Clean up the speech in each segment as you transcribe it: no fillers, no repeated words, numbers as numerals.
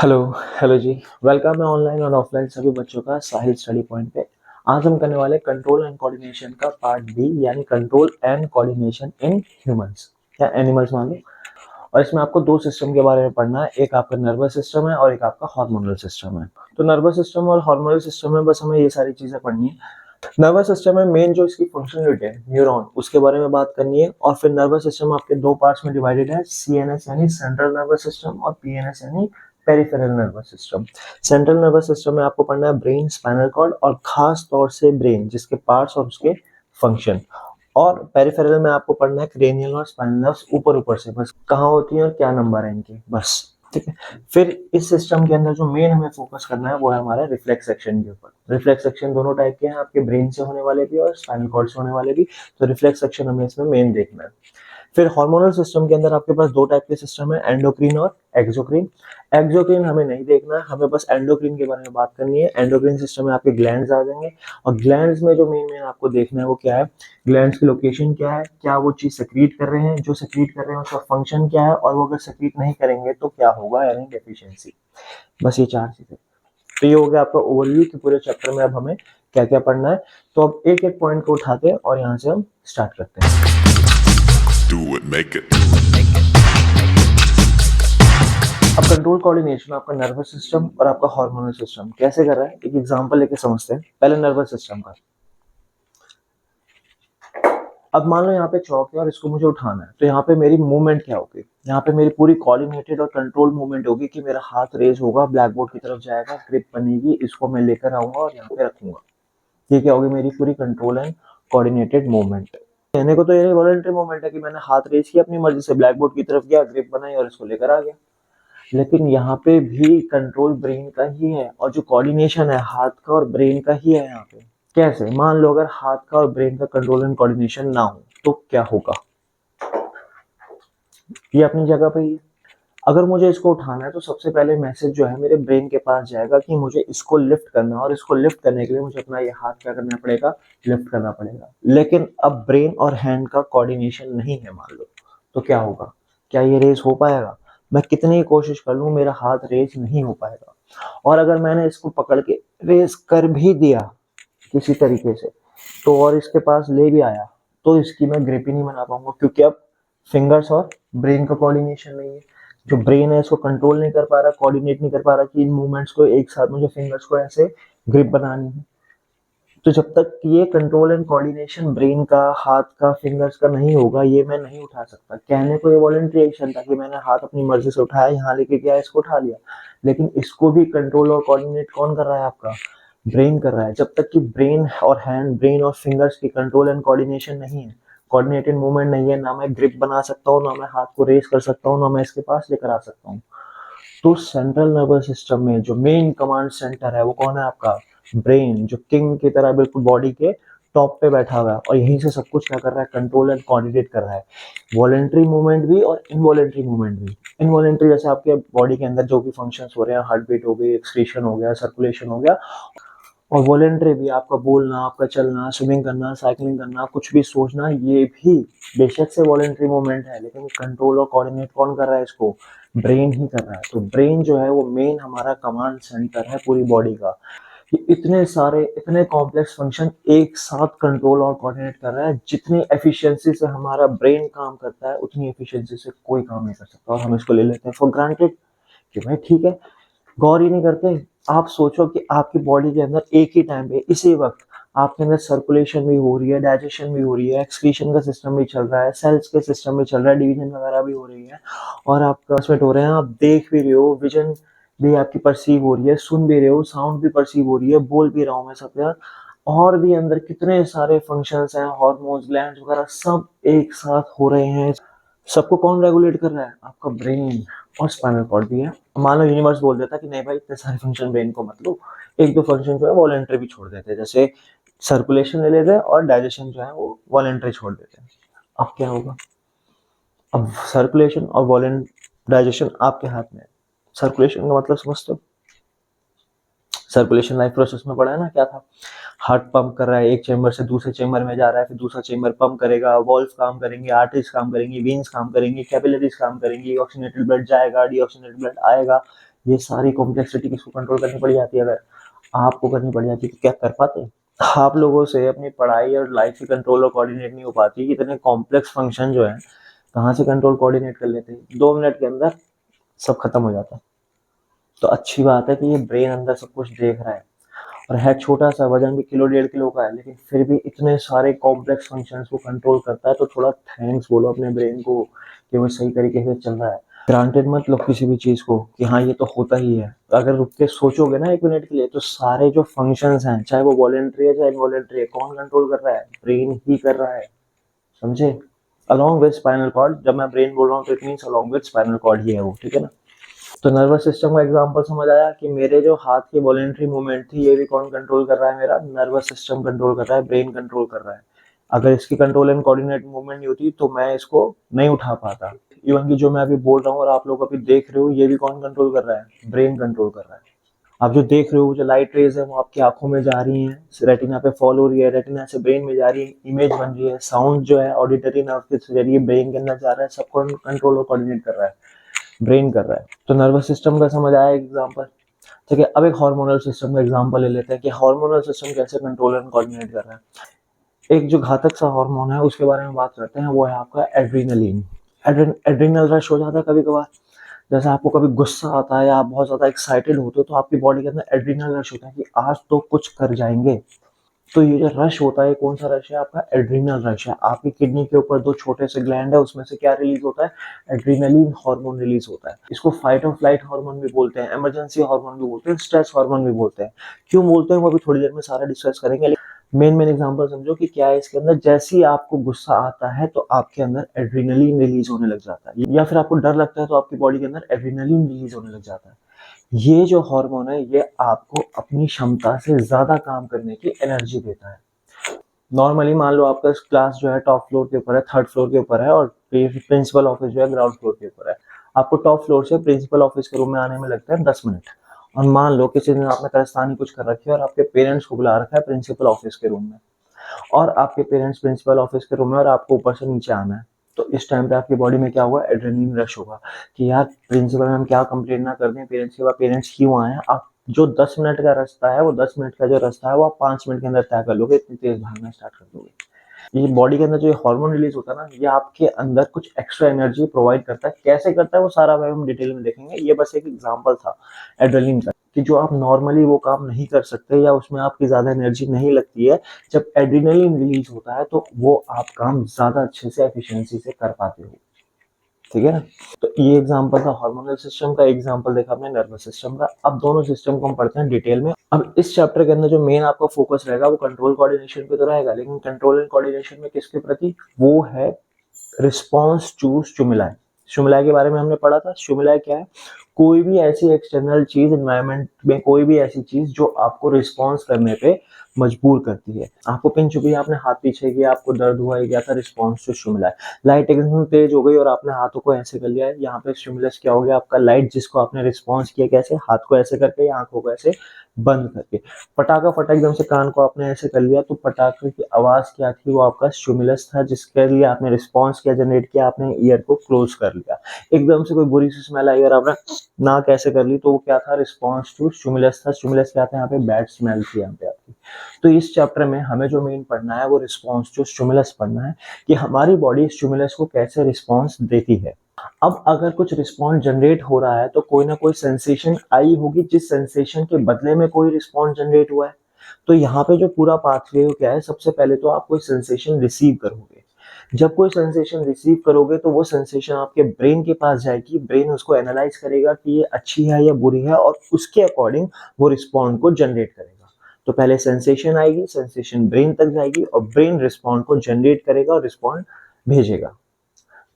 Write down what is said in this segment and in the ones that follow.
Hello hello जी। Welcome है online और offline सभी बच्चों का साहिल स्टडी पॉइंट पे। आज हम करने वाले कंट्रोल एंड कोऑर्डिनेशन का पार्ट बी यानी control and coordination in humans या एनिमल्स मान लो। और इसमें आपको दो सिस्टम के बारे में पढ़ना है, एक आपका नर्वस सिस्टम है और एक आपका हार्मोनल सिस्टम है। तो नर्वस सिस्टम और हार्मोनल सिस्टम में बस हमें ये सारी चीजें पढ़नी है। नर्वस सिस्टम में मेन जो इसकी फंक्शनलिटी है न्यूरॉन, उसके बारे में बात करनी है। और फिर नर्वस सिस्टम आपके दो पार्ट्स में डिवाइडेड है, सीएनएस यानी सेंट्रल नर्वस सिस्टम और पीएनएस यानी peripheral nervous system. Central nervous system में आपको पढ़ना है ब्रेन, स्पाइनल कॉर्ड और खास तौर से ब्रेन, जिसके पार्ट्स और उसके फंक्शन। और पेरिफेरल में आपको पढ़ना है क्रेनियल और स्पाइनल नर्व्स ऊपर ऊपर से, बस कहाँ होती है और क्या नंबर है इनके, बस। ठीक है। फिर इस सिस्टम के अंदर जो मेन हमें फोकस करना है वो है हमारा रिफ्लेक्स सेक्शन के ऊपर। रिफ्लेक्स सेक्शन दोनों टाइप के हैं, आपके ब्रेन से होने वाले भी और स्पाइनल कॉर्ड से होने वाले भी। तो रिफ्लेक्स सेक्शन हमें इसमें मेन देखना है। फिर हार्मोनल सिस्टम के अंदर आपके पास दो टाइप के सिस्टम है, एंडोक्रीन और एक्सोक्रीन। एक्सोक्रीन हमें नहीं देखना है, हमें बस एंडोक्रीन के बारे में बात करनी है। एंडोक्रीन सिस्टम में आपके ग्लैंड्स आ जाएंगे और ग्लैंड्स में जो मेन मेन आपको देखना है वो क्या है, ग्लैंड्स की लोकेशन क्या है, क्या वो चीज सेक्रीट कर रहे हैं, जो सेक्रीट कर रहे हैं उसका फंक्शन क्या है, और वो अगर सेक्रीट नहीं करेंगे तो क्या होगा, यानी डेफिशिएंसी। बस ये चार चीजें। तो ये हो गया आपका ओवरव्यू कि पूरे चैप्टर में अब हमें क्या क्या पढ़ना है। तो अब एक एक पॉइंट को उठाते हैं और यहाँ से हम स्टार्ट करते हैं। Do it, make it. अब कंट्रोल कोऑर्डिनेशन आपका नर्वस सिस्टम और आपका हार्मोनल सिस्टम कैसे कर रहा है, एक एग्जांपल लेके समझते हैं। पहले नर्वस सिस्टम का। अब मान लो यहाँ पे चौक है और इसको मुझे उठाना है, तो यहाँ पे मेरी मूवमेंट क्या होगी, यहाँ पे मेरी पूरी कोऑर्डिनेटेड और कंट्रोल मूवमेंट होगी कि मेरा हाथ रेज होगा, ब्लैक बोर्ड की तरफ जाएगा, ग्रिप बनेगी, इसको मैं लेकर आऊंगा और यहाँ पे रखूंगा। ये क्या होगी, मेरी पूरी कंट्रोल एंड कोऑर्डिनेटेड मूवमेंट। कहने को तो ये वॉलंटरी मूवमेंट है कि मैंने हाथ रेज किया अपनी मर्जी से, ब्लैक बोर्ड की तरफ गया, ग्रिप बनाई और इसको लेकर आ गया। लेकिन यहाँ पे भी कंट्रोल ब्रेन का ही है और जो कोऑर्डिनेशन है हाथ का और ब्रेन का ही है यहाँ पे। कैसे, मान लो अगर हाथ का और ब्रेन का कंट्रोल एंड कोऑर्डिनेशन ना हो तो क्या होगा, ये अपनी जगह पे ही है। अगर मुझे इसको उठाना है तो सबसे पहले मैसेज जो है मेरे ब्रेन के पास जाएगा कि मुझे इसको लिफ्ट करना है, और इसको लिफ्ट करने के लिए मुझे अपना ये हाथ क्या करना पड़ेगा, लिफ्ट करना पड़ेगा। लेकिन अब ब्रेन और हैंड का कोऑर्डिनेशन नहीं है मान लो, तो क्या होगा, क्या ये रेस हो पाएगा, मैं कितनी कोशिश कर लूं मेरा हाथ रेस नहीं हो पाएगा। और अगर मैंने इसको पकड़ के रेस कर भी दिया किसी तरीके से, तो और इसके पास ले भी आया, तो इसकी मैं ग्रिप ही नहीं बना पाऊंगा, क्योंकि अब फिंगर्स और ब्रेन का कोऑर्डिनेशन नहीं है। जो ब्रेन है इसको कंट्रोल नहीं कर पा रहा, कोऑर्डिनेट नहीं कर पा रहा कि इन मूवमेंट्स को एक साथ मुझे फिंगर्स को ऐसे ग्रिप बनानी है। तो जब तक ये कंट्रोल एंड कोऑर्डिनेशन ब्रेन का, हाथ का, फिंगर्स का नहीं होगा, ये मैं नहीं उठा सकता। कहने को ये वॉलंटरी एक्शन था कि मैंने हाथ अपनी मर्जी से उठाया, यहाँ लेके गया, इसको उठा लिया, लेकिन इसको भी कंट्रोल और कोऑर्डिनेट कौन कर रहा है, आपका ब्रेन कर रहा है। जब तक कि ब्रेन और हैंड, ब्रेन और फिंगर्स की कंट्रोल एंड कोऑर्डिनेशन नहीं है, कोऑर्डिनेटेड मूवमेंट नहीं है, ना मैं ग्रिप बना सकता हूँ, ना मैं हाथ को रेस कर सकता हूँ, ना मैं इसके पास लेकर आ सकता हूँ। तो सेंट्रल नर्वस सिस्टम में जो मेन कमांड सेंटर है वो कौन है, आपका ब्रेन, जो किंग की तरह बिल्कुल बॉडी के टॉप पे बैठा हुआ है और यहीं से सब कुछ क्या कर रहा है, कंट्रोल एंड कोऑर्डिनेट कर रहा है। वॉलेंट्री मूवमेंट भी और इनवॉलेंट्री मूवमेंट भी। इनवॉलेंट्री जैसे आपके बॉडी के अंदर जो भी फंक्शंस हो रहे हैं, हार्ट बीट हो गई, एक्सक्रीशन हो गया, सर्कुलेशन हो गया। और वॉलेंट्री भी आपका बोलना, आपका चलना, स्विमिंग करना, साइकिलिंग करना, कुछ भी सोचना, ये भी बेशक से वॉलेंट्री मूवमेंट है, लेकिन कंट्रोल और कोऑर्डिनेट कौन कर रहा है इसको, ब्रेन ही कर रहा है। तो ब्रेन जो है वो मेन हमारा कमांड सेंटर है पूरी बॉडी का। ये इतने सारे, इतने कॉम्प्लेक्स फंक्शन एक साथ कंट्रोल और कोऑर्डिनेट कर रहा है। जितनी एफिशिएंसी से हमारा ब्रेन काम करता है उतनी एफिशिएंसी से कोई काम नहीं कर सकता, और हम इसको ले लेते हैं फॉर ग्रांटेड कि भाई ठीक है। गौर ही नहीं करते। आप सोचो कि आपकी बॉडी के अंदर एक ही टाइम पे, इसी वक्त आपके अंदर सर्कुलेशन भी हो रही है, डाइजेशन भी हो रही है, एक्सक्रीशन का सिस्टम भी चल रहा है, सेल्स के सिस्टम भी चल रहा है, डिवीजन वगैरह भी हो रही है, और आप ट्रांसमिट हो रहे हैं, आप देख भी रहे हो, विजन भी आपकी परसीव हो रही है, सुन भी रहे हो, साउंड भी परसीव हो रही है, बोल भी रहा हूँ मैं सब यार। और भी अंदर कितने सारे फंक्शंस हैं, हार्मोन्स, ग्लैंड्स वगैरह सब एक साथ हो रहे हैं। सबको कौन रेगुलेट कर रहा है, आपका ब्रेन। और स्पाइनल कॉर्ड भी है। मान लो यूनिवर्स बोल देता कि नहीं भाई इतने सारे फंक्शन ब्रेन को मत लो, एक दो फंक्शन जो है वॉलेंट्री भी छोड़ देते हैं, जैसे सर्कुलेशन ले लेते हैं और डाइजेशन जो है वो वॉलेंट्री छोड़ देते हैं। अब क्या होगा, अब सर्कुलेशन और वॉलेंट डाइजेशन आपके हाथ में है। सर्कुलेशन का मतलब समझते हो, सर्कुलेशन लाइफ प्रोसेस में पढ़ा है ना, क्या था, हार्ट पंप कर रहा है, एक चेंबर से दूसरे चेंबर में जा रहा है, फिर दूसरा चेंबर पंप करेगा, वॉल्व काम करेंगे, आर्टरीज काम करेंगी, वेन्स काम करेंगी, कैपिलरीज काम करेंगी, ऑक्सीजनेटेड ब्लड जाएगा, डीऑक्सीजनेटेड ब्लड आएगा। ये सारी कॉम्प्लेक्सिटी किसको कंट्रोल करनी पड़ जाती है? अगर आपको करनी पड़ जाती है तो क्या कर पाते? आप लोगों से अपनी पढ़ाई और लाइफ की कंट्रोल और कोऑर्डिनेट नहीं हो पाती। इतने कॉम्प्लेक्स फंक्शन जो है कहाँ से कंट्रोल कोऑर्डिनेट कर लेते हैं? 2 मिनट के अंदर सब खत्म हो जाता है। तो अच्छी बात है कि ये ब्रेन अंदर सब कुछ देख रहा है, और है छोटा सा, वजन भी किलो 1.5 किलो का है, लेकिन फिर भी इतने सारे कॉम्प्लेक्स फंक्शंस को कंट्रोल करता है। तो थोड़ा थैंक्स बोलो अपने ब्रेन को कि वो सही तरीके से चल रहा है। ग्रांटेड मत लो किसी भी चीज को कि हाँ ये तो होता ही है। अगर रुक के सोचोगे ना 1 मिनट के लिए, तो सारे जो फंक्शंस हैं, चाहे वो वॉलेंट्री है चाहे इनवॉलेंट्री है, कौन कंट्रोल कर रहा है? ब्रेन ही कर रहा है, समझे? Along with spinal cord. जब मैं ब्रेन बोल रहा हूँ तो it means along with spinal cord ही है वो, ठीक है ना? तो नर्वस सिस्टम का एग्जांपल समझ आया कि मेरे जो हाथ की वॉलेंट्री मूवमेंट थी, ये भी कौन कंट्रोल कर रहा है? मेरा नर्वस सिस्टम कंट्रोल कर रहा है, ब्रेन कंट्रोल कर रहा है। अगर इसकी कंट्रोल एंड कोऑर्डिनेट मूवमेंट नहीं होती तो मैं इसको नहीं उठा पाता। इवन कि जो मैं अभी बोल रहा हूँ और आप लोग अभी देख रहे हो, ये भी कौन कंट्रोल कर रहा है? ब्रेन कंट्रोल कर रहा है। आप जो देख रहे हो, जो लाइट रेज है वो आपकी आंखों में जा रही हैं, रेटिना पे फॉल हो रही है, रेटिना से ब्रेन में जा रही है, इमेज बन रही है। साउंड जो है ऑडिटरी नर्व के जरिए ब्रेन के अंदर जा रहा है, सबको कंट्रोल और कोऑर्डिनेट कर रहा है, ब्रेन कर रहा है। तो नर्वस सिस्टम का समझ आया एग्जांपल, ठीक है? अब एक हार्मोनल सिस्टम का एग्जांपल ले लेते हैं कि हार्मोनल सिस्टम कैसे कंट्रोल एंड कोऑर्डिनेट कर रहा है। एक जो घातक सा हार्मोन है उसके बारे में बात करते हैं, वो है आपका एड्रीनलिन। एड्रीनल रश हो जाता है कभी कभार। जैसे आपको कभी गुस्सा आता है या आप बहुत ज्यादा एक्साइटेड होते हो, तो आपकी बॉडी के अंदर एड्रीनल रश होता है कि आज तो कुछ कर जाएंगे। तो ये जो रश होता है, कौन सा रश है? आपका एड्रीनल रश है। आपकी किडनी के ऊपर 2 छोटे से ग्लैंड है, उसमें से क्या रिलीज होता है? एड्रीनलिन हार्मोन रिलीज होता है। इसको फाइट और फ्लाइट हार्मोन भी बोलते हैं, इमरजेंसी हार्मोन भी बोलते हैं, स्ट्रेस हार्मोन भी बोलते हैं। क्यों बोलते हैं वो अभी थोड़ी देर में सारा डिस्कस करेंगे। मेन मेन एग्जांपल समझो कि क्या है इसके अंदर। जैसे ही आपको गुस्सा आता है तो आपके अंदर एड्रीनलिन रिलीज होने लग जाता है, या फिर आपको डर लगता है तो आपकी बॉडी के अंदर एड्रीनलिन रिलीज होने लग जाता है। ये जो हार्मोन है ये आपको अपनी क्षमता से ज्यादा काम करने की एनर्जी देता है। नॉर्मली मान लो आपका क्लास जो है टॉप फ्लोर के ऊपर है, 3rd फ्लोर के ऊपर है, और प्रिंसिपल ऑफिस जो है ग्राउंड फ्लोर के ऊपर है। आपको टॉप फ्लोर से प्रिंसिपल ऑफिस के रूम में आने में लगता है 10 मिनट। और मान लो किसी दिन आपने कारस्तानी कुछ कर रखी है और आपके पेरेंट्स को बुला रखा है प्रिंसिपल ऑफिस के रूम में, और आपके पेरेंट्स प्रिंसिपल ऑफिस के रूम में, और आपको ऊपर से नीचे आना है। तो इस टाइम पे आपकी बॉडी में क्या हुआ? एड्रेनलिन रश होगा कि यार प्रिंसिपल मैम क्या कंप्लेंट ना कर दें पेरेंट्स के बाद, पेरेंट्स क्यों आए हैं। आप जो 10 मिनट का रास्ता है, वो 10 मिनट का जो रास्ता है वो आप 5 मिनट के अंदर तय कर लोगे, इतनी तेज भागना स्टार्ट कर दोगे। ये बॉडी के अंदर जो हार्मोन रिलीज होता है ना, ये आपके अंदर कुछ एक्स्ट्रा एनर्जी प्रोवाइड करता है। कैसे करता है वो सारा हम डिटेल में देखेंगे। ये बस एक एग्जांपल था एड्रेनलिन का, कि जो आप नॉर्मली वो काम नहीं कर सकते या उसमें आपकी ज्यादा एनर्जी नहीं लगती है, जब एड्रेनलिन रिलीज होता है तो वो आप काम ज्यादा अच्छे से एफिशिएंसी से कर पाते हो, ठीक है ना? तो ये एग्जांपल था हार्मोनल सिस्टम का, एग्जांपल देखा हमने नर्वस सिस्टम का। अब दोनों सिस्टम को हम पढ़ते हैं डिटेल में। अब इस चैप्टर के अंदर जो मेन आपका फोकस रहेगा वो कंट्रोल कोऑर्डिनेशन पे तो रहेगा, लेकिन कंट्रोल एंड कोऑर्डिनेशन में किसके प्रति? वो है रिस्पॉन्स टू स्टिमुलाई। स्टिमुलाई के बारे में हमने पढ़ा था। स्टिमुलाई क्या है? कोई भी ऐसी एक्सटर्नल चीज एनवायरनमेंट में, कोई भी ऐसी चीज जो आपको रिस्पॉन्स करने पे मजबूर करती है। आपको पिन चुभी, आपने हाथ पीछे किया, आपको दर्द हुआ, ये क्या था? Response to stimuli. लाइट एकदम तेज हो गई और आपने हाथों को ऐसे कर लिया, यहाँ पे स्टिमुलस क्या हो गया? आपका लाइट, जिसको आपने रिस्पॉन्स किया कैसे? हाथ को ऐसे करके या आंखों को ऐसे बंद करके। पटाखा फटा एकदम से, कान को आपने ऐसे कर लिया, तो पटाखे की आवाज क्या थी? वो आपका स्टिमुलस था, जिसके लिए आपने रिस्पॉन्स किया, जनरेट किया, आपने ईयर को क्लोज कर लिया। एकदम से कोई बुरी सी स्मेल आई और आपने नाक ऐसे कर ली, तो वो क्या था? रिस्पॉन्स टू स्टिमुलस था। स्टिमुलस क्या था? यहाँ पे बैड स्मेल थी यहाँ पे आपकी। तो इस चैप्टर में हमें जो मेन पढ़ना है वो रिस्पॉन्स टू स्टिमुलस पढ़ना है, कि हमारी बॉडी स्टिमुलस को कैसे रिस्पॉन्स देती है। अब अगर कुछ रिस्पॉन्स जनरेट हो रहा है तो कोई ना कोई सेंसेशन आई होगी, जिस सेंसेशन के बदले में कोई रिस्पॉन्स जनरेट हुआ है। तो यहाँ पे जो पूरा पाथवे क्या है, सबसे पहले तो आप कोई सेंसेशन रिसीव करोगे। जब कोई सेंसेशन रिसीव करोगे तो वो सेंसेशन आपके ब्रेन के पास जाएगी, ब्रेन उसको एनालाइज करेगा कि ये अच्छी है या बुरी है, और उसके अकॉर्डिंग वो रिस्पॉन्ड को जनरेट करेगा। तो पहले सेंसेशन आएगी, सेंसेशन ब्रेन तक जाएगी, और ब्रेन रिस्पॉन्ड को जनरेट करेगा और रिस्पॉन्ड भेजेगा।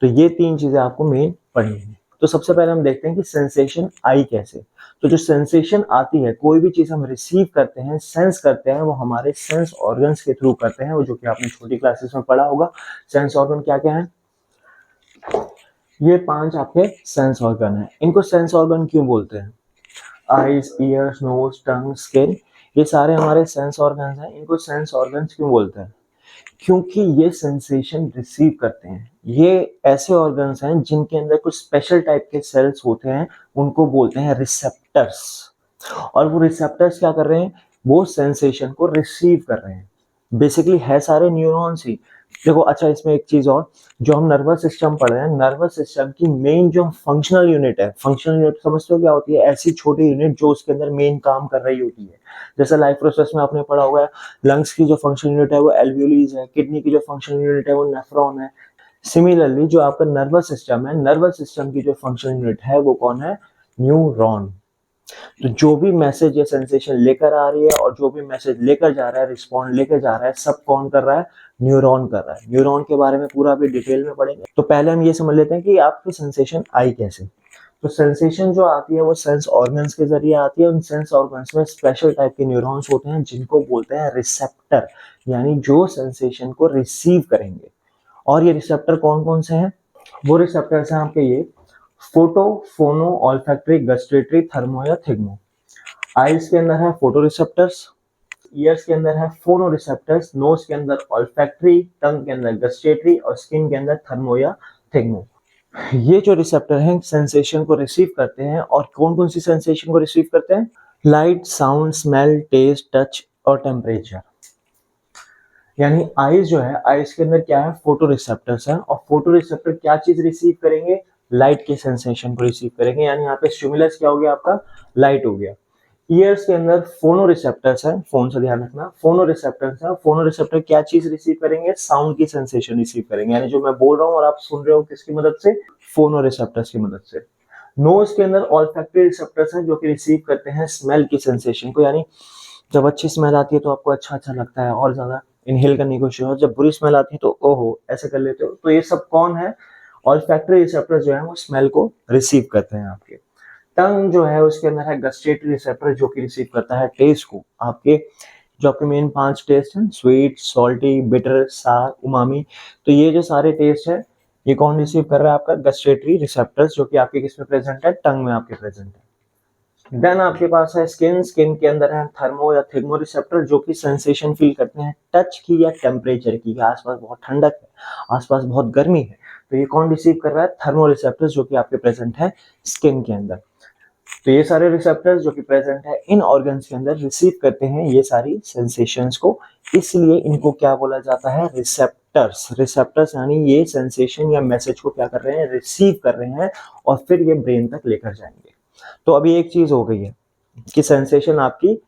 तो ये 3 चीजें आपको मेन पढ़नी है। तो सबसे पहले हम देखते हैं कि सेंसेशन आई कैसे। तो जो सेंसेशन आती है, कोई भी चीज हम रिसीव करते हैं, सेंस करते हैं, वो हमारे सेंस ऑर्गन्स के थ्रू करते हैं, वो जो कि आपने छोटी क्लासेस में पढ़ा होगा। सेंस ऑर्गन क्या क्या है? ये 5 आपके सेंस ऑर्गन है। इनको सेंस ऑर्गन क्यों बोलते हैं? आईज, ईयर्स, नोज, टंग, स्किन, ये सारे हमारे सेंस ऑर्गन्स हैं। इनको सेंस ऑर्गन्स क्यों बोलते हैं? क्योंकि ये सेंसेशन रिसीव करते हैं। ये ऐसे ऑर्गन्स हैं जिनके अंदर कुछ स्पेशल टाइप के सेल्स होते हैं, उनको बोलते हैं रिसेप्टर्स। और वो रिसेप्टर्स क्या कर रहे हैं? वो सेंसेशन को रिसीव कर रहे हैं। बेसिकली है सारे न्यूरॉन्स ही। देखो, अच्छा इसमें एक चीज और, जो हम नर्वस सिस्टम पढ़ रहे हैं, नर्वस सिस्टम की मेन जो फंक्शनल यूनिट है, फंक्शनल यूनिट समझते हो क्या होती है? ऐसी छोटी यूनिट जो उसके अंदर मेन काम कर रही होती है। जैसे लाइफ प्रोसेस में आपने पढ़ा होगा, लंग्स की जो फंक्शनल यूनिट है वो एल्वियोलीज है, किडनी की जो फंक्शनल यूनिट है वो नेफ्रॉन है। सिमिलरली जो आपका नर्वस सिस्टम है, नर्वस सिस्टम की जो फंक्शनल यूनिट है वो कौन है? न्यूरॉन। तो जो भी मैसेज या सेंसेशन लेकर आ रही है और जो भी मैसेज लेकर जा रहा है, रिस्पॉन्ड लेकर जा रहा है, सब कौन कर रहा है? न्यूरॉन कर रहा है। न्यूरॉन के बारे में पूरा अभी डिटेल में पढ़ेंगे। तो पहले हम ये समझ लेते हैं कि आपकी सेंसेशन आई कैसे। तो सेंसेशन जो आती है वो सेंस ऑर्गन्स के जरिए आती है। उन सेंस ऑर्गन्स में स्पेशल टाइप के न्यूरॉन्स होते हैं जिनको बोलते हैं रिसेप्टर, यानी जो सेंसेशन को रिसीव करेंगे। और ये रिसेप्टर कौन कौन से हैं? वो रिसेप्टर्स हैं आपके ये फोटो, फोनो, ऑल्फैक्टरी, गस्टेटरी, थर्मो या थिग्मो। आईज के अंदर है फोटो रिसेप्टर्स, ईयर्स के अंदर है फोनो रिसेप्टर्स, नोज के अंदर ऑल्फैक्टरी, टंग के अंदर गस्टेटरी और स्किन के अंदर थर्मो या थिग्मो। ये जो रिसेप्टर हैं सेंसेशन को रिसीव करते हैं। और कौन कौन सी सेंसेशन को रिसीव करते हैं? Light, sound, smell, taste, touch और टेम्परेचर। यानी आईज जो है, आईज के अंदर क्या है? फोटो रिसेप्टर्स हैं। और फोटो रिसेप्टर क्या चीज रिसीव करेंगे? लाइट के सेंसेशन को रिसीव करेंगे। यानी यहाँ पे स्टिमुलस क्या हो गया आपका? लाइट हो गया। ईयर्स के अंदर फोनो रिसेप्टर्स हैं, फोन से ध्यान रखना, फोनो रिसेप्टर्स हैं। फोनो रिसेप्टर क्या चीज रिसीव करेंगे? साउंड की सेंसेशन रिसीव करेंगे। यानी जो मैं बोल रहा हूँ और आप सुन रहे हो किसकी मदद से? फोनो रिसेप्टर्स की मदद से। नोज के अंदर ऑल्फैक्टरी रिसेप्टर्स हैं जो कि रिसीव करते हैं स्मेल की सेंसेशन को। यानी जब अच्छी स्मेल आती है तो आपको अच्छा अच्छा लगता है और ज्यादा इनहेल करने की कोशिश हो। जब बुरी स्मेल आती है तो ओहो ऐसे कर लेते हो। तो ये सब कौन है? ऑल्फैक्टरी रिसेप्टर जो है वो स्मेल को रिसीव करते हैं आपके। टंग जो है उसके अंदर है गस्टेटरी रिसेप्टर जो कि रिसीव करता है टेस्ट को। आपके जो आपके मेन 5 टेस्ट हैं, स्वीट, सॉल्टी, बिटर, सार, उमामी, तो ये जो सारे टेस्ट है ये कौन रिसीव कर रहा है? आपका गस्टेटरी रिसेप्टर्स, जो कि आपके किस में प्रेजेंट है? टंग में आपके प्रेजेंट है। देन आपके पास है स्किन, स्किन के अंदर है थर्मो या थिग्मो रिसेप्टर जो कि सेंसेशन फील करते हैं टच की या टेम्परेचर की, आसपास बहुत ठंडक है, आसपास बहुत गर्मी है, तो ये कौन रिसीव कर रहा है? थर्मो रिसेप्टर्स जो कि आपके प्रेजेंट है स्किन के अंदर। तो ये सारे रिसेप्टर्स जो कि प्रेजेंट है इन ऑर्गन्स के अंदर रिसीव करते हैं ये सारी सेंसेशंस को, इसलिए इनको क्या बोला जाता है? रिसेप्टर्स। रिसेप्टर्स यानी ये सेंसेशन या मैसेज को क्या कर रहे हैं? रिसीव कर रहे हैं और फिर ये ब्रेन तक लेकर जाएंगे। तो अभी एक चीज हो गई है कि सेंसेशन आपकी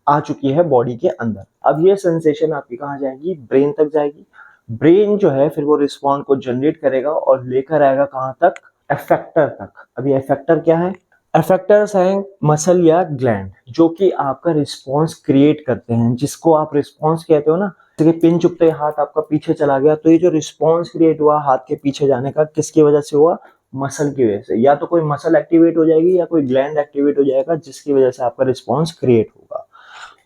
आ चुकी है बॉडी के अंदर। अब ये सेंसेशन आपकी कहाँ जाएगी? ब्रेन तक जाएगी। ब्रेन जो है फिर वो रिस्पॉन्ड को जनरेट करेगा और लेकर आएगा कहाँ तक? इफेक्टर तक। अभी इफेक्टर क्या है? इफेक्टर्स हैं मसल या ग्लैंड जो कि आपका रिस्पॉन्स क्रिएट करते हैं, जिसको आप रिस्पॉन्स कहते हो ना। जैसे पिन चुभते हाथ आपका पीछे चला गया, तो ये जो रिस्पॉन्स क्रिएट हुआ हाथ के पीछे जाने का, किसकी वजह से हुआ? मसल की वजह से। या तो कोई मसल एक्टिवेट हो जाएगी या कोई ग्लैंड एक्टिवेट हो जाएगा जिसकी वजह से आपका रिस्पॉन्स क्रिएट होगा।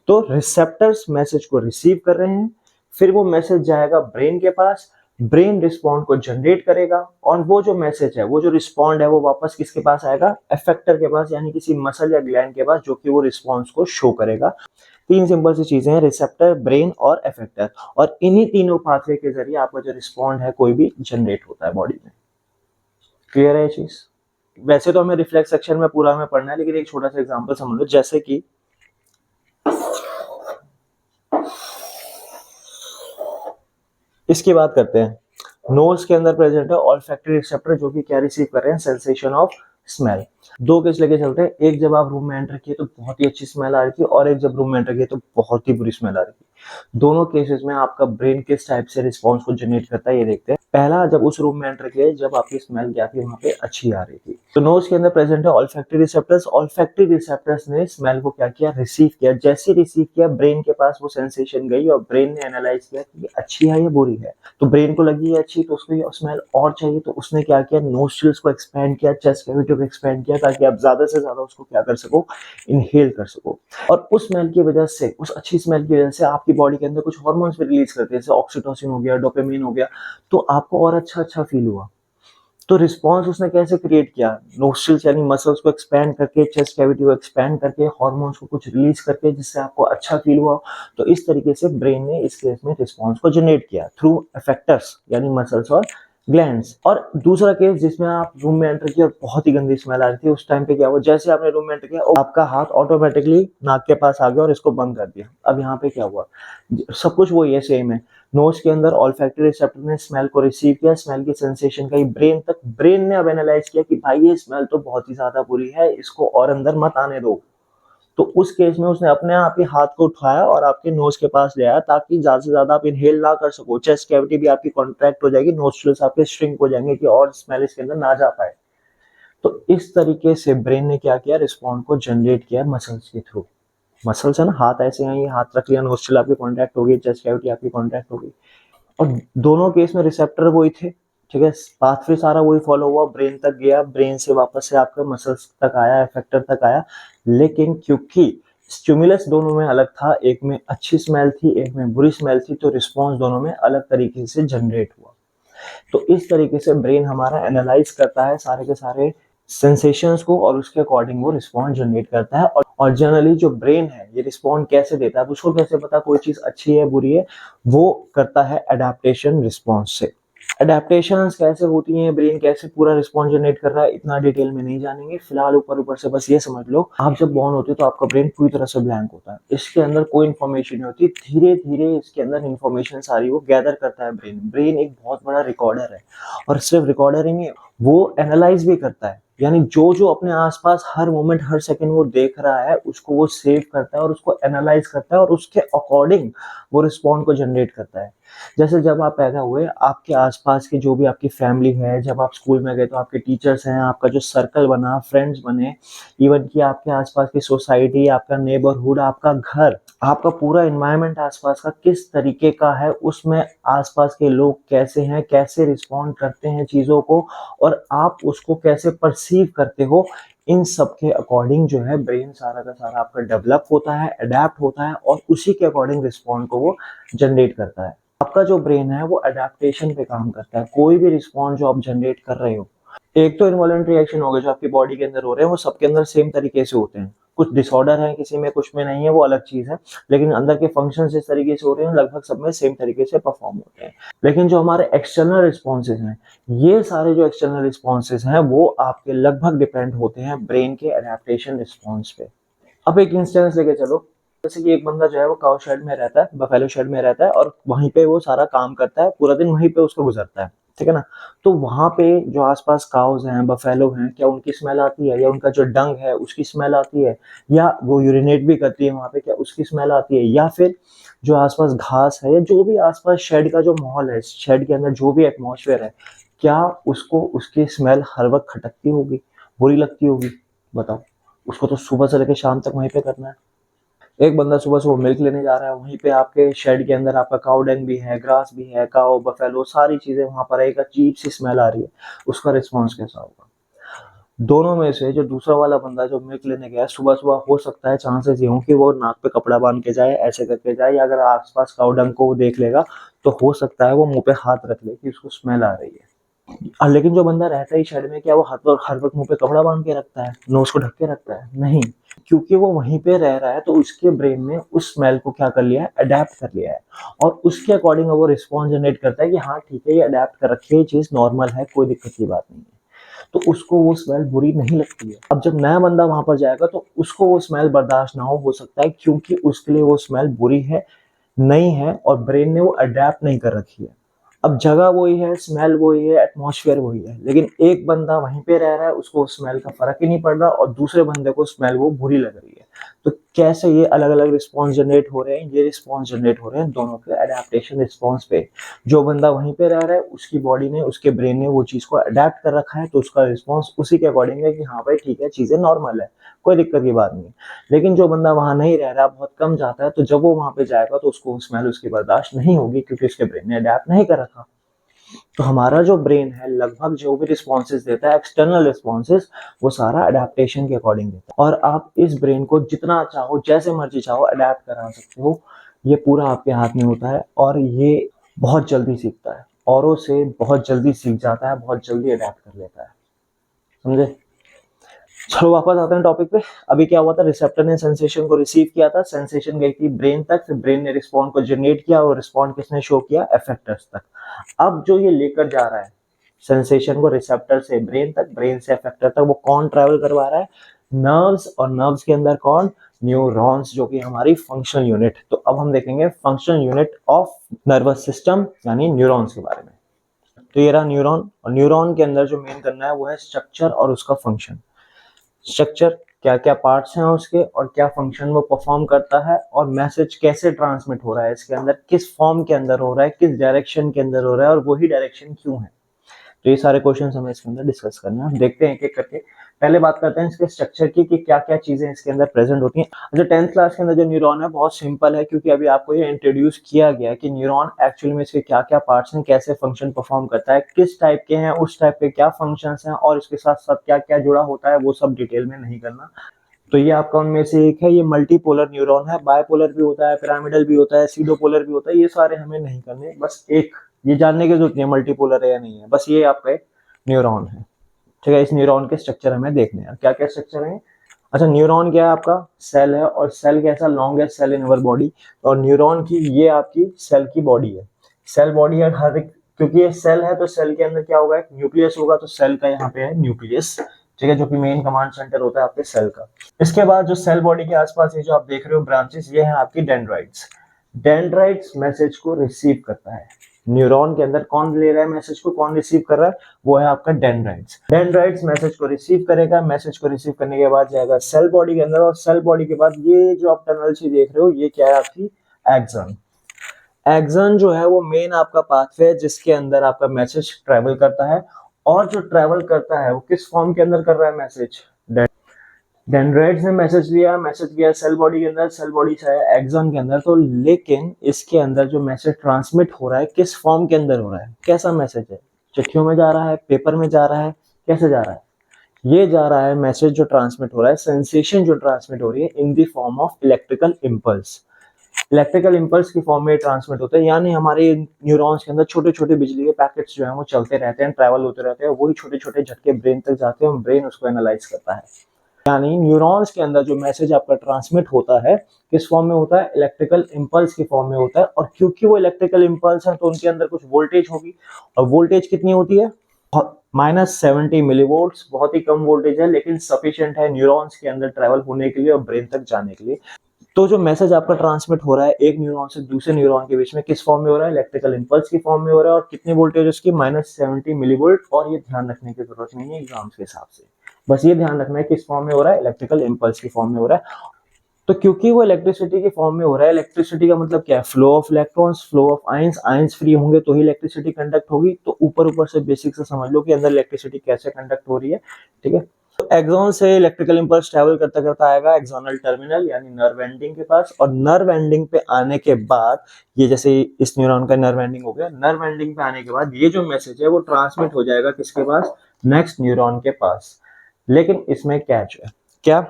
तो रिसेप्टर्स मैसेज को रिसीव कर रहे हैं, फिर वो मैसेज जाएगा ब्रेन के पास, ब्रेन रिस्पॉन्ड को जनरेट करेगा और वो जो मैसेज है, वो जो रिस्पॉन्ड है, वो वापस किसके पास आएगा? इफेक्टर के पास, यानी किसी मसल या ग्लैंड के पास, जो कि वो रिस्पॉन्स को शो करेगा। 3 सिंपल सी चीजें हैं, रिसेप्टर, ब्रेन और इफेक्टर, और इन्हीं तीनों पाथवे के जरिए आपका जो रिस्पॉन्ड है कोई भी जनरेट होता है बॉडी में। क्लियर है ये चीज? वैसे तो हमें रिफ्लेक्स सेक्शन में पूरा हमें पढ़ना है, लेकिन एक छोटा सा एग्जांपल समझ लो। जैसे कि इसकी बात करते हैं, नोज के अंदर प्रेजेंट है ऑल्फैक्टरी रिसेप्टर जो कि क्या रिसीव कर रहे हैं? Sensation of smell. 2 केस लेके चलते हैं। एक जब आप रूम में एंटर किए तो बहुत ही अच्छी स्मेल आ रही थी, और एक जब रूम में एंटर किए तो बहुत ही बुरी स्मेल आ रही थी। दोनों केसेस में आपका ब्रेन किस टाइप से रिस्पॉन्स को जनरेट करता है ये देखते हैं। पहला, जब उस रूम में एंटर किए जब आपकी स्मेल क्या थी? वहां पे अच्छी आ रही थी। तो नोज के अंदर प्रेजेंट है ऑल्फैक्टरी रिसेप्टर्स। ऑल्फैक्टरी रिसेप्टर्स ने स्मेल को क्या किया? रिसीव किया। जैसे रिसीव किया, ब्रेन के पास वो सेंसेशन गई और ब्रेन ने एनालाइज किया कि अच्छी है या बुरी है। तो ब्रेन को लगी है अच्छी, तो उसको ये स्मेल और चाहिए, तो उसने क्या किया? नोस्ट्रिल्स को एक्सपेंड किया, चेस्ट कैविटी को एक्सपेंड किया, ताकि आप ज्यादा से ज्यादा उसको क्या कर सको? इनहेल कर सको। और उस स्मेल की वजह से, उस अच्छी स्मेल की वजह से आपकी बॉडी के अंदर कुछ हार्मोन्स भी रिलीज करते हैं, जैसे ऑक्सीटोसिन हो गया, डोपामिन हो गया, तो आपको और अच्छा अच्छा फील हुआ। तो रिस्पॉन्स उसने कैसे क्रिएट किया, नोस्ट्रिल्स यानी मसल्स को एक्सपैंड करके, चेस्ट कैविटी को एक्सपैंड करके, हार्मोन्स को कुछ रिलीज करके जिससे आपको अच्छा फील हुआ। तो इस तरीके से ब्रेन ने इस केस में रिस्पॉन्स को जनरेट किया थ्रू इफेक्टर्स यानी मसल्स और ग्लैंड्स। और दूसरा केस जिसमें आप रूम में एंटर किए और बहुत ही गंदी स्मेल आ रही थी, उस टाइम पे क्या हुआ, जैसे आपने रूम में एंटर किया आपका हाथ ऑटोमेटिकली नाक के पास आ गया और इसको बंद कर दिया। अब यहाँ पे क्या हुआ, सब कुछ वही है, सेम है। नोज के अंदर ऑल्फैक्टरी रिसेप्टर ने स्मेल को रिसीव किया, स्मेल की सेंसेशन का ही ब्रेन तक, ब्रेन ने अब एनालाइज किया कि भाई ये स्मेल तो बहुत ही ज्यादा बुरी है, इसको और अंदर मत आने दो। तो उस केस में उसने अपने आप ही हाथ को उठाया और आपके नोज के पास ले आया ताकि ज्यादा से ज्यादा आप इनहेल ना कर सको, चेस्ट कैविटी भी आपकी कॉन्ट्रैक्ट हो जाएगी, नोस्ट्रिल्स आपके श्रिंक हो जाएंगे कि और स्मेल इसके अंदर ना जा पाए। तो इस तरीके से ब्रेन ने क्या किया, रिस्पॉन्स को जनरेट किया मसल्स के थ्रू। मसल्स है ना, हाथ ऐसे हैं, ये हाथ रख लिया, नोस्ट्रिल आपकी कॉन्ट्रैक्ट हो गई, चेस्ट कैविटी आपकी कॉन्ट्रैक्ट हो गई। और दोनों केस में रिसेप्टर वही थे, ठीक है, पाथवे सारा वही फॉलो हुआ, ब्रेन तक गया, ब्रेन से वापस से आपका मसल्स तक आया, इफेक्टर तक आया। लेकिन क्योंकि स्टिमुलस दोनों में अलग था, एक में अच्छी स्मेल थी, एक में बुरी स्मेल थी, तो रिस्पॉन्स दोनों में अलग तरीके से जनरेट हुआ। तो इस तरीके से ब्रेन हमारा एनालाइज करता है सारे के सारे सेंसेशंस को और उसके अकॉर्डिंग वो रिस्पॉन्स जनरेट करता है। और जनरली जो ब्रेन है ये रिस्पॉन्ड कैसे देता है, उसको कैसे पता कोई चीज अच्छी है बुरी है, वो करता है अडेप्टेशन रिस्पॉन्स से। अडेप्टेशंस कैसे होती हैं, ब्रेन कैसे पूरा रिस्पॉन्स जनरेट कर रहा है, इतना डिटेल में नहीं जानेंगे फिलहाल। ऊपर ऊपर से बस ये समझ लो, आप जब बॉर्न होते हो तो आपका ब्रेन पूरी तरह से ब्लैंक होता है, इसके अंदर कोई इन्फॉर्मेशन नहीं होती, धीरे धीरे इसके अंदर इन्फॉर्मेशन सारी वो गैदर करता है। ब्रेन ब्रेन एक बहुत बड़ा रिकॉर्डर है, और सिर्फ रिकॉर्डर ही नहीं, वो एनालाइज भी करता है, यानी जो जो अपने आसपास हर मोमेंट हर सेकंड वो देख रहा है उसको वो सेव करता है और उसको एनालाइज करता है और उसके अकॉर्डिंग वो रिस्पॉन्ड को जनरेट करता है। जैसे जब आप पैदा हुए, आपके आसपास की जो भी आपकी फैमिली है, जब आप स्कूल में गए तो आपके टीचर्स हैं, आपका जो सर्कल बना, फ्रेंड्स बने, इवन कि आपके आसपास की सोसाइटी, आपका नेबरहुड, आपका घर, आपका पूरा एनवायरनमेंट आसपास का किस तरीके का है, उसमें आसपास के लोग कैसे हैं, कैसे रिस्पॉन्ड करते हैं चीज़ों को, और आप उसको कैसे परसीव करते हो, इन सब के अकॉर्डिंग जो है ब्रेन सारा का सारा आपका डेवलप होता है, अडेप्ट होता है और उसी के अकॉर्डिंग रिस्पॉन्ड को वो जनरेट करता है। आपका जो ब्रेन है वो अडेप्टेशन पे काम करता है। कोई भी रिस्पॉन्स जो आप जनरेट कर रहे हो, एक तो इनवॉलंटरी रिएक्शन हो गए जो आपकी बॉडी के अंदर हो रहे हैं, वो सबके अंदर सेम तरीके से होते हैं। कुछ डिसऑर्डर है किसी में, कुछ में नहीं है, वो अलग चीज है, लेकिन अंदर के फंक्शन जिस तरीके से हो रहे हैं लगभग सब में सेम तरीके से परफॉर्म होते हैं। लेकिन जो हमारे एक्सटर्नल रिस्पॉन्सेज हैं, ये सारे जो एक्सटर्नल रिस्पॉन्सेज हैं वो आपके लगभग डिपेंड होते हैं ब्रेन के अडेप्टेशन रिस्पॉन्स पे। अब एक इंस्टेंस लेके चलो, जैसे कि एक बंदा जो है वो काउ शेड में रहता है, बफेलो शेड में रहता है, और वहीं पे वो सारा काम करता है, पूरा दिन वहीं पे उसको गुजरता है, ठीक है ना। तो वहां पे जो आसपास काउज हैं, बफेलो हैं, क्या उनकी स्मेल आती है, या उनका जो डंग है उसकी स्मेल आती है, या वो यूरिनेट भी करती है वहां पे, क्या उसकी स्मेल आती है, या फिर जो आसपास घास है या जो भी आसपास शेड का जो माहौल है, शेड के अंदर जो भी एटमॉस्फेयर है, क्या उसको उसकी स्मेल हर वक्त खटकती होगी, बुरी लगती होगी? बताओ। उसको तो सुबह से लेकर शाम तक वहीं पे करना है। एक बंदा सुबह सुबह मिल्क लेने जा रहा है, वहीं पे आपके शेड के अंदर आपका काउ डंग भी है, ग्रास भी है, काउ बफेलो सारी चीजें वहां पर है, एक अजीब सी स्मेल आ रही है, उसका रिस्पॉन्स कैसा होगा? दोनों में से जो दूसरा वाला बंदा जो मिल्क लेने गया सुबह सुबह, हो सकता है चांसेस ये हो कि वो नाक पे कपड़ा बांध के जाए, ऐसे करके जाए, या अगर आसपास काउ डंग को वो देख लेगा तो हो सकता है वो मुंह पे हाथ रख ले कि उसको स्मेल आ रही है। लेकिन जो बंदा रहता है शेड में, क्या वो हर वक्त मुंह पे कपड़ा बांध के रखता है, नोज को ढक के रखता है? नहीं, क्योंकि वो वहीं पे रह रहा है तो उसके ब्रेन ने उस स्मेल को क्या कर लिया है, अडेप्ट कर लिया है, और उसके अकॉर्डिंग वो रिस्पॉन्स जनरेट करता है कि हाँ ठीक है, ये अडेप्ट कर रखी है, ये चीज नॉर्मल है, कोई दिक्कत की बात नहीं है, तो उसको वो स्मेल बुरी नहीं लगती है। अब जब नया बंदा वहां पर जाएगा तो उसको वो स्मेल बर्दाश्त ना हो सकता है, क्योंकि उसके लिए वो स्मेल बुरी है, नई है, और ब्रेन ने वो अडेप्ट नहीं कर रखी है। अब जगह वही है, स्मेल वही है, एटमॉस्फेयर वही है, लेकिन एक बंदा वहीं पे रह रहा है, उसको स्मेल का फर्क ही नहीं पड़ रहा, और दूसरे बंदे को स्मेल वो बुरी लग रही है। तो कैसे ये अलग अलग रिस्पॉन्स जनरेट हो रहे हैं? ये रिस्पॉन्स जनरेट हो रहे हैं दोनों के अडेप्टेशन रिस्पॉन्स पे। जो बंदा वहीं पे रह रहा है उसकी बॉडी ने, उसके ब्रेन ने वो चीज को अडेप्ट कर रखा है, तो उसका रिस्पॉन्स उसी के अकॉर्डिंग है कि हाँ भाई ठीक है, चीजें नॉर्मल है, कोई दिक्कत की बात नहीं है। लेकिन जो बंदा वहां नहीं रह रहा, बहुत कम जाता है, तो जब वो वहां पे जाएगा तो उसको स्मेल उसकी बर्दाश्त नहीं होगी, क्योंकि उसके ब्रेन ने अडेप्ट नहीं कर रखा। तो हमारा जो ब्रेन है लगभग जो भी रिस्पॉन्सेज देता है, एक्सटर्नल रिस्पॉन्सेज, वो सारा अडेप्टेशन के अकॉर्डिंग देता है, और आप इस ब्रेन को जितना चाहो, जैसे मर्जी चाहो अडेप्ट करा सकते हो। ये पूरा आपके हाथ में होता है और ये बहुत जल्दी सीखता है। औरों से बहुत जल्दी सीख जाता है, बहुत जल्दी अडेप्ट कर लेता है। समझे? चलो वापस आते हैं टॉपिक पे। अभी क्या हुआ था, रिसेप्टर ने सेंसेशन को रिसीव किया था, सेंसेशन गई थी ब्रेन तक, फिर ब्रेन ने रिस्पॉन्ड को जनरेट किया और रिस्पॉन्ड किसने शो किया, एफेक्टर्स तक। अब जो ये लेकर जा रहा है सेंसेशन को रिसेप्टर से ब्रेन तक, ब्रेन से एफेक्टर तक, वो कौन ट्रैवल करवा रहा है, नर्व्स, और नर्व्स के अंदर कौन, न्यूरॉन्स, जो कि हमारी फंक्शनल यूनिट। तो अब हम देखेंगे functional unit of nervous system यानी न्यूरॉन्स के बारे में। तो ये रहा न्यूरॉन, और न्यूरॉन के अंदर जो मेन करना है वो है स्ट्रक्चर और उसका फंक्शन। स्ट्रक्चर, क्या क्या पार्ट्स हैं उसके और क्या फंक्शन वो परफॉर्म करता है, और मैसेज कैसे ट्रांसमिट हो रहा है इसके अंदर, किस फॉर्म के अंदर हो रहा है, किस डायरेक्शन के अंदर हो रहा है, और वही डायरेक्शन क्यों है। तो ये सारे क्वेश्चंस हमें इसके अंदर डिस्कस करना है। देखते हैं एक एक करके। पहले बात करते हैं इसके स्ट्रक्चर की कि क्या क्या चीजें इसके अंदर प्रेजेंट होती हैं। अच्छा, 10th क्लास के अंदर जो न्यूरॉन है बहुत सिंपल है, क्योंकि अभी आपको ये इंट्रोड्यूस किया गया है कि न्यूरॉन एक्चुअली में इसके क्या क्या पार्ट्स हैं, कैसे फंक्शन परफॉर्म करता है, किस टाइप के हैं, उस टाइप के क्या फंक्शंस हैं, और इसके साथ साथ क्या क्या जुड़ा होता है, वो सब डिटेल में नहीं करना। तो ये आपका उनमें से एक है, ये मल्टीपोलर न्यूरॉन है, बायपोलर भी होता है, पिरामिडल भी होता है, सीडोपोलर भी होता है, ये सारे हमें नहीं करने, बस एक ये जानने की जरूरत नहीं है मल्टीपोलर है या नहीं है, बस ये आपका एक न्यूरॉन है। ठीक है, इस न्यूरॉन के स्ट्रक्चर हमें देखने हैं, क्या क्या स्ट्रक्चर है। अच्छा, न्यूरॉन क्या है, आपका सेल है, और सेल कैसा, longest cell in our body, और न्यूरॉन की ये आपकी सेल की बॉडी है। सेल बॉडी है हर एक, क्योंकि ये सेल है तो सेल के अंदर क्या होगा, एक न्यूक्लियस होगा, तो सेल का यहाँ पे है न्यूक्लियस। ठीक है, जो कि मेन कमांड सेंटर होता है आपके सेल का। इसके बाद जो सेल बॉडी के आसपास ये जो आप देख रहे हो ब्रांचेस, ये है आपकी डेंड्राइट्स। डेंड्राइट्स मैसेज को रिसीव करता है। न्यूरॉन के अंदर कौन ले रहा है मैसेज को, कौन रिसीव कर रहा है, वो है आपका डेंड्राइट्स। डेंड्राइट्स मैसेज को रिसीव करेगा, मैसेज को रिसीव करने के बाद जाएगा सेल बॉडी के अंदर, और सेल बॉडी के बाद ये जो आप टनल सी देख रहे हो, ये क्या है आपकी एक्सन। एक्सन जो है वो मेन आपका पाथवे है जिसके अंदर आपका मैसेज ट्रेवल करता है, और जो ट्रेवल करता है वो किस फॉर्म के अंदर कर रहा है मैसेज, डेंड्राइट्स ने मैसेज लिया, मैसेज गया सेल बॉडी के अंदर, सेल बॉडी से आया एक्सन के अंदर। तो लेकिन इसके अंदर जो मैसेज ट्रांसमिट हो रहा है किस फॉर्म के अंदर हो रहा है, कैसा मैसेज है, चिट्ठियों में जा रहा है, पेपर में जा रहा है, कैसे जा रहा है, ये जा रहा है मैसेज जो ट्रांसमिट हो रहा है, सेंसेशन जो ट्रांसमिट हो रही है इन the form of electrical impulse. Electrical impulse की फॉर्म में ट्रांसमिट होता है, यानी हमारे न्यूरॉन्स के अंदर छोटे छोटे बिजली के पैकेट्स जो है वो चलते रहते हैं, ट्रैवल होते रहते हैं, वही छोटे छोटे झटके ब्रेन तक जाते हैं और ब्रेन उसको एनालाइज करता है। यानी न्यूरॉन्स के अंदर जो मैसेज आपका ट्रांसमिट होता है किस फॉर्म में होता है, इलेक्ट्रिकल इंपल्स की फॉर्म में होता है। और क्योंकि वो इलेक्ट्रिकल इंपल्स है तो उनके अंदर कुछ वोल्टेज होगी, और वोल्टेज कितनी होती है, -70 मिलीवोल्ट्स, बहुत ही कम वोल्टेज है, लेकिन सफिशिएंट है न्यूरॉन्स के अंदर ट्रैवल होने के लिए और ब्रेन तक जाने के लिए। तो जो मैसेज आपका ट्रांसमिट हो रहा है एक न्यूरॉन से दूसरे न्यूरॉन के बीच में किस फॉर्म में हो रहा है, इलेक्ट्रिकल इंपल्स की फॉर्म में हो रहा है, और कितनी वोल्टेज उसकी, -70 मिलीवोल्ट। और ये ध्यान रखने की जरूरत नहीं है एग्जाम्स के हिसाब से, बस ये ध्यान रखना है किस फॉर्म में हो रहा है, इलेक्ट्रिकल इंपल्स की फॉर्म में हो रहा है। तो क्योंकि वो इलेक्ट्रिसिटी के फॉर्म में हो रहा है, इलेक्ट्रिसिटी का मतलब क्या है, flow of electrons, flow of ions, ions free होंगे तो ही इलेक्ट्रिसिटी कंडक्ट होगी। तो ऊपर ऊपर से बेसिक से समझ लो कि अंदर इलेक्ट्रिसिटी कैसे कंडक्ट हो रही है। ठीक है, तो एक्सॉन से इलेक्ट्रिकल इंपल्स ट्रैवल करता करता आएगा एक्सोनल टर्मिनल यानी नर्व एंडिंग के पास, और नर्व एंडिंग पे आने के बाद ये जैसे इस न्यूरॉन का नर्व एंडिंग हो गया, नर्व एंडिंग पे आने के बाद ये जो मैसेज है वो ट्रांसमिट हो जाएगा किसके पास, नेक्स्ट न्यूरॉन के पास। लेकिन इसमें कैच है, क्या,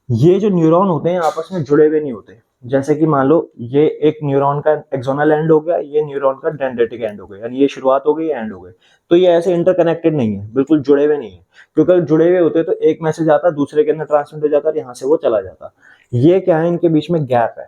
ये जो न्यूरॉन होते हैं आपस में जुड़े हुए नहीं होते। जैसे कि मान लो ये एक न्यूरॉन का एक्सोनल एंड हो गया, ये न्यूरॉन का डेंड्रिटिक एंड हो गया, यानी ये शुरुआत हो गई, एंड हो गई। तो ये ऐसे इंटरकनेक्टेड नहीं है, बिल्कुल जुड़े हुए नहीं है, क्योंकि अगर जुड़े हुए होते तो एक मैसेज आता दूसरे के अंदर ट्रांसमिट हो जाता, यहाँ से वो चला जाता। ये क्या है, इनके बीच में गैप है,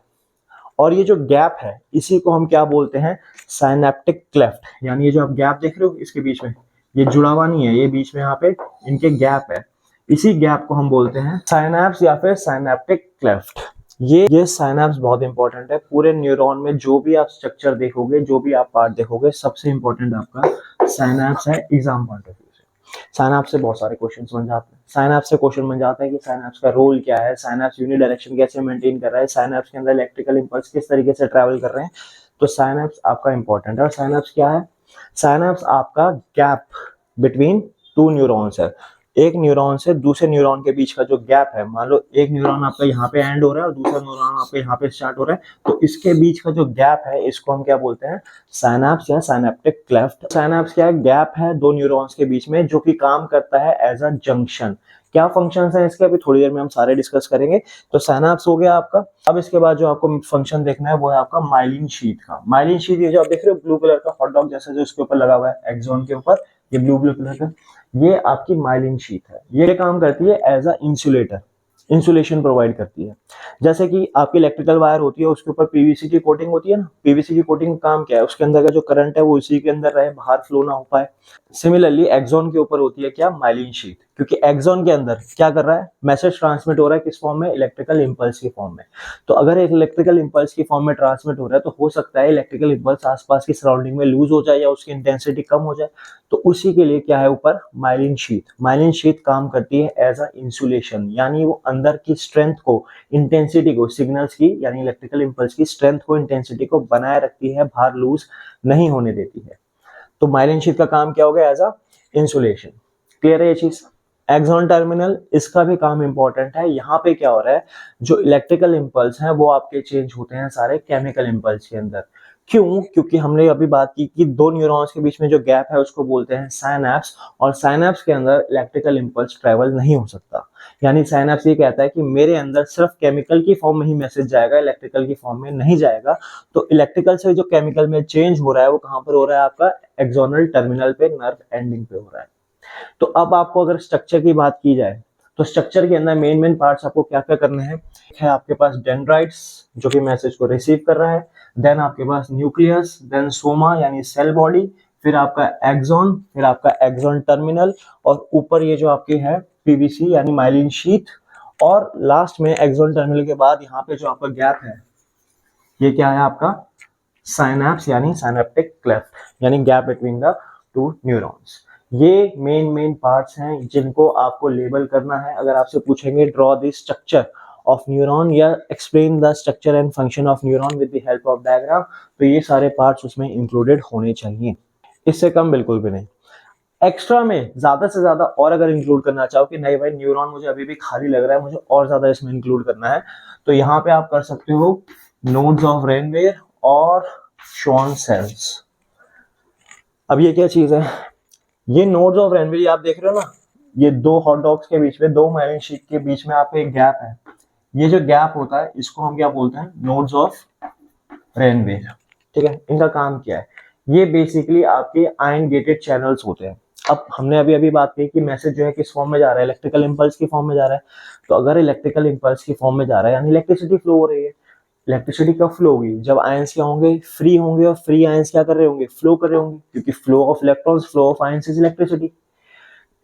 और ये जो गैप है इसी को हम क्या बोलते हैं, साइनेप्टिक क्लेफ्ट। यानी ये जो आप गैप देख रहे हो इसके बीच में ये जुड़ा हुआ नहीं है, ये बीच में यहाँ पे इनके गैप है, इसी गैप को हम बोलते हैं साइनैप्स या फिर साइनेप्टिक क्लेफ्ट। ये साइनैप्स बहुत इंपॉर्टेंट है पूरे न्यूरॉन में, जो भी आप स्ट्रक्चर देखोगे, जो भी आप पार्ट देखोगे, सबसे इंपॉर्टेंट आपका साइनैप्स है एग्जाम पॉइंट ऑफ व्यू से। साइनैप्स से बहुत सारे क्वेश्चंस बन जाते हैं, साइनैप्स से क्वेश्चन बन जाता है कि साइनैप्स का रोल क्या है, साइनैप्स यूनिडायरेक्शन कैसे मेंटेन कर रहा है, साइनैप्स के अंदर इलेक्ट्रिकल इंपल्स किस तरीके से ट्रैवल कर रहे हैं। तो साइनैप्स आपका इंपॉर्टेंट है। और साइनैप्स क्या है, साइनैप्स आपका गैप बिटवीन टू न्यूरॉन्स है, एक न्यूरॉन से दूसरे न्यूरॉन के बीच का जो गैप है, मान लो एक न्यूरॉन आपका यहाँ पे एंड हो रहा है और दूसरा न्यूरॉन आपका यहाँ पे स्टार्ट हो रहा है, तो इसके बीच का जो गैप है इसको हम क्या बोलते हैं, साइनैप्स या साइनेप्टिक क्लेफ्ट। साइनैप्स क्या है, गैप है दो न्यूरॉन्स के बीच में जो कि काम करता है एज अ जंक्शन। क्या फंक्शंस हैं इसके, अभी थोड़ी देर में हम सारे डिस्कस करेंगे। तो साइनैप्स हो गया आपका। अब इसके बाद जो आपको फंक्शन देखना है वो है आपका माइलिन शीथ का। माइलिन शीथ ये जो आप देख रहे हो ब्लू कलर का हॉट डॉग जैसा जो इसके ऊपर लगा हुआ है एक्सॉन के ऊपर, ये ब्लू कलर का, ये आपकी माइलिन शीथ है। ये काम करती है as a insulator, insulation provide करती है। जैसे कि आपकी इलेक्ट्रिकल वायर होती है उसके ऊपर पीवीसी की कोटिंग होती है ना, पीवीसी की कोटिंग का काम क्या है, उसके अंदर का जो करंट है वो इसी के अंदर रहे, बाहर फ्लो ना हो पाए। सिमिलरली एक्सॉन के ऊपर होती है क्या, माइलिन शीथ, क्योंकि एक्सॉन के अंदर क्या कर रहा है, मैसेज ट्रांसमिट हो रहा है किस फॉर्म में, इलेक्ट्रिकल इंपल्स की फॉर्म में। तो अगर एक इलेक्ट्रिकल इंपल्स की फॉर्म में ट्रांसमिट हो रहा है तो हो सकता है इलेक्ट्रिकल इंपल्स आसपास की सराउंडिंग में लूज हो जाए या उसकी इंटेंसिटी कम हो जाए। तो उसी के लिए क्या है ऊपर माइलिन शीथ। माइलिन शीथ काम करती है एज अ इंसुलेशन, यानी वो अंदर की स्ट्रेंथ को, इंटेंसिटी को, सिग्नल्स की यानी इलेक्ट्रिकल इंपल्स की स्ट्रेंथ को, इंटेंसिटी को बनाए रखती है, बाहर लूज नहीं होने देती है। तो माइलिन शीथ का काम क्या हो गया, एज अ इंसुलेशन। क्लियर है ये चीज। एक्सॉन टर्मिनल, इसका भी काम इंपॉर्टेंट है। यहाँ पे क्या हो रहा है, जो इलेक्ट्रिकल इंपल्स हैं वो आपके चेंज होते हैं सारे केमिकल इंपल्स के अंदर। क्यों, क्योंकि हमने अभी बात की कि दो न्यूरॉन्स के बीच में जो गैप है उसको बोलते हैं साइनैप्स, और साइनैप्स के अंदर इलेक्ट्रिकल इंपल्स ट्रेवल नहीं हो सकता। यानी साइनैप्स ये कहता है कि मेरे अंदर सिर्फ केमिकल की फॉर्म में ही मैसेज जाएगा, इलेक्ट्रिकल की फॉर्म में नहीं जाएगा। तो इलेक्ट्रिकल से जो केमिकल में चेंज हो रहा है वो कहाँ पर हो रहा है, आपका एक्सोनल टर्मिनल पे, नर्व एंडिंग पे हो रहा है। तो अब आपको अगर स्ट्रक्चर की बात की जाए तो स्ट्रक्चर के अंदर मेन पार्ट्स आपको क्या क्या करने हैं, है आपके पास डेंड्राइट्स जो कि मैसेज को रिसीव कर रहा है, देन आपके पास न्यूक्लियस, देन सोमा यानी सेल बॉडी, फिर आपका एक्सॉन, फिर आपका एक्सॉन टर्मिनल, और ऊपर ये जो आपके है पीवीसी यानी माइलिन शीथ, और लास्ट में एक्सॉन टर्मिनल के बाद यहाँ पे जो आपका गैप है ये क्या है आपका साइनैप्स यानी साइनेप्टिक क्लेफ्ट, यानी gap between the two neurons. ये मेन पार्ट्स हैं जिनको आपको लेबल करना है। अगर आपसे पूछेंगे draw the structure of neuron या explain the structure and function of neuron with the help of diagram, तो ये सारे पार्ट्स उसमें इंक्लूडेड होने चाहिए, इससे कम बिल्कुल भी नहीं। एक्स्ट्रा में ज्यादा से ज्यादा और अगर इंक्लूड करना चाहो कि नहीं भाई न्यूरॉन मुझे अभी भी खाली लग रहा है, मुझे और ज्यादा इसमें इंक्लूड करना है, तो यहाँ पे आप कर सकते हो नोड्स ऑफ रेनवेयर और शॉन सेल्स। अब ये क्या चीज है, ये नोड्स ऑफ रेनवेयर आप देख रहे हो ना, ये दो हॉट डॉग्स के बीच में, दो माइलिन शीथ के बीच में आपको एक गैप है। ये जो गैप होता है इसको हम क्या बोलते हैं, नोड्स ऑफ रेनवेयर। ठीक है, इनका काम क्या है, ये बेसिकली आपके आयन गेटेड चैनल्स होते हैं। अब हमने अभी बात की कि मैसेज जो है किस फॉर्म में जा रहा है, इलेक्ट्रिकल इंपल्स की फॉर्म में जा रहा है। तो अगर इलेक्ट्रिकल इंपल्स की फॉर्म में जा रहा है यानी इलेक्ट्रिसिटी फ्लो हो रही है। इलेक्ट्रिसिटी कब फ्लो होगी, जब आयंस क्या होंगे, फ्री होंगे, और फ्री आयंस क्या कर रहे होंगे, फ्लो कर रहे होंगे, क्योंकि flow of electrons, flow of ions is electricity.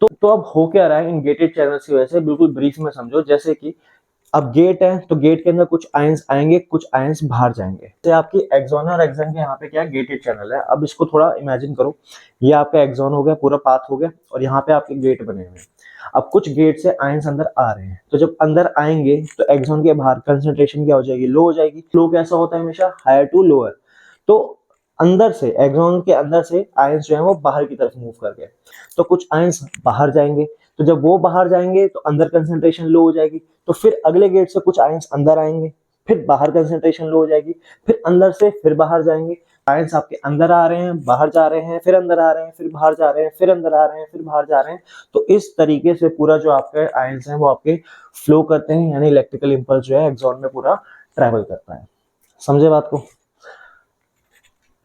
तो अब हो क्या रहा है इन गेटेड चैनल्स की वजह से, बिल्कुल ब्रीफ में समझो। जैसे कि अब गेट है तो गेट के अंदर कुछ आयंस आएंगे, कुछ आयंस बाहर जाएंगे। तो आपकी एक्सॉन और एक्सॉन के यहाँ पे क्या गेटेड चैनल है। अब इसको थोड़ा इमेजिन करो, ये आपका एक्सॉन हो गया, पूरा पाथ हो गया, और यहाँ पे आपके गेट बने हुए हैं। अब कुछ गेट से आयंस अंदर आ रहे हैं, तो जब अंदर आएंगे तो एक्सॉन के बाहर कंसंट्रेशन क्या हो जाएगी, लो हो जाएगी। फ्लो कैसा होता है हमेशा, हायर टू लोअर। तो अंदर से, एक्सॉन के अंदर से आयंस जो है वो बाहर की तरफ मूव कर गए, तो कुछ आयंस बाहर जाएंगे। तो जब वो बाहर जाएंगे तो अंदर कंसंट्रेशन लो हो जाएगी, तो फिर अगले गेट से कुछ आयंस अंदर आएंगे, फिर बाहर कंसंट्रेशन लो हो जाएगी, फिर अंदर से फिर बाहर जाएंगे। आयंस आपके अंदर आ रहे हैं, बाहर जा रहे हैं, फिर अंदर आ रहे हैं, फिर बाहर जा रहे हैं, फिर अंदर आ रहे हैं, फिर बाहर जा रहे हैं। तो इस तरीके से पूरा जो आपके आयंस हैं वो आपके फ्लो करते हैं, यानी इलेक्ट्रिकल इंपल्स जो है एक्सॉन में पूरा ट्रैवल करता है। समझे बात को।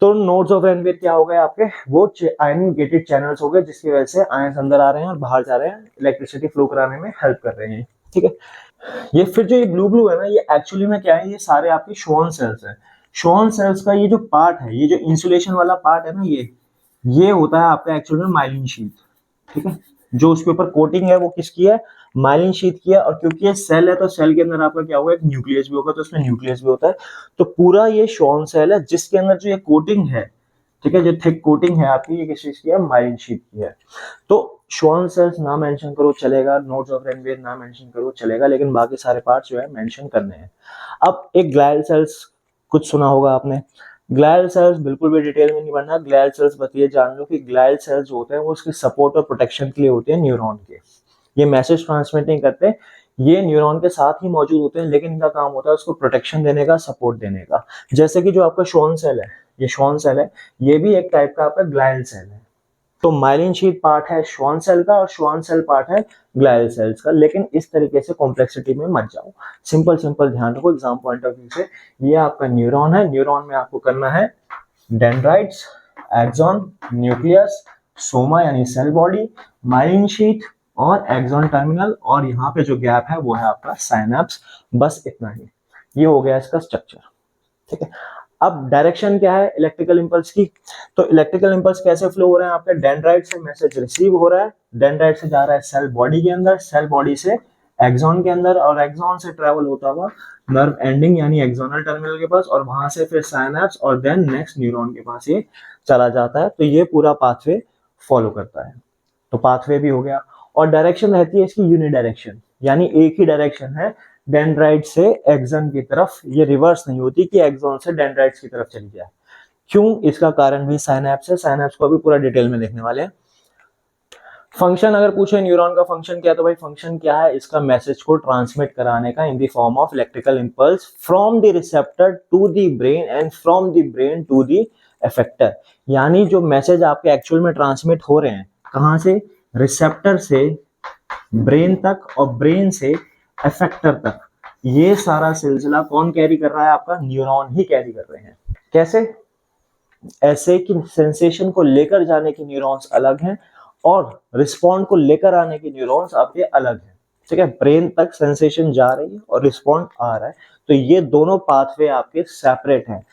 तो नोड्स ऑफ रेनवेयर क्या हो गए आपके, वो आयन गेटेड चैनल्स हो गए, जिसकी वजह से आयंस अंदर आ रहे हैं और बाहर जा रहे हैं, इलेक्ट्रिसिटी फ्लो कराने में हेल्प कर रहे हैं। ठीक है, ये फिर जो ये ब्लू है ना, ये एक्चुअली में क्या है, ये सारे आपके शॉन सेल्स हैं। शॉन सेल्स का ये जो पार्ट है, ये जो इंसुलेशन वाला पार्ट है ना, ये होता है आपका एक्चुअल में माइलिन शीथ। ठीक है, जो उसके ऊपर कोटिंग है वो किसकी है, माइलिन शीथ की है। और क्योंकि ये सेल है तो सेल के अंदर आपका क्या होगा, एक न्यूक्लियस भी होगा, तो उसमें न्यूक्लियस भी होता है। तो पूरा ये शॉन सेल है जिसके अंदर जो ये कोटिंग है, ठीक है, जो थिक कोटिंग है आपकी, ये किस चीज की है, माइलिन शीथ की है। तो शॉन सेल्स ना मेंशन करो चलेगा, नोड्स ऑफ रेनवेयर ना मेंशन करो चलेगा, लेकिन बाकी सारे पार्ट्स जो है मेंशन करने हैं। अब एक ग्लायल सेल्स कुछ सुना होगा आपने। ग्लायल सेल्स बिल्कुल भी डिटेल में नहीं पढ़ना, ग्लायल सेल्स बस ये जान लो कि ग्लायल सेल्स जो होते हैं वो उसके सपोर्ट और प्रोटेक्शन के लिए होते हैं न्यूरॉन के। ये मैसेज ट्रांसमिट नहीं करते, ये न्यूरॉन के साथ ही मौजूद होते हैं, लेकिन इनका काम होता है उसको प्रोटेक्शन देने का, सपोर्ट देने का। जैसे कि जो आपका शॉन सेल है, ये शॉन सेल है, ये भी एक टाइप का आपका ग्लायल सेल है। तो माइलिन शीट पार्ट है श्वान सेल का और श्वान सेल पार्ट है ग्लाइल सेल्स का, लेकिन इस तरीके से कॉम्प्लेक्सिटी में मत जाओ, सिंपल सिंपल ध्यान रखो एग्जाम पॉइंट ऑफ व्यू से। ये आपका न्यूरॉन है, न्यूरॉन में आपको करना है डेंड्राइट्स, एक्सॉन, न्यूक्लियस, सोमा यानी सेल बॉडी, माइलिन शीट और एक्सॉन टर्मिनल, और यहाँ पे जो गैप है वो है आपका साइनैप्स। बस इतना ही, ये हो गया इसका स्ट्रक्चर, ठीक है। अब डायरेक्शन क्या है इलेक्ट्रिकल इंपल्स की, तो इलेक्ट्रिकल इंपल्स कैसे फ्लो हो रहे हैं आपके, डेंड्राइट से मैसेज रिसीव हो रहा है, डेंड्राइट से जा रहा है सेल बॉडी के अंदर, सेल बॉडी से एक्सॉन के अंदर, और एक्सॉन से ट्रेवल होता हुआ नर्व एंडिंग यानी एक्सोनल टर्मिनल के पास, और वहां से फिर साइनैप्स और देन नेक्स्ट न्यूरॉन के पास ये चला जाता है। तो ये पूरा पाथवे फॉलो करता है, तो पाथवे भी हो गया। और डायरेक्शन रहती है इसकी यूनिडायरेक्शन, यानी एक ही डायरेक्शन है डेंड्राइट से एक्सॉन की तरफ, ये रिवर्स नहीं होती कि एक्सॉन से डेंड्राइट्स की तरफ चली जाए। क्यों, इसका कारण भी साइनैप्स है, साइनैप्स को अभी पूरा डिटेल में देखने वाले हैं। फंक्शन अगर पूछे न्यूरॉन का फंक्शन क्या है, तो भाई फंक्शन क्या है इसका, मैसेज को ट्रांसमिट कराने का in the form of electrical impulse from the receptor to the brain and from the brain to the effector. यानी जो मैसेज आपके एक्चुअल में ट्रांसमिट हो रहे हैं कहां से, रिसेप्टर से ब्रेन तक और ब्रेन से इफेक्टर तक, ये सारा सिलसिला कौन कैरी कर रहा है, आपका न्यूरॉन ही कैरी कर रहे हैं। कैसे, ऐसे कि सेंसेशन को लेकर जाने के न्यूरॉन्स अलग हैं और रिस्पॉन्ड को लेकर आने के न्यूरॉन्स आपके अलग हैं, ठीक है। ब्रेन तक सेंसेशन जा रही है और रिस्पॉन्ड आ रहा है, तो ये दोनों पाथवे आपके सेपरेट हैं।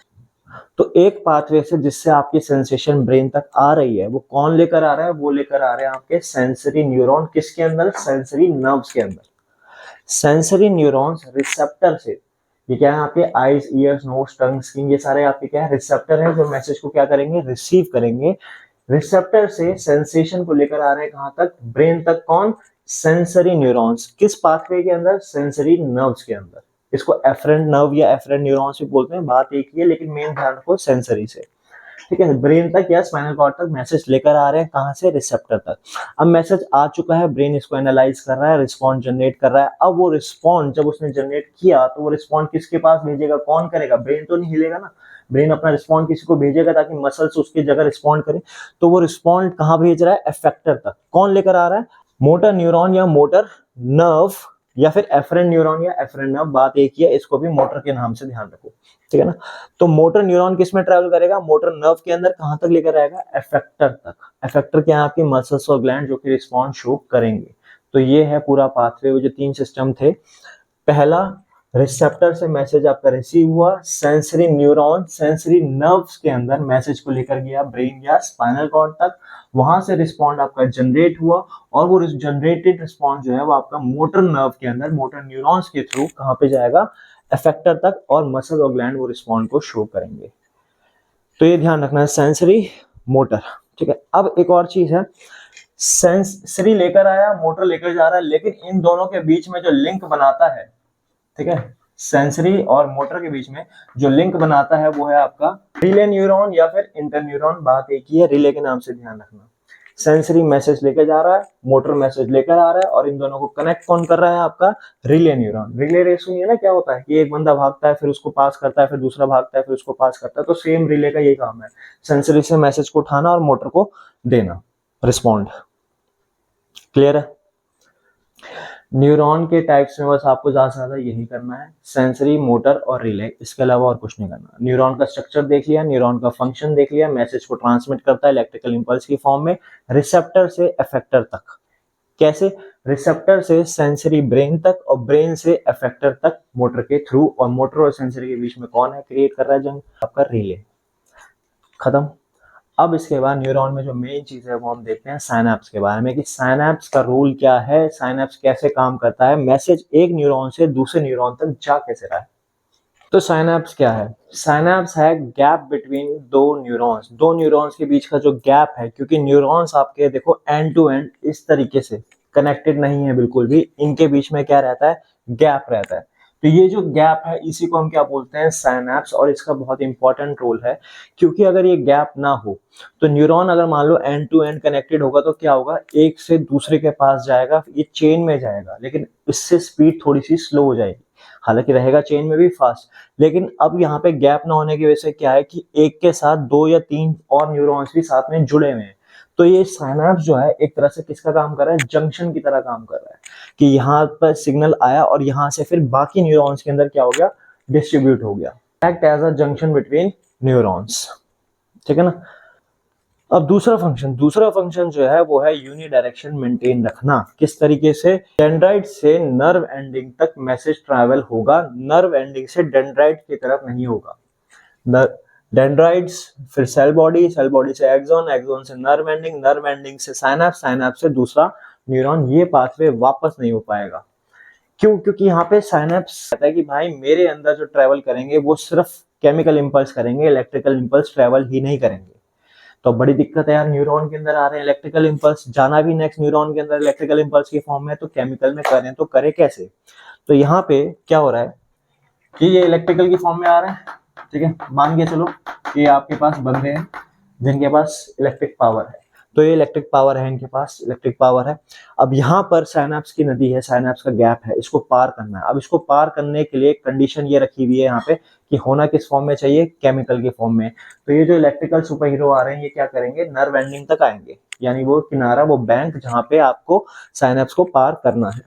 तो एक पाथवे से जिससे आपकी सेंसेशन ब्रेन तक आ रही है वो कौन लेकर आ रहा है, वो लेकर आ रहे हैं आपके सेंसरी न्यूरॉन, किसके अंदर, सेंसरी नर्व्स के अंदर। सेंसरी न्यूरॉन्स रिसेप्टर से, ये क्या है आपके आईज, ईयर्स, नोज, टंग, स्किन, ये सारे आपके क्या है रिसेप्टर है, जो मैसेज को क्या करेंगे, रिसीव करेंगे। रिसेप्टर से सेंसेशन को लेकर आ रहे हैं कहां तक, ब्रेन तक, कौन, सेंसरी न्यूरॉन्स, किस पाथवे के अंदर, सेंसरी नर्व्स के अंदर। इसको एफरेंट नर्व या एफरेंट न्यूरॉन्स भी बोलते हैं, बात एक ही है, लेकिन मेन ध्यान रखो सेंसरी से, ठीक है। ब्रेन तक या स्पाइनल कॉर्ड तक मैसेज लेकर आ रहे हैं, कहां से, रिसेप्टर तक। अब मैसेज आ चुका है, ब्रेन इसको एनालाइज कर रहा है, रिस्पॉन्ड जनरेट कर रहा है। अब वो रिस्पॉन्ड जब उसने जनरेट किया तो वो रिस्पॉन्ड किसके पास भेजेगा, कौन करेगा, ब्रेन तो नहीं हिलेगा ना, ब्रेन अपना रिस्पॉन्ड किसी को भेजेगा ताकि मसल्स उसकी जगह रिस्पॉन्ड करे। तो वो रिस्पॉन्ड कहां भेज रहा है, इफेक्टर तक। कौन लेकर आ रहा है, मोटर न्यूरॉन या मोटर नर्व या फिर एफरेंट न्यूरॉन या एफरेंट नर्व, बात एक ही है, इसको भी मोटर के नाम से ध्यान रखो, ठीक है ना। तो मोटर न्यूरॉन किस में ट्रैवल करेगा, मोटर नर्व के अंदर, कहां तक लेकर आएगा, इफेक्टर तक। इफेक्टर क्या है, आपकी मसल्स और ग्लैंड जो कि रिस्पॉन्ड शो करेंगे। तो ये है पूरा पाथवे, वो जो 3 सिस्टम थे। पहला, रिसेप्टर से मैसेज आपका रिसीव हुआ, सेंसरी न्यूरॉन सेंसरी नर्व्स के अंदर मैसेज को लेकर गया ब्रेन या स्पाइनल कॉर्ड तक, वहां से रिस्पॉन्ड आपका जनरेट हुआ, और वो जनरेटेड रिस्पॉन्स जो है वो आपका मोटर नर्व के अंदर, मोटर न्यूरॉन्स के थ्रू कहां पे जाएगा, इफेक्टर तक, और मसल और ग्लैंड वो रिस्पॉन्ड को शो करेंगे। तो ये ध्यान रखना है, सेंसरी, मोटर, ठीक है। अब एक और चीज है, सेंसरी लेकर आया, मोटर लेकर जा रहा है, लेकिन इन दोनों के बीच में जो लिंक बनाता है, ठीक है, सेंसरी और मोटर के बीच में जो लिंक बनाता है वो है आपका रिले न्यूरॉन या फिर इंटरन्यूरॉन, बात एक ही है, रिले के नाम से ध्यान रखना। सेंसरी मैसेज लेकर जा रहा है, मोटर मैसेज लेकर आ रहा है, और इन दोनों को कनेक्ट कौन कर रहा है, आपका रिले न्यूरॉन। रिले रेस सुनिए ना, क्या होता है कि एक बंदा भागता है फिर उसको पास करता है, फिर दूसरा भागता है फिर उसको पास करता है, तो सेम रिले का यही काम है, सेंसरी से मैसेज को उठाना और मोटर को देना, रिस्पॉन्ड। क्लियर है। न्यूरॉन के टाइप्स में बस आपको ज्यादा से ज्यादा यही करना है, सेंसरी, मोटर और रिले, इसके अलावा और कुछ नहीं करना। न्यूरॉन का स्ट्रक्चर देख लिया, न्यूरॉन का फंक्शन देख लिया, मैसेज को ट्रांसमिट करता है इलेक्ट्रिकल इंपल्स की फॉर्म में रिसेप्टर से इफेक्टर तक। कैसे, रिसेप्टर से सेंसरी ब्रेन तक और ब्रेन से इफेक्टर तक मोटर के थ्रू, और मोटर और सेंसरी के बीच में कौन है क्रिएट कर रहा है जंग, आपका रिले। खत्म। अब इसके बाद न्यूरॉन में जो मेन चीज है वो हम देखते हैं साइनैप्स के बारे में, कि साइनैप्स का रोल क्या है, साइनैप्स कैसे काम करता है, मैसेज एक न्यूरॉन से दूसरे न्यूरॉन तक जा कैसे रहा है। तो साइनैप्स क्या है, साइनैप्स है गैप बिटवीन दो न्यूरॉन्स के बीच का जो गैप है, क्योंकि न्यूरॉन्स आपके देखो एंड टू एंड इस तरीके से कनेक्टेड नहीं है बिल्कुल भी, इनके बीच में क्या रहता है, गैप रहता है। तो ये जो गैप है इसी को हम क्या बोलते हैं, साइनैप्स, और इसका बहुत इंपॉर्टेंट रोल है, क्योंकि अगर ये गैप ना हो तो न्यूरॉन अगर मान लो एंड टू एंड कनेक्टेड होगा तो क्या होगा, एक से दूसरे के पास जाएगा, ये चेन में जाएगा, लेकिन इससे स्पीड थोड़ी सी स्लो हो जाएगी, हालांकि रहेगा चेन में भी फास्ट। लेकिन अब यहाँ पे गैप ना होने की वजह से क्या है कि एक के साथ 2 या 3 और न्यूरॉन्स भी साथ में जुड़े हुए हैं, तो ये साइनैप्स जो है एक तरह से किसका काम कर रहा है, जंक्शन की तरह काम कर रहा है कि यहाँ पर सिग्नल आया और यहाँ से फिर बाकी न्यूरॉन्स के अंदर क्या हो गया, डिस्ट्रीब्यूट हो गया, act as a junction between neurons, ठीक है ना। अब दूसरा फंक्शन जो है वो है यूनिडायरेक्शन मेंटेन रखना। किस तरीके से, डेंड्राइट से नर्व एंडिंग तक मैसेज ट्रैवल होगा, नर्व एंडिंग से डेंड्राइट की तरफ नहीं होगा। डेंड्राइट्स फिर सेल बॉडी से एक्सॉन, एक्सॉन से नर्व एंडिंग से साइनैप्स, साइनैप्स से दूसरा न्यूरॉन, ये पाथवे वापस नहीं हो पाएगा। क्यों? क्योंकि यहाँ पे साइनैप्स कहता है कि भाई मेरे अंदर जो ट्रैवल करेंगे वो सिर्फ केमिकल इंपल्स करेंगे, इलेक्ट्रिकल इंपल्स ट्रैवल ही नहीं करेंगे। तो बड़ी दिक्कत है यार, न्यूरॉन के अंदर आ रहे हैं इलेक्ट्रिकल इंपल्स, जाना भी नेक्स्ट न्यूरॉन के अंदर इलेक्ट्रिकल इंपल्स की फॉर्म में, तो केमिकल में करें तो करे कैसे। तो यहाँ पे क्या हो रहा है कि ये इलेक्ट्रिकल की फॉर्म में आ रहे हैं, ठीक है। मान के चलो कि आपके पास बंदे हैं जिनके पास इलेक्ट्रिक पावर है, तो ये इलेक्ट्रिक पावर है, इनके पास इलेक्ट्रिक पावर है। अब यहाँ पर साइनैप्स की नदी है, साइनैप्स का गैप है, इसको पार करना है। अब इसको पार करने के लिए कंडीशन ये रखी हुई है यहाँ पे कि होना किस फॉर्म में चाहिए, केमिकल के फॉर्म में। तो ये जो इलेक्ट्रिकल सुपर हीरो आ रहे हैं ये क्या करेंगे, नर्व एंडिंग तक आएंगे, यानी वो किनारा, वो बैंक जहाँ पे आपको साइनैप्स को पार करना है।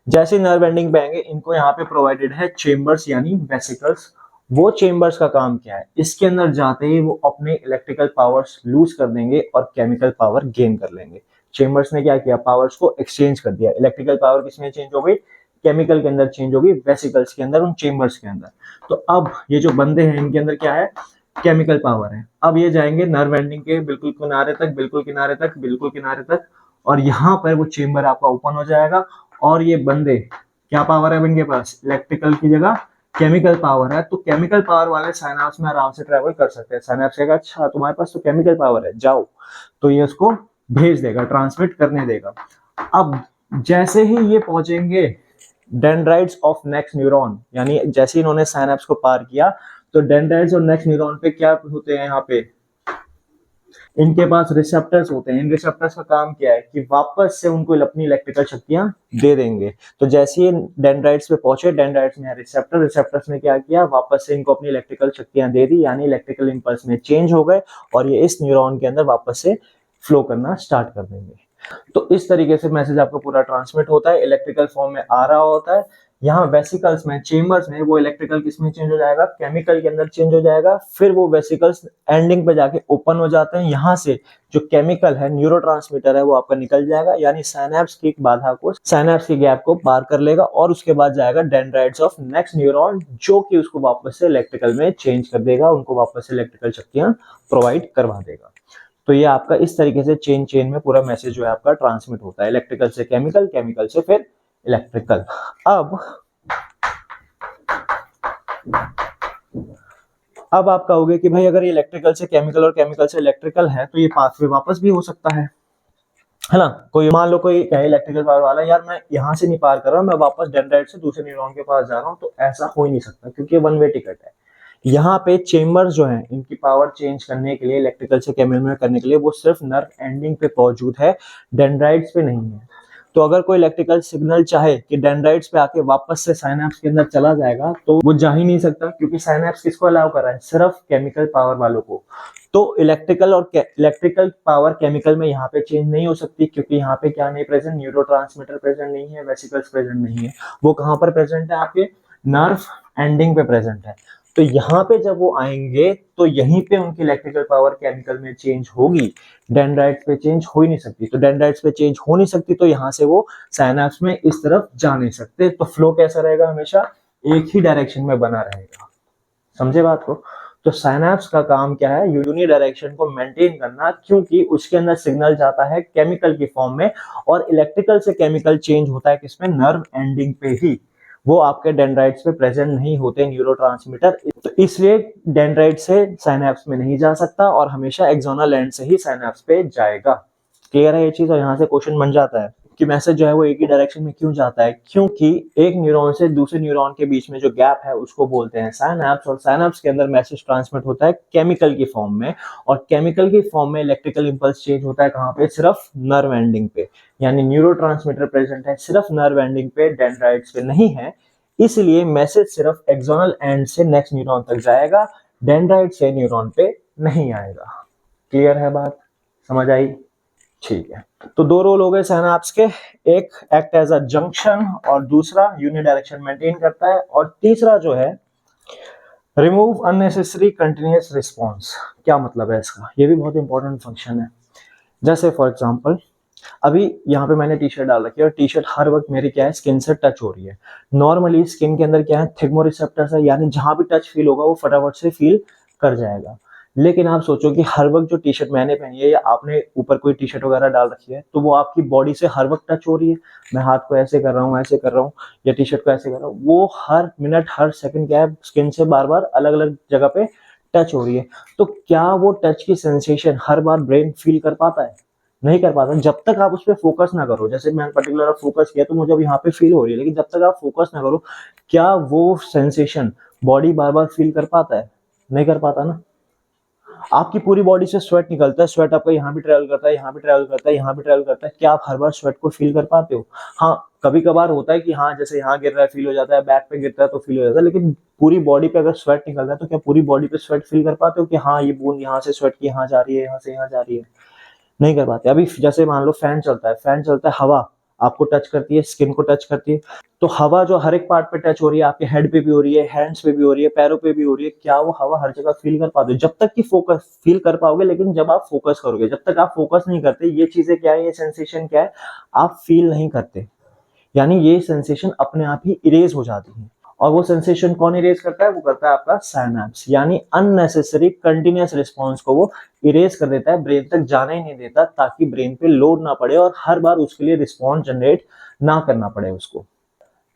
जैसे नर्व एंडिंग पे आएंगे, इनको यहाँ पे प्रोवाइडेड है चेम्बर्स यानी वेसिकल्स। वो चेम्बर्स का काम क्या है, इसके अंदर जाते ही वो अपने इलेक्ट्रिकल पावर्स लूज कर देंगे और केमिकल पावर गेन कर लेंगे। चेम्बर्स ने क्या किया, पावर्स को एक्सचेंज कर दिया। इलेक्ट्रिकल पावर किसमें चेंज हो गई, केमिकल के अंदर चेंज होगी, वेसिकल्स के अंदर, उन चेम्बर्स के अंदर। तो अब ये जो बंदे हैं इनके अंदर क्या है, केमिकल पावर है। अब ये जाएंगे नर्व एंडिंग के बिल्कुल किनारे तक, बिल्कुल किनारे तक, बिल्कुल किनारे तक, और यहाँ पर वो चेम्बर आपका ओपन हो जाएगा। और ये बंदे क्या पावर है इनके पास, इलेक्ट्रिकल की जगह केमिकल पावर है। तो केमिकल पावर वाले साइनैप्स में आराम से ट्रेवल कर सकते हैं। साइनैप्स कहेगा अच्छा तुम्हारे पास तो केमिकल पावर है, जाओ, तो ये उसको भेज देगा, ट्रांसमिट करने देगा। अब जैसे ही ये पहुंचेंगे डेंड्राइट्स ऑफ नेक्स्ट न्यूरॉन, यानी जैसे इन्होंने साइनैप्स को पार किया तो डेंड्राइट्स और नेक्स्ट न्यूरॉन पे क्या होते हैं, यहाँ पे इनके पास रिसेप्टर्स होते हैं। इन रिसेप्टर्स का काम क्या है कि वापस से उनको अपनी इलेक्ट्रिकल शक्तियां दे देंगे। तो जैसे ही डेंड्राइट्स पे पहुंचे, डेंड्राइट्स में रिसेप्टर, रिसेप्टर्स ने क्या किया, वापस से इनको अपनी इलेक्ट्रिकल शक्तियां दे दी, यानी इलेक्ट्रिकल इंपल्स में चेंज हो गए और ये इस न्यूरॉन के अंदर वापस से फ्लो करना स्टार्ट कर देंगे। तो इस तरीके से मैसेज आपको पूरा ट्रांसमिट होता है, इलेक्ट्रिकल फॉर्म में आ रहा होता है। यहाँ वेसिकल्स में, चेम्बर्स में, वो इलेक्ट्रिकल किसमें चेंज हो जाएगा, केमिकल के अंदर चेंज हो जाएगा। फिर वो वेसिकल्स एंडिंग पे जाके ओपन हो जाते हैं। यहाँ से जो केमिकल है, न्यूरोट्रांसमीटर है, वो आपका निकल जाएगा, यानी साइनैप्स की बाधा को, साइनैप्स के गैप को पार कर लेगा और उसके बाद जाएगा डेंड्राइट्स ऑफ नेक्स्ट न्यूरॉन, जो कि उसको वापस से इलेक्ट्रिकल में चेंज कर देगा, उनको वापस से इलेक्ट्रिकल शक्तियां प्रोवाइड करवा देगा। तो ये आपका इस तरीके से चेन में पूरा मैसेज जो है आपका ट्रांसमिट होता है, इलेक्ट्रिकल से केमिकल, केमिकल से फिर इलेक्ट्रिकल। अब आप कहोगे कि भाई अगर ये इलेक्ट्रिकल से केमिकल और केमिकल से इलेक्ट्रिकल है तो ये पाथवे वापस भी हो सकता है ना। कोई मान लो कोई कहे इलेक्ट्रिकल पावर वाला, यार मैं यहाँ से नहीं पार कर रहा हूँ, मैं वापस डेंड्राइट से दूसरे न्यूरॉन के पास जा रहा हूँ, तो ऐसा हो ही नहीं सकता क्योंकि वन वे टिकट है। यहाँ पे चेम्बर्स जो हैं इनकी पावर चेंज करने के लिए, इलेक्ट्रिकल से केमिकल में करने के लिए, वो सिर्फ नर्व एंडिंग पे मौजूद है, डेंड्राइट्स पे नहीं है। तो अगर कोई इलेक्ट्रिकल सिग्नल चाहे कि डेंड्राइट्स पे आके वापस से साइनैप्स के अंदर चला जाएगा तो वो जा ही नहीं सकता, क्योंकि साइनैप्स किसको अलाउ कर रहा है, सिर्फ केमिकल पावर वालों को। तो इलेक्ट्रिकल पावर केमिकल में यहाँ पे चेंज नहीं हो सकती, क्योंकि यहाँ पे क्या नहीं प्रेजेंट, न्यूरोट्रांसमीटर प्रेजेंट नहीं है, वेसिकल्स प्रेजेंट नहीं है। वो कहाँ पर प्रेजेंट है, आपके नर्व एंडिंग पे प्रेजेंट है। तो यहाँ पे जब वो आएंगे तो यहीं पे उनकी इलेक्ट्रिकल पावर केमिकल में चेंज होगी, डेंड्राइट्स पे चेंज हो ही नहीं सकती। तो डेंड्राइट्स पे चेंज हो नहीं सकती तो यहाँ से वो साइनैप्स में इस तरफ जा नहीं सकते। तो फ्लो कैसा रहेगा, हमेशा एक ही डायरेक्शन में बना रहेगा। समझे बात को। तो साइनैप्स का काम क्या है, यूनि डायरेक्शन को मेंटेन करना, क्योंकि उसके अंदर सिग्नल जाता है केमिकल की फॉर्म में और इलेक्ट्रिकल से केमिकल चेंज होता है किसमें, नर्व एंडिंग पे ही। वो आपके डेंड्राइट्स पे प्रेजेंट नहीं होते न्यूरोट्रांसमीटर, तो इसलिए डेंड्राइट से साइनैप्स में नहीं जा सकता और हमेशा एक्सोनल एंड से ही साइनैप्स पे जाएगा। क्लियर है ये चीज। और यहाँ से क्वेश्चन बन जाता है कि मैसेज जो है वो एक ही डायरेक्शन में क्यों जाता है, क्योंकि एक न्यूरॉन से दूसरे न्यूरॉन के बीच में जो गैप है उसको बोलते हैं साइनैप्स, और साइनैप्स के अंदर मैसेज ट्रांसमिट होता है केमिकल की फॉर्म में, और केमिकल की फॉर्म में इलेक्ट्रिकल इंपल्स चेंज होता है कहाँ पे, सिर्फ नर्व एंडिंग पे। यानी न्यूरोट्रांसमीटर प्रेजेंट है सिर्फ नर्व एंडिंग पे, डेंड्राइट्स पे नहीं है। इसलिए मैसेज सिर्फ एक्सोनल एंड से नेक्स्ट न्यूरॉन तक जाएगा, डेंड्राइट से न्यूरॉन पे नहीं आएगा। क्लियर है बात, समझ आई। ठीक है, तो दो रोल हो गए साइनैप्स के, एक एक्ट एज अ जंक्शन और दूसरा यूनिडायरेक्शन मेंटेन करता है, और तीसरा जो है रिमूव अननेसेसरी कंटिन्यूअस रिस्पॉन्स। क्या मतलब है इसका, ये भी बहुत इंपॉर्टेंट फंक्शन है। जैसे फॉर एग्जांपल अभी यहाँ पे मैंने टी शर्ट डाल रखी है और टी शर्ट हर वक्त मेरी क्या है स्किन से टच हो रही है। नॉर्मली स्किन के अंदर क्या है थिग्मोरिसेप्टर्स है, यानी जहां भी टच फील होगा वो फटाफट से फील कर जाएगा। लेकिन आप सोचो कि हर वक्त जो टी शर्ट मैंने पहनी है या आपने ऊपर कोई टी शर्ट वगैरह डाल रखी है तो वो आपकी बॉडी से हर वक्त टच हो रही है। मैं हाथ को ऐसे कर रहा हूँ, ऐसे कर रहा हूँ, या टी शर्ट को ऐसे कर रहा हूँ, वो हर मिनट हर सेकंड क्या है स्किन से बार बार अलग अलग जगह पे टच हो रही है। तो क्या वो टच की सेंसेशन हर बार ब्रेन फील कर पाता है? नहीं कर पाता। जब तक आप उस पर फोकस ना करो, जैसे मैंने पर्टिकुलर फोकस किया तो मुझे अब यहाँ पे फील हो रही है, लेकिन जब तक आप फोकस ना करो क्या वो सेंसेशन बॉडी बार बार फील कर पाता है? नहीं कर पाता ना। आपकी पूरी बॉडी से स्वेट निकलता है, स्वेट आपका यहाँ भी ट्रेवल करता है, यहाँ भी ट्रेवल करता है, यहाँ भी ट्रेवल करता है, क्या आप हर बार स्वेट को फील कर पाते हो? हाँ, कभी कभार होता है कि हाँ जैसे यहाँ गिर रहा है फील हो जाता है, बैक पे गिरता है तो फील हो जाता है, लेकिन पूरी बॉडी पे अगर स्वेट निकल रहा है तो क्या पूरी बॉडी पे स्वेट फील कर पाते हो कि हाँ ये बूंद यहाँ से स्वेट की यहाँ जा रही है, यहाँ से यहाँ जा रही है? नहीं कर पाते। अभी जैसे मान लो फैन चलता है, फैन चलता है, हवा आपको टच करती है, स्किन को टच करती है, तो हवा जो हर एक पार्ट पे टच हो रही है, आपके हेड पे भी हो रही है, हैंड्स पे भी हो रही है, पैरों पे भी हो रही है, क्या वो हवा हर जगह फील कर पाते हो? जब तक कि फोकस फील कर पाओगे, लेकिन जब आप फोकस करोगे, जब तक आप फोकस नहीं करते, ये चीजें क्या है, ये सेंसेशन क्या है, आप फील नहीं करते। यानी ये सेंसेशन अपने आप ही इरेज हो जाती है। और वो सेंसेशन कौन इरेज करता है? वो करता है आपका साइनैप्स, यानी अननेसेसरी कंटिन्यूअस रिस्पॉन्स को वो इरेज कर देता है, ब्रेन तक जाने ही नहीं देता, ताकि ब्रेन पे लोड ना पड़े और हर बार उसके लिए रिस्पॉन्स जनरेट ना करना पड़े उसको।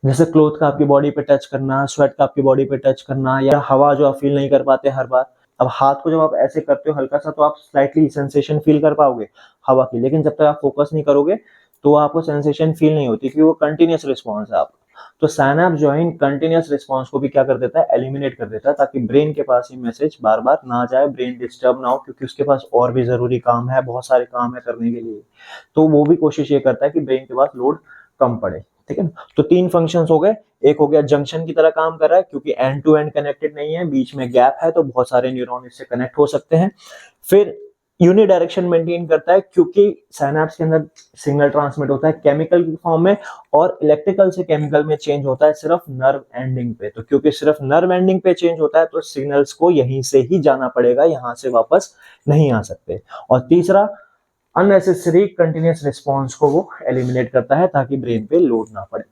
जैसे क्लोथ का आपकी बॉडी पे टच करना, स्वेट का आपकी बॉडी पे टच करना, या हवा जो आप फील नहीं कर पाते हर बार। अब हाथ को जब आप ऐसे करते हो हल्का सा तो आप स्लाइटली सेंसेशन फील कर पाओगे हवा की, लेकिन जब तक आप फोकस नहीं करोगे तो आपको सेंसेशन फील नहीं होती, क्योंकि वो कंटिन्यूअस रिस्पॉन्स है आपका। तो साइनैप्स जो है इन कंटिन्यूअस रिस्पॉन्स को भी क्या कर देता है, एलिमिनेट कर देता है, ताकि ब्रेन के पास ये मैसेज बार बार ना जाए, ब्रेन डिस्टर्ब ना हो, क्योंकि उसके पास और भी जरूरी काम है, बहुत सारे काम है करने के लिए। तो वो भी कोशिश ये करता है कि ब्रेन के पास लोड कम पड़े। ठीक है ना। तो तीन फंक्शंस हो गए, एक हो गया जंक्शन की तरह काम कर रहा है क्योंकि एंड टू एंड कनेक्टेड नहीं है, बीच में गैप है, तो बहुत सारे न्यूरॉन इससे कनेक्ट हो सकते हैं। फिर यूनिडायरेक्शन मेंटेन करता है क्योंकि साइनैप्स के अंदर सिग्नल ट्रांसमिट होता है केमिकल की फॉर्म में, और इलेक्ट्रिकल से केमिकल में चेंज होता है सिर्फ नर्व एंडिंग पे। तो क्योंकि सिर्फ नर्व एंडिंग पे चेंज होता है तो सिग्नल्स को यहीं से ही जाना पड़ेगा, यहां से वापस नहीं आ सकते। और तीसरा अननेसेसरी कंटिन्यूअस रिस्पॉन्स को वो एलिमिनेट करता है ताकि ब्रेन पे लोड ना पड़े।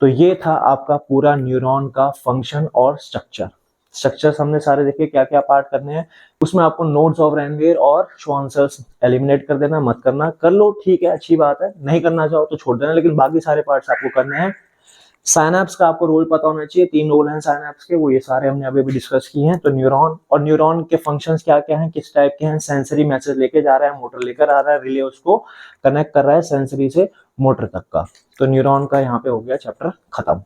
तो ये था आपका पूरा न्यूरॉन का फंक्शन और स्ट्रक्चर्स हमने सारे देखे क्या क्या पार्ट करने हैं। उसमें आपको नोड्स ऑफ रैनवेयर और श्वान सेल्स एलिमिनेट कर देना, मत करना, कर लो ठीक है अच्छी बात है, नहीं करना चाहो तो छोड़ देना, लेकिन बाकी सारे पार्ट्स आपको करने हैं। साइनैप्स का आपको रोल पता होना चाहिए, 3 रोल हैं साइनैप्स के, वो ये सारे हमने अभी भी डिस्कस किए हैं। तो न्यूरॉन, और न्यूरॉन के फंक्शंस क्या क्या हैं, किस टाइप के हैं, सेंसरी मैसेज लेके जा रहा है, मोटर लेकर आ रहा है, रिले उसको कनेक्ट कर रहा है सेंसरी से मोटर तक का। तो न्यूरॉन का यहाँ पे हो गया चैप्टर खत्म।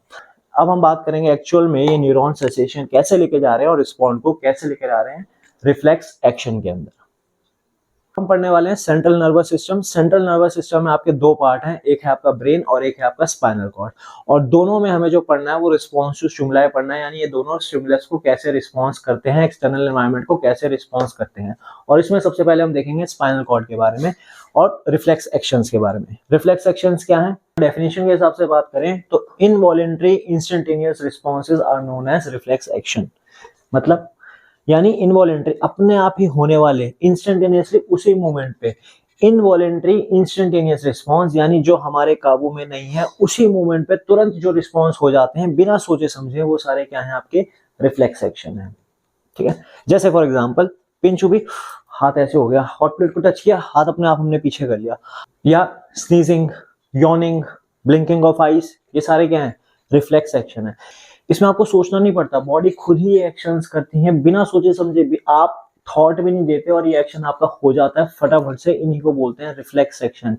अब हम बात करेंगे एक्चुअल में ये न्यूरॉन सेंसेशन कैसे लेके जा रहे हैं और रिस्पॉन्ड को कैसे लेकर आ रहे हैं रिफ्लेक्स एक्शन के अंदर। हम पढ़ने वाले हैं central nervous system. Central nervous system में आपके दो पार्ट हैं, एक है आपका ब्रेन और एक है आपका स्पाइनल कॉर्ड, और दोनों में हमें जो पढ़ना है वो रिस्पॉन्स टू स्टिमुलाई पढ़ना है, यानी ये दोनों स्टिमुलस को कैसे रिस्पॉन्स करते हैं, एक्सटर्नल एनवायरनमेंट को कैसे रिस्पॉन्स करते हैं। और इसमें सबसे पहले हम देखेंगे स्पाइनल कॉर्ड के बारे में और रिफ्लेक्स एक्शंस के बारे में। रिफ्लेक्स एक्शंस क्या है, डेफिनेशन के हिसाब से बात करें तो involuntary instantaneous responses are known as reflex action. मतलब यानी इनवॉलेंटरी अपने आप ही होने वाले, इंस्टेंटेनियसली उसी मोमेंट पे, इनवॉलेंटरी इंस्टेंटेनियस रिस्पॉन्स यानी जो हमारे काबू में नहीं है, उसी मोमेंट पे तुरंत जो रिस्पॉन्स हो जाते हैं बिना सोचे समझे, वो सारे क्या है आपके रिफ्लेक्स एक्शन है। ठीक है। जैसे फॉर एग्जांपल पिंच हुई, हाथ ऐसे हो गया, हॉट प्लेट को टच किया, हाथ अपने आप हमने पीछे कर लिया, या sneezing, yawning, blinking of eyes, ये सारे क्या है रिफ्लेक्स एक्शन है। इसमें आपको सोचना नहीं पड़ता, बॉडी खुद ही ये एक्शंस करती है बिना सोचे समझे भी, आप थॉट भी नहीं देते और ये एक्शन आपका हो जाता है फटाफट से। इन्हीं को बोलते हैं रिफ्लेक्स एक्शन।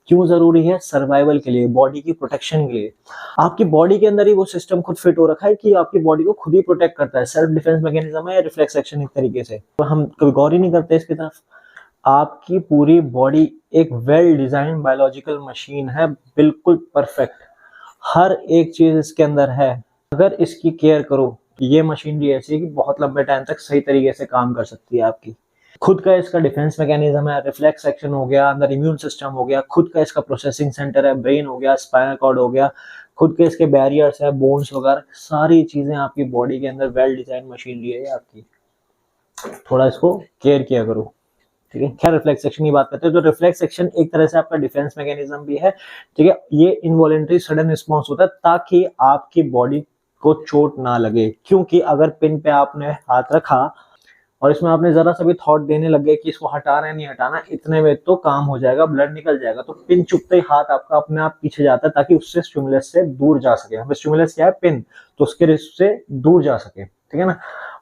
क्यों जरूरी है? सर्वाइवल के लिए, बॉडी की प्रोटेक्शन के लिए। आपकी बॉडी के अंदर ही वो सिस्टम खुद फिट हो रखा है कि आपकी बॉडी को खुद ही प्रोटेक्ट करता है, सेल्फ डिफेंस मैकेनिज्म है रिफ्लेक्स एक्शन एक तरीके से। तो हम कभी गौर ही नहीं करते इसकी तरफ। आपकी पूरी बॉडी एक वेल डिजाइन बायोलॉजिकल मशीन है, बिल्कुल परफेक्ट, हर एक चीज इसके अंदर है। अगर इसकी केयर करो तो ये मशीनरी ऐसी है कि बहुत लंबे टाइम तक सही तरीके से काम कर सकती है आपकी। खुद का इसका डिफेंस मैकेनिज्म है, रिफ्लेक्स एक्शन हो गया, अंदर इम्यून सिस्टम हो गया, खुद का इसका प्रोसेसिंग सेंटर है, ब्रेन हो गया, स्पाइनल कॉर्ड हो गया, खुद के इसके बैरियर्स है, बोन्स वगैरह, सारी चीजें आपकी बॉडी के अंदर वेल डिजाइन मशीनरी है आपकी। थोड़ा इसको केयर किया करो, ठीक है। खैर रिफ्लेक्स एक्शन की बात करते हैं, तो रिफ्लेक्स एक्शन एक तरह से आपका डिफेंस मैकेनिज्म भी है, ठीक है। ये इनवॉलेंटरी सडन रिस्पॉन्स होता है ताकि आपकी बॉडी को चोट ना लगे, क्योंकि अगर पिन पे आपने हाथ रखा और इसमें आपने जरा सा भी थॉट देने लग गए कि इसको हटाना है नहीं हटाना, इतने में तो काम हो जाएगा, ब्लड निकल जाएगा। तो पिन चुपते ही हाथ आपका अपने आप पीछे जाता है ताकि उससे स्टिमुलस से दूर जा सके। हमें स्टिमुलस क्या है? पिन, तो उसके रिस्क से दूर जा सके, ठीक है ना।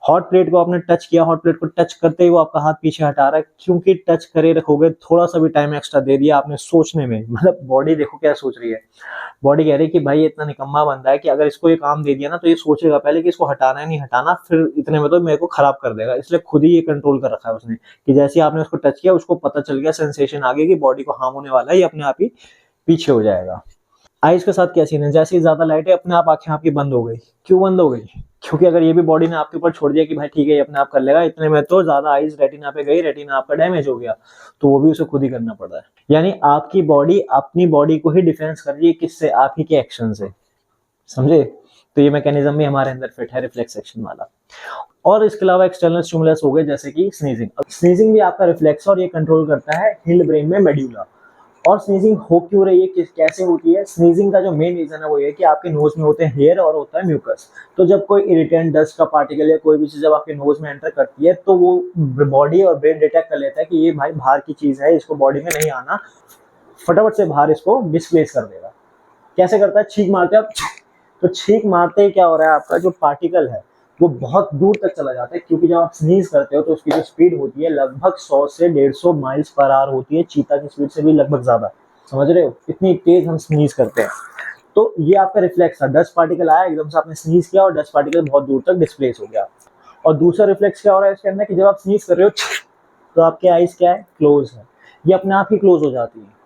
हॉट प्लेट को आपने टच किया, हॉट प्लेट को टच करते ही वो आपका हाथ पीछे हटा रहा है, क्योंकि टच करे रखोगे, थोड़ा सा भी टाइम एक्स्ट्रा दे दिया आपने सोचने में, मतलब बॉडी देखो क्या सोच रही है। बॉडी कह रही है कि भाई इतना निकम्मा बंदा है कि अगर इसको ये काम दे दिया ना तो ये सोचेगा पहले कि इसको हटाना है नहीं हटाना, फिर इतने में तो मेरे को खराब कर देगा, इसलिए खुद ही ये कंट्रोल कर रखा है उसने कि जैसे ही आपने उसको टच किया उसको पता चल गया, सेंसेशन आ गई कि बॉडी को हार्म होने वाला है, ये अपने आप ही पीछे हो जाएगा। आइज के साथ क्या सीन है? जैसे ही ज्यादा लाइट है अपने आप आंखें आपकी बंद हो गई। क्यों बंद हो गई? क्योंकि अगर ये भी बॉडी ने आपके ऊपर छोड़ दिया कि भाई ठीक है ये अपने आप कर लेगा, इतने में तो ज्यादा आइज रेटिना पे गई, रेटिना आपका डैमेज हो गया, तो वो भी उसे खुद ही करना पड़ रहा है। यानी आपकी बॉडी अपनी बॉडी को ही डिफेंस कर रही है, किससे? आप ही के एक्शन से, समझे? तो ये मैकेनिज्म भी हमारे अंदर फिट है, रिफ्लेक्स एक्शन वाला। और इसके अलावा एक्सटर्नल स्टिमुलस हो गए जैसे कि स्नीजिंग। स्नीजिंग भी आपका रिफ्लेक्स और ये कंट्रोल करता है हिल ब्रेन में मेड्यूला। और स्नीजिंग हो क्यों रही है, कैसे होती है? स्नीजिंग का जो मेन रीजन है वो ये कि आपके नोज में होते हैं हेयर और होता है म्यूकस। तो जब कोई इरिटेंट, डस्ट का पार्टिकल या कोई भी चीज जब आपके नोज में एंटर करती है तो वो बॉडी और ब्रेन डिटेक्ट कर लेता है कि ये भाई बाहर की चीज है, इसको बॉडी में नहीं आना, फटाफट से बाहर इसको डिस्प्लेस कर देगा। कैसे करता है? छींक मारते हैं आप, तो छींक मारते ही क्या हो रहा है, आपका जो पार्टिकल है वो बहुत दूर तक चला जाता है, क्योंकि जब आप स्नीज करते हो तो उसकी जो स्पीड होती है लगभग 100 से 150 माइल्स पर आवर होती है, चीता की स्पीड से भी लगभग ज्यादा, समझ रहे हो? इतनी तेज हम स्नीज करते हैं। तो ये आपका रिफ्लेक्स है, डस्ट पार्टिकल आया एकदम से आपने स्नीज किया और डस्ट पार्टिकल बहुत दूर तक डिस्प्लेस हो गया। और दूसरा रिफ्लेक्स क्या हो रहा है इसके अंदर कि जब आप स्नीज कर रहे हो तो आपके आईज क्या है? क्लोज है, ये अपने आप ही क्लोज हो जाती है।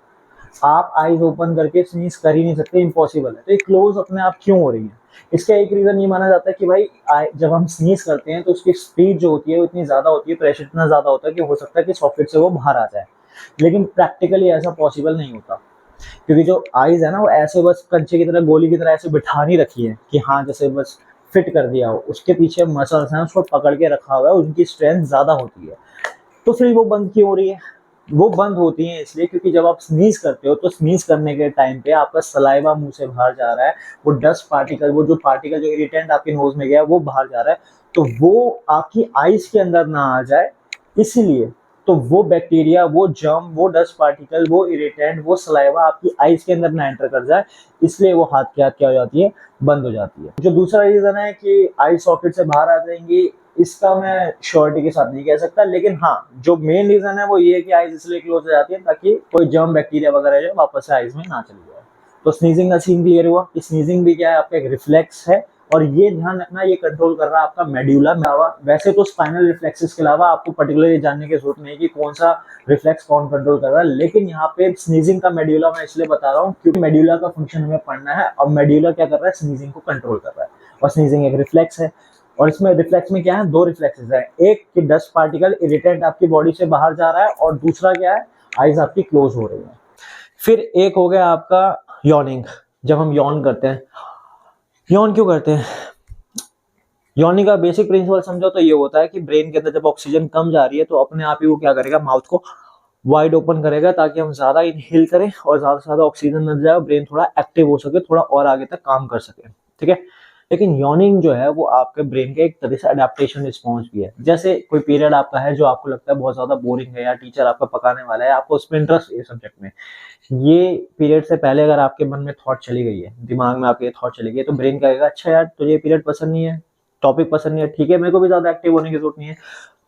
आप आईज ओपन करके स्नीज कर ही नहीं सकते, इम्पॉसिबल है। तो ये क्लोज अपने आप क्यों हो रही है? इसका एक रीजन ये माना जाता है कि भाई जब हम स्नीज करते हैं तो उसकी स्पीड जो होती है वो इतनी ज्यादा होती है, प्रेशर इतना ज्यादा होता है कि हो सकता है कि सॉकेट से वो बाहर आ जाए, लेकिन प्रैक्टिकली ऐसा पॉसिबल नहीं होता, क्योंकि जो आईज है ना वो ऐसे बस कंचे की तरह, गोली की तरह ऐसे बिठा नहीं रखी है कि हाँ जैसे बस फिट कर दिया हो, उसके पीछे मसल्स हैं उसको पकड़ के रखा हुआ है, उनकी स्ट्रेंथ ज्यादा होती है। तो फिर वो बंद क्यों हो रही है? वो बंद होती हैं इसलिए क्योंकि जब आप स्नीज करते हो तो स्नीज करने के टाइम पे आपका सलाइवा मुंह से बाहर जा रहा है, वो डस्ट पार्टिकल, वो जो पार्टिकल जो इरिटेंट आपके नोज में गया वो बाहर जा रहा है, तो वो आपकी आईज के अंदर ना आ जाए इसीलिए। तो वो बैक्टीरिया, वो जर्म, वो डस्ट पार्टिकल, वो इरिटेंट, वो सलाइवा आपकी आईज के अंदर ना एंटर कर जाए, इसलिए वो हाथ की हाथ क्या हो जाती है? बंद हो जाती है। जो दूसरा रीजन है कि आई सॉकेट से बाहर आ जाएंगी, इसका मैं श्योरिटी के साथ नहीं कह सकता, लेकिन हाँ जो मेन रीजन है वो ये है कि आईज इसलिए क्लोज हो जाती है ताकि कोई जर्म, बैक्टीरिया वगैरह जो वापस से आईज में ना चली जाए। तो स्नीजिंग का सीन क्लियर हुआ कि स्नीजिंग भी क्या है? आपका एक रिफ्लेक्स है, और ये ध्यान रखना ये कंट्रोल कर रहा है आपका मेड्यूला। वैसे तो स्पाइनल रिफ्लेक्सेस के अलावा आपको पर्टिकुलरली जानने की जरूरत नहीं कि कौन सा रिफ्लेक्स कौन कंट्रोल कर रहा है, लेकिन यहाँ पे स्नीजिंग का मेड्यूला मैं इसलिए बता रहा हूँ क्योंकि मेड्यूला का फंक्शन हमें पढ़ना है, और मेड्यूला क्या कर रहा है? स्नीजिंग को कंट्रोल कर रहा है, और स्नीजिंग एक रिफ्लेक्स है। और इसमें रिफ्लेक्स में क्या है? दो रिफ्लेक्सेस है, एक कि डस्ट पार्टिकल इरिटेंट आपकी बॉडी से बाहर जा रहा है, और दूसरा क्या है? आईज आपकी क्लोज हो रही है। फिर एक हो गया आपका यॉर्निंग। जब हम यॉर्न करते हैं, यॉर्न क्यों करते हैं? यॉर्निंग का बेसिक प्रिंसिपल समझो तो ये होता है कि ब्रेन के अंदर जब ऑक्सीजन कम जा रही है तो अपने आप ही वो क्या करेगा? माउथ को वाइड ओपन करेगा ताकि हम ज्यादा इनहेल करें और ज्यादा से ज्यादा ऑक्सीजन मिल जाए, ब्रेन थोड़ा एक्टिव हो सके, थोड़ा और आगे तक काम कर सके, ठीक है। लेकिन यॉर्निंग जो है वो आपके ब्रेन के एक तरह से अडेप्टेशन रिस्पॉन्स भी है। जैसे कोई पीरियड आपका है जो आपको लगता है बहुत ज्यादा बोरिंग है, या टीचर आपका पकाने वाला है, आपको उसमें इंटरेस्ट है सब्जेक्ट में, ये पीरियड से पहले अगर आपके मन में थॉट चली गई है, दिमाग में आपके थॉट चली गई है, तो ब्रेन कहेगा अच्छा यार तुझे ये पीरियड पसंद नहीं है, टॉपिक पसंद नहीं है, ठीक है मेरे को भी ज्यादा एक्टिव होने की जरूरत नहीं है,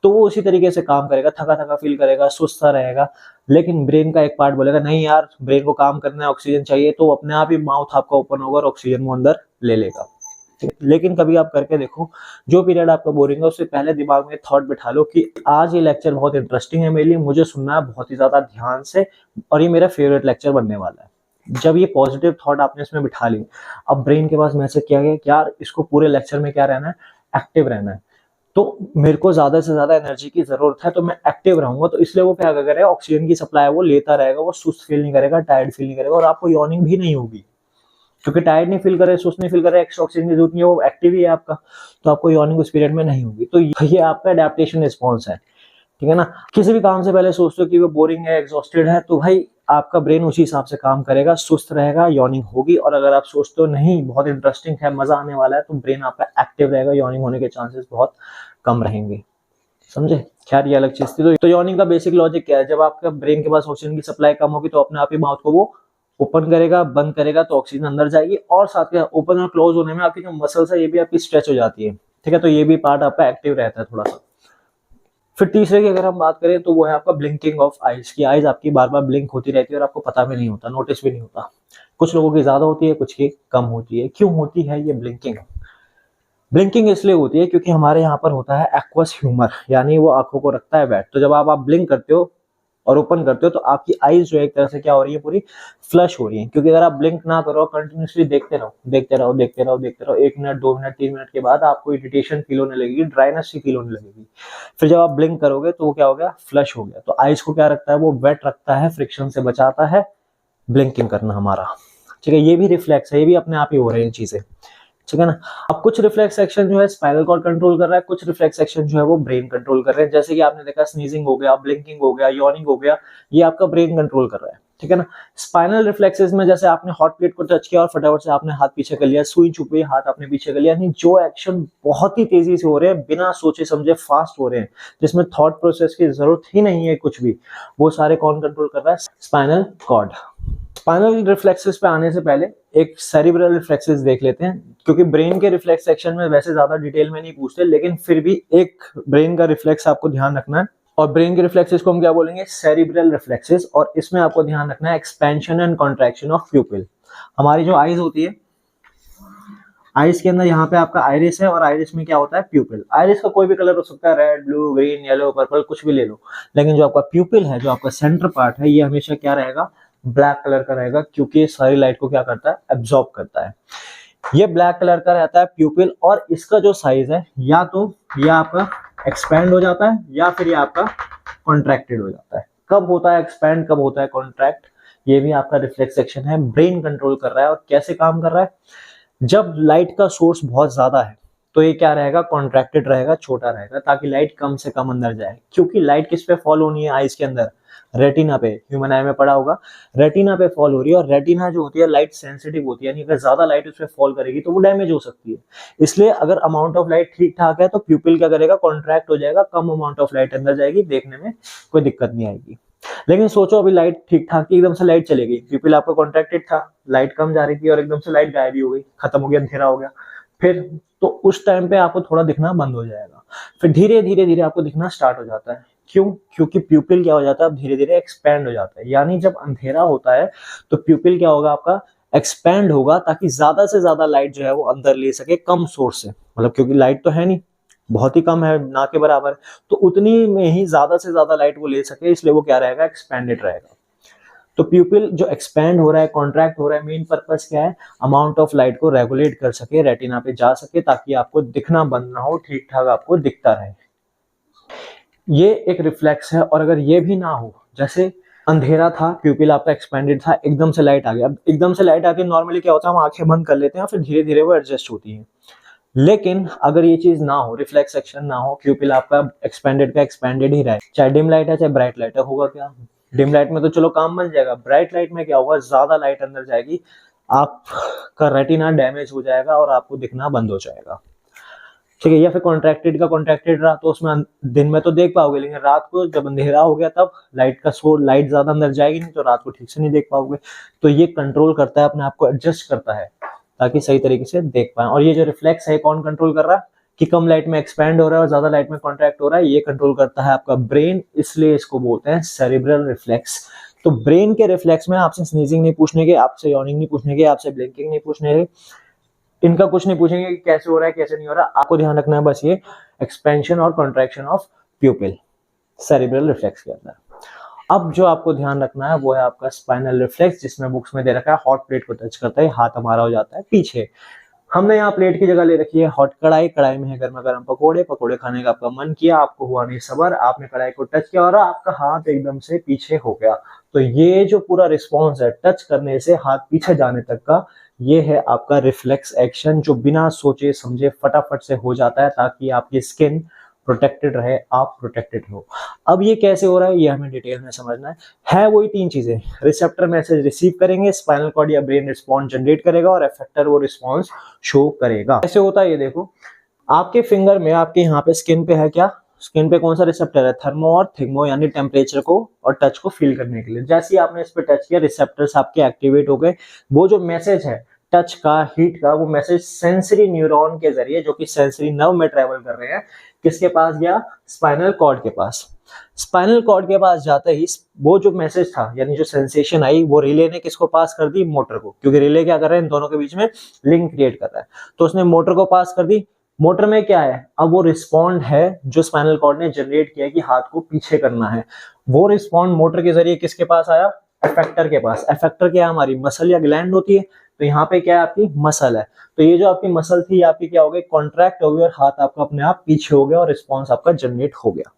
तो वो उसी तरीके से काम करेगा, थका थका फील करेगा, सुस्त सा रहेगा। लेकिन ब्रेन का एक पार्ट बोलेगा नहीं यार ब्रेन को काम करना है, ऑक्सीजन चाहिए, तो अपने आप ही माउथ आपका ओपन होगा और ऑक्सीजन वो अंदर ले लेगा। लेकिन कभी आप करके देखो, जो पीरियड आपका बोरिंग है उससे पहले दिमाग में थॉट बिठा लो कि आज ये लेक्चर बहुत इंटरेस्टिंग है मेरे लिए, मुझे सुनना है बहुत ही ज्यादा ध्यान से, और ये मेरा फेवरेट लेक्चर बनने वाला है। जब ये पॉजिटिव थॉट आपने इसमें बिठा ली, अब ब्रेन के पास मैसेज किया गया कि यार इसको पूरे लेक्चर में क्या रहना है? एक्टिव रहना है। तो मेरे को ज्यादा से ज्यादा एनर्जी की जरूरत है, तो मैं एक्टिव रहूंगा, तो इसलिए वो क्या करेगा, ऑक्सीजन की सप्लाई वो लेता रहेगा, वो सुस्त फील नहीं करेगा, टायर्ड फील नहीं करेगा, और आपको यॉर्निंग भी नहीं होगी, क्योंकि टायर्ड नहीं फील करे, सुस्त नहीं फील करे, एक्स्ट्रा ऑक्सीजन की जरूरत नहीं है, वो एक्टिव ही है आपका, तो आपको यॉर्निंग उस पीरियड में नहीं होगी। तो ये आपका एडेप्टेशन रिस्पॉन्स है, ठीक है ना। किसी भी काम से पहले सोचते हो कि वो बोरिंग है, एग्जॉस्टेड है, तो भाई आपका ब्रेन उसी हिसाब से काम करेगा, सुस्त रहेगा, यॉर्निंग होगी। और अगर आप सोचते हो नहीं बहुत इंटरेस्टिंग है, मजा आने वाला है, तो ब्रेन आपका एक्टिव रहेगा, यॉर्निंग होने के चांसेस बहुत कम रहेंगे, समझे। खैर ये अलग चीज थी। तो यॉर्निंग का बेसिक लॉजिक क्या है, जब आपका ब्रेन के पास ऑक्सीजन की सप्लाई कम होगी तो अपने आप ही माउथ को वो ओपन करेगा, बंद करेगा, तो ऑक्सीजन अंदर जाएगी, और साथ में ओपन और क्लोज होने में आपकी जो मसल्स है ये भी आपकी स्ट्रेच हो जाती है, ठीक है। तो ये भी पार्ट आपका एक्टिव रहता है थोड़ा सा। फिर तीसरे की अगर हम बात करें तो वो है आपका ब्लिंकिंग ऑफ आईज, की आईज आपकी बार बार ब्लिंक होती रहती है और आपको पता भी नहीं होता, नोटिस भी नहीं होता। कुछ लोगों की ज्यादा होती है, कुछ की कम होती है। क्यों होती है ये ब्लिंकिंग? ब्लिंकिंग इसलिए होती है क्योंकि हमारे यहाँ पर होता है एक्वस ह्यूमर, यानी वो आंखों को रखता है वेट। तो जब आप ब्लिंक करते हो और ओपन करते हो तो आपकी आईज जो है एक तरह से क्या हो रही है, पूरी फ्लश हो रही है। क्योंकि अगर आप ब्लिंक ना करो, कंटिन्यूसली देखते रहो देखते रहो देखते रहो देखते रहो, 1 मिनट 2 मिनट 3 मिनट के बाद आपको इरिटेशन फील होने लगेगी, ड्राइनेस सी फील होने लगेगी। फिर जब आप ब्लिंक करोगे तो वो क्या हो गया, फ्लश हो गया। तो आईज को क्या रखता है, वो वेट रखता है, फ्रिक्शन से बचाता है ब्लिंकिंग करना हमारा, ठीक है। ये भी रिफ्लेक्स है, ये भी अपने आप ही हो रहे हैं चीजें, ठीक है ना। अब कुछ रिफ्लेक्स एक्शन जो है स्पाइनल कॉर्ड कंट्रोल कर रहा है, कुछ रिफ्लेक्स एक्शन जो है वो ब्रेन कंट्रोल कर रहे हैं। जैसे कि आपने देखा स्नीजिंग हो गया, ब्लिंकिंग हो गया, यॉर्निंग हो गया, ये आपका ब्रेन कंट्रोल कर रहा है, ठीक है ना। स्पाइनल रिफ्लेक्सेस में जैसे आपने हॉट प्लेट को टच किया और फटाफट से आपने हाथ पीछे कर लिया, सुई चुप गई, हाथ आपने पीछे कर लिया, यानी जो एक्शन बहुत ही तेजी से हो रहे हैं, बिना सोचे समझे फास्ट हो रहे हैं, जिसमें थॉट प्रोसेस की जरूरत ही नहीं है कुछ भी, वो सारे कौन कंट्रोल कर रहा है, स्पाइनल कॉर्ड। स्पाइनल रिफ्लेक्सेस पे आने से पहले एक सेरिब्रल रिफ्लेक्सेस देख लेते हैं, क्योंकि ब्रेन के रिफ्लेक्स सेक्शन में वैसे ज्यादा डिटेल में नहीं पूछते, लेकिन फिर भी एक ब्रेन का रिफ्लेक्स आपको ध्यान रखना है। और ब्रेन के रिफ्लेक्सेस को हम क्या बोलेंगे, सेरिब्रल रिफ्लेक्सेस। और इसमें आपको ध्यान रखना है एक्सपेंशन एंड कॉन्ट्रैक्शन ऑफ प्यूपिल। हमारी जो आईज होती है, आइस के अंदर यहाँ पे आपका आइरिस है, और आइरिस में क्या होता है, प्यूपिल। आइरिस का कोई भी कलर हो सकता है, red, blue, green, yellow, purple, कुछ भी ले लो, लेकिन जो आपका प्यूपिल है, जो आपका सेंटर पार्ट है, ये हमेशा क्या रहेगा, ब्लैक कलर का रहेगा, क्योंकि ये सारी लाइट को क्या करता है, एब्जॉर्ब करता है। ये ब्लैक कलर का रहता है प्यूपिल, और इसका जो साइज है, या तो ये आपका एक्सपैंड हो जाता है या फिर ये आपका कॉन्ट्रैक्टेड हो जाता है। कब होता है एक्सपैंड, कब होता है कॉन्ट्रैक्ट, ये भी आपका रिफ्लेक्स सेक्शन है, ब्रेन कंट्रोल कर रहा है। और कैसे काम कर रहा है, जब लाइट का सोर्स बहुत ज्यादा है तो ये क्या रहेगा, कॉन्ट्रैक्टेड रहेगा, छोटा रहेगा, ताकि लाइट कम से कम अंदर जाए। क्योंकि लाइट किस पे फॉल होनी है आईज के अंदर, रेटिना पे, ह्यूमन आई में पड़ा होगा, रेटिना पे फॉल हो रही है। और रेटिना जो होती है लाइट सेंसिटिव होती है, यानी अगर ज्यादा लाइट उस पर फॉल करेगी तो वो डैमेज हो सकती है। इसलिए अगर अमाउंट ऑफ लाइट ठीक ठाक है तो प्यूपिल क्या करेगा, कॉन्ट्रैक्ट हो जाएगा, कम अमाउंट ऑफ लाइट अंदर जाएगी, देखने में कोई दिक्कत नहीं आएगी। लेकिन सोचो अभी लाइट ठीक ठाक थी, एकदम से लाइट चली गई, प्यूपिल आपका कॉन्ट्रैक्टेड था, लाइट कम जा रही थी, और एकदम से लाइट गायब ही हो गई, खत्म हो गया, अंधेरा हो गया, फिर तो उस टाइम पे आपको थोड़ा दिखना बंद हो जाएगा। फिर धीरे धीरे धीरे आपको दिखना स्टार्ट हो जाता है। क्यों? क्योंकि प्यूपिल क्या हो जाता है, अब धीरे धीरे एक्सपैंड हो जाता है। यानी जब अंधेरा होता है तो प्यूपिल क्या होगा, आपका एक्सपैंड होगा, ताकि ज्यादा से ज्यादा लाइट जो है वो अंदर ले सके, कम सोर्स से, मतलब क्योंकि लाइट तो है नहीं, बहुत ही कम है, ना के बराबर, तो उतनी में ही ज्यादा से ज्यादा लाइट वो ले सके, इसलिए वो क्या रहेगा, एक्सपैंडेड रहेगा। तो प्यूपिल जो एक्सपैंड हो रहा है, कॉन्ट्रैक्ट हो रहा है, मेन पर्पस क्या है, अमाउंट ऑफ लाइट को रेगुलेट कर सके, रेटिना पे जा सके, ताकि आपको दिखना बंद ना हो, ठीक ठाक आपको दिखता रहे। ये एक रिफ्लेक्स है। और अगर ये भी ना हो, जैसे अंधेरा था, प्यूपिल आपका एक्सपेंडेड था, एकदम से लाइट आ गया, अब एकदम से लाइट आके नॉर्मली क्या होता है, हम आंखें बंद कर लेते हैं, फिर धीरे धीरे वो एडजस्ट होती है। लेकिन अगर ये चीज ना हो, रिफ्लेक्स एक्शन ना हो, प्यूपिल आपका एक्सपेंडेड का एक्सपेंडेड ही रहे, चाहे डिम लाइट है चाहे ब्राइट लाइट है, होगा क्या, डिम लाइट में तो चलो काम बन जाएगा, ब्राइट लाइट में क्या होगा, ज्यादा लाइट अंदर जाएगी, आपका रेटिना डैमेज हो जाएगा और आपको दिखना बंद हो जाएगा, ठीक है। या फिर कॉन्ट्रैक्टेड का कॉन्ट्रैक्टेड रहा तो उसमें दिन में तो देख पाओगे, लेकिन रात को जब अंधेरा हो गया तब लाइट ज्यादा अंदर जाएगी नहीं, तो रात को ठीक से नहीं देख पाओगे। तो ये कंट्रोल करता है, अपने आप को एडजस्ट करता है ताकि सही तरीके से देख पाए। और ये जो रिफ्लेक्स है कौन कंट्रोल कर रहा है, कि कम लाइट में एक्सपैंड हो रहा है और ज्यादा लाइट में कॉन्ट्रैक्ट हो रहा है, ये कंट्रोल करता है आपका ब्रेन, इसलिए इसको बोलते हैं सेरिब्रल रिफ्लेक्स। तो ब्रेन के रिफ्लेक्स में आपसे स्नीजिंग नहीं पूछने के, आपसे यॉर्निंग नहीं पूछने के, आपसे ब्लिंकिंग नहीं पूछने के, इनका कुछ नहीं पूछेंगे कि कैसे हो रहा है कैसे नहीं हो रहा। आपको ध्यान रखना है बस ये एक्सपेंशन और कॉन्ट्रैक्शन ऑफ प्यूपिल सेरिब्रल रिफ्लेक्स के अंदर। अब जो आपको ध्यान रखना है वो है आपका स्पाइनल रिफ्लेक्स, जिसमें बुक्स में दे रखा है हॉट प्लेट को टच करता है, हाथ हमारा हो जाता है पीछे। हमने यहाँ प्लेट की जगह ले रखी है हॉट कढ़ाई, कढ़ाई में है गर्मा गर्म पकोड़े, पकोड़े खाने का आपका मन किया, आपको हुआ नहीं सबर, आपने कढ़ाई को टच किया और आपका हाथ एकदम से पीछे हो गया। तो ये जो पूरा रिस्पॉन्स है टच करने से हाथ पीछे जाने तक का, ये है आपका रिफ्लेक्स एक्शन, जो बिना सोचे समझे फटाफट से हो जाता है ताकि आपकी स्किन प्रोटेक्टेड रहे, आप प्रोटेक्टेड हो। अब ये कैसे हो रहा है ये हमें डिटेल में समझना है वही तीन चीजें। रिसेप्टर मैसेज रिसीव करेंगे, स्पाइनल कॉर्ड या ब्रेन रिस्पॉन्स जनरेट करेगा और एफेक्टर वो रिस्पॉन्स शो करेगा। कैसे होता है ये देखो, आपके फिंगर में आपके यहाँ पे स्किन पे है क्या, स्किन पे कौन सा रिसेप्टर है, थर्मो और थिग्मो, यानी टेम्परेचर को और टच को फील करने के लिए। जैसे ही आपने इस पे टच किया रिसेप्टर्स आपके एक्टिवेट हो गए। वो जो मैसेज है टच का, हीट का, वो मैसेज सेंसरी न्यूरॉन के जरिए, जो कि सेंसरी नर्व में ट्रेवल कर रहे हैं, किसके पास गया, स्पाइनल कॉर्ड के पास। स्पाइनल कॉर्ड के पास जाते ही वो जो मैसेज था यानी जो सेंसेशन आई, वो रिले ने किसको पास कर दी, मोटर को, क्योंकि रिले क्या कर रहा है, इन दोनों के बीच में लिंक क्रिएट कर रहा है। तो उसने मोटर को पास कर दी। मोटर में क्या है, अब वो रिस्पॉन्ड है जो स्पाइनल कॉर्ड ने जनरेट किया कि हाथ को पीछे करना है, वो रिस्पॉन्ड मोटर के जरिए किसके पास आया, एफेक्टर के पास। एफेक्टर क्या है, हमारी मसल या ग्लैंड होती है, तो यहाँ पे क्या है, आपकी मसल है। तो ये जो आपकी मसल थी आपकी क्या हो गई, कॉन्ट्रैक्ट हो गई और हाथ आपका अपने आप पीछे हो गया और रिस्पॉन्स आपका जनरेट हो गया।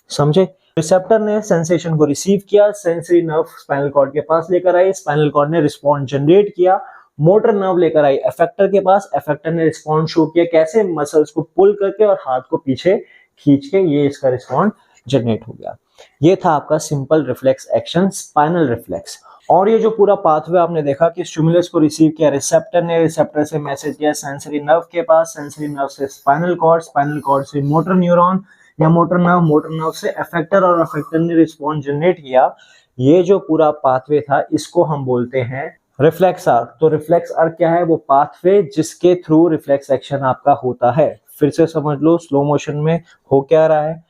समझे। रिसेप्टर ने सेंसेशन को रिसीव किया, सेंसरी नर्व स्पाइनल कॉर्ड के पास लेकर आई, स्पाइनल कॉर्ड ने रिस्पॉन्स जनरेट किया, मोटर नर्व लेकर आई एफेक्टर के पास, एफेक्टर ने रिस्पॉन्स शो किया कैसे, मसल्स को पुल करके और हाथ को पीछे खींच के, ये इसका रिस्पॉन्स जनरेट हो गया। ये था आपका simple reflex action, spinal reflex. और ये जो पूरा पाथवे आपने देखा कि स्टिमुलस को रिसीव किया रिसेप्टर ने, रिसेप्टर से मैसेज किया सेंसरी नर्व के पास, सेंसरी नर्व से स्पाइनल कॉर्ड, स्पाइनल कॉर्ड से मोटर न्यूरॉन या मोटर नर्व से एफेक्टर और एफेक्टर ने रिस्पॉन्स जनरेट किया। ये जो पूरा पाथवे था इसको हम बोलते हैं रिफ्लेक्स आर्क। तो रिफ्लेक्स आर्क क्या है, वो पाथवे जिसके थ्रू रिफ्लेक्स एक्शन आपका होता है। फिर से समझ लो स्लो मोशन में हो क्या रहा है,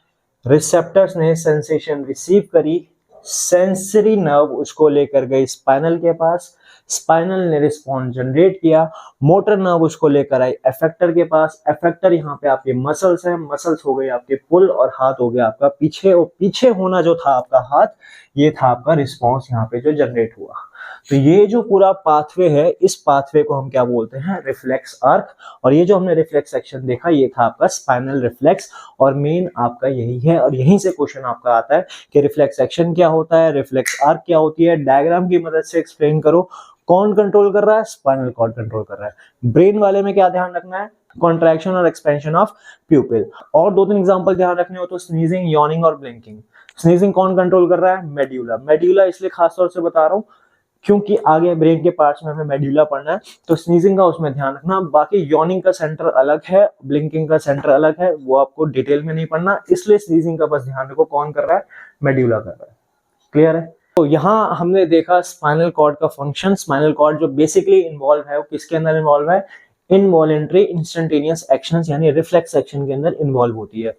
रिसेप्टर्स ने सेंसेशन रिसीव करी, सेंसरी नर्व उसको लेकर गई स्पाइनल के पास, स्पाइनल ने रिस्पॉन्स जनरेट किया, मोटर नर्व उसको लेकर आई एफेक्टर के पास, एफेक्टर यहाँ पे आपके मसल्स हैं, मसल्स हो गए आपके पुल और हाथ हो गया आपका पीछे, और पीछे होना जो था आपका हाथ, ये था आपका रिस्पॉन्स यहाँ पे जो जनरेट हुआ। तो ये जो पूरा पाथवे है, इस पाथवे को हम क्या बोलते हैं, रिफ्लेक्स आर्क। और ये जो हमने रिफ्लेक्स एक्शन देखा ये था आपका स्पाइनल रिफ्लेक्स, और मेन आपका यही है। और यहीं से क्वेश्चन आपका आता है कि रिफ्लेक्स एक्शन क्या होता है, रिफ्लेक्स आर्क क्या होती है, डायग्राम की मदद से एक्सप्लेन करो। कौन कंट्रोल कर रहा है, स्पाइनल कॉर्ड कंट्रोल कर रहा है। ब्रेन वाले में क्या ध्यान रखना है, कॉन्ट्रैक्शन और एक्सपेंशन ऑफ प्यूपिल। और दो तीन एग्जांपल ध्यान रखने हो तो स्नीजिंग, यॉर्निंग और ब्लिंकिंग। स्नीजिंग कौन कंट्रोल कर रहा है, मेड्यूला। मेड्यूला इसलिए खास तौर से बता रहा हूँ क्योंकि आगे ब्रेन के पार्ट्स में हमें मेड्यूला पढ़ना है, तो स्नीजिंग का उसमें ध्यान रखना। बाकी यॉर्निंग का सेंटर अलग है, ब्लिंकिंग का सेंटर अलग है, वो आपको डिटेल में नहीं पढ़ना, इसलिए स्नीजिंग का बस ध्यान रखो कौन कर रहा है, मेड्यूला कर रहा है। क्लियर है। तो यहाँ हमने देखा स्पाइनल कॉर्ड का फंक्शन। स्पाइनल कॉर्ड जो बेसिकली इन्वॉल्व है वो किसके अंदर इन्वॉल्व है, इनवॉलेंटरी इंस्टेंटेनियस एक्शंस यानी रिफ्लेक्स एक्शन के अंदर इन्वॉल्व होती है।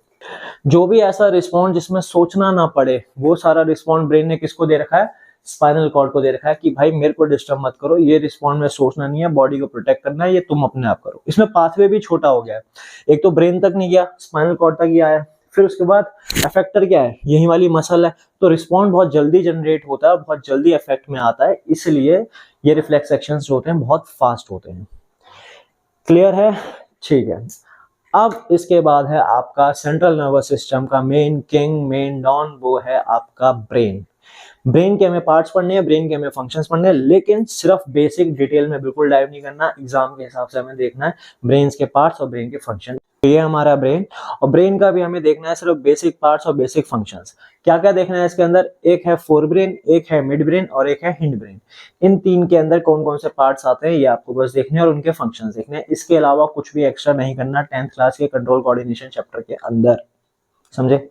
जो भी ऐसा रिस्पॉन्स जिसमें सोचना ना पड़े, वो सारा रिस्पॉन्स ब्रेन ने किसको दे रखा है, स्पाइनल कॉर्ड को दे रखा है कि भाई मेरे को डिस्टर्ब मत करो, ये रिस्पॉन्स में सोचना नहीं है, बॉडी को प्रोटेक्ट करना है, ये तुम अपने आप करो। इसमें पाथवे भी छोटा हो गया है, एक तो ब्रेन तक नहीं गया, स्पाइनल कॉर्ड तक ही आया। फिर उसके बाद एफेक्टर क्या है, यही वाली मसल है, तो रिस्पॉन्स बहुत जल्दी जनरेट होता है और बहुत जल्दी इफेक्ट में आता है, इसलिए ये रिफ्लेक्स एक्शंस जो होते हैं बहुत फास्ट होते हैं। क्लियर है, ठीक है। अब इसके बाद है आपका सेंट्रल नर्वस सिस्टम का मेन किंग, मेन डॉन, वो है आपका ब्रेन। ब्रेन के हमें पार्ट्स पढ़ने हैं, ब्रेन के हमें फंक्शंस पढ़ने हैं, लेकिन सिर्फ बेसिक डिटेल में बिल्कुल डाइव नहीं करना, एग्जाम के हिसाब से हमें देखना है ब्रेन के पार्ट्स और ब्रेन के फंक्शन। ये हमारा ब्रेन, और ब्रेन का भी हमें देखना है सिर्फ बेसिक पार्ट्स और बेसिक फंक्शंस। क्या क्या देखना है इसके अंदर, एक है फोर ब्रेन, एक है मिड ब्रेन और एक है हिंड ब्रेन। इन तीन के अंदर कौन कौन से पार्ट्स आते हैं ये आपको बस देखने हैं और उनके फंक्शंस देखने हैं। इसके अलावा कुछ भी एक्स्ट्रा नहीं करना 10th क्लास के कंट्रोल कोऑर्डिनेशन चैप्टर के अंदर, समझे।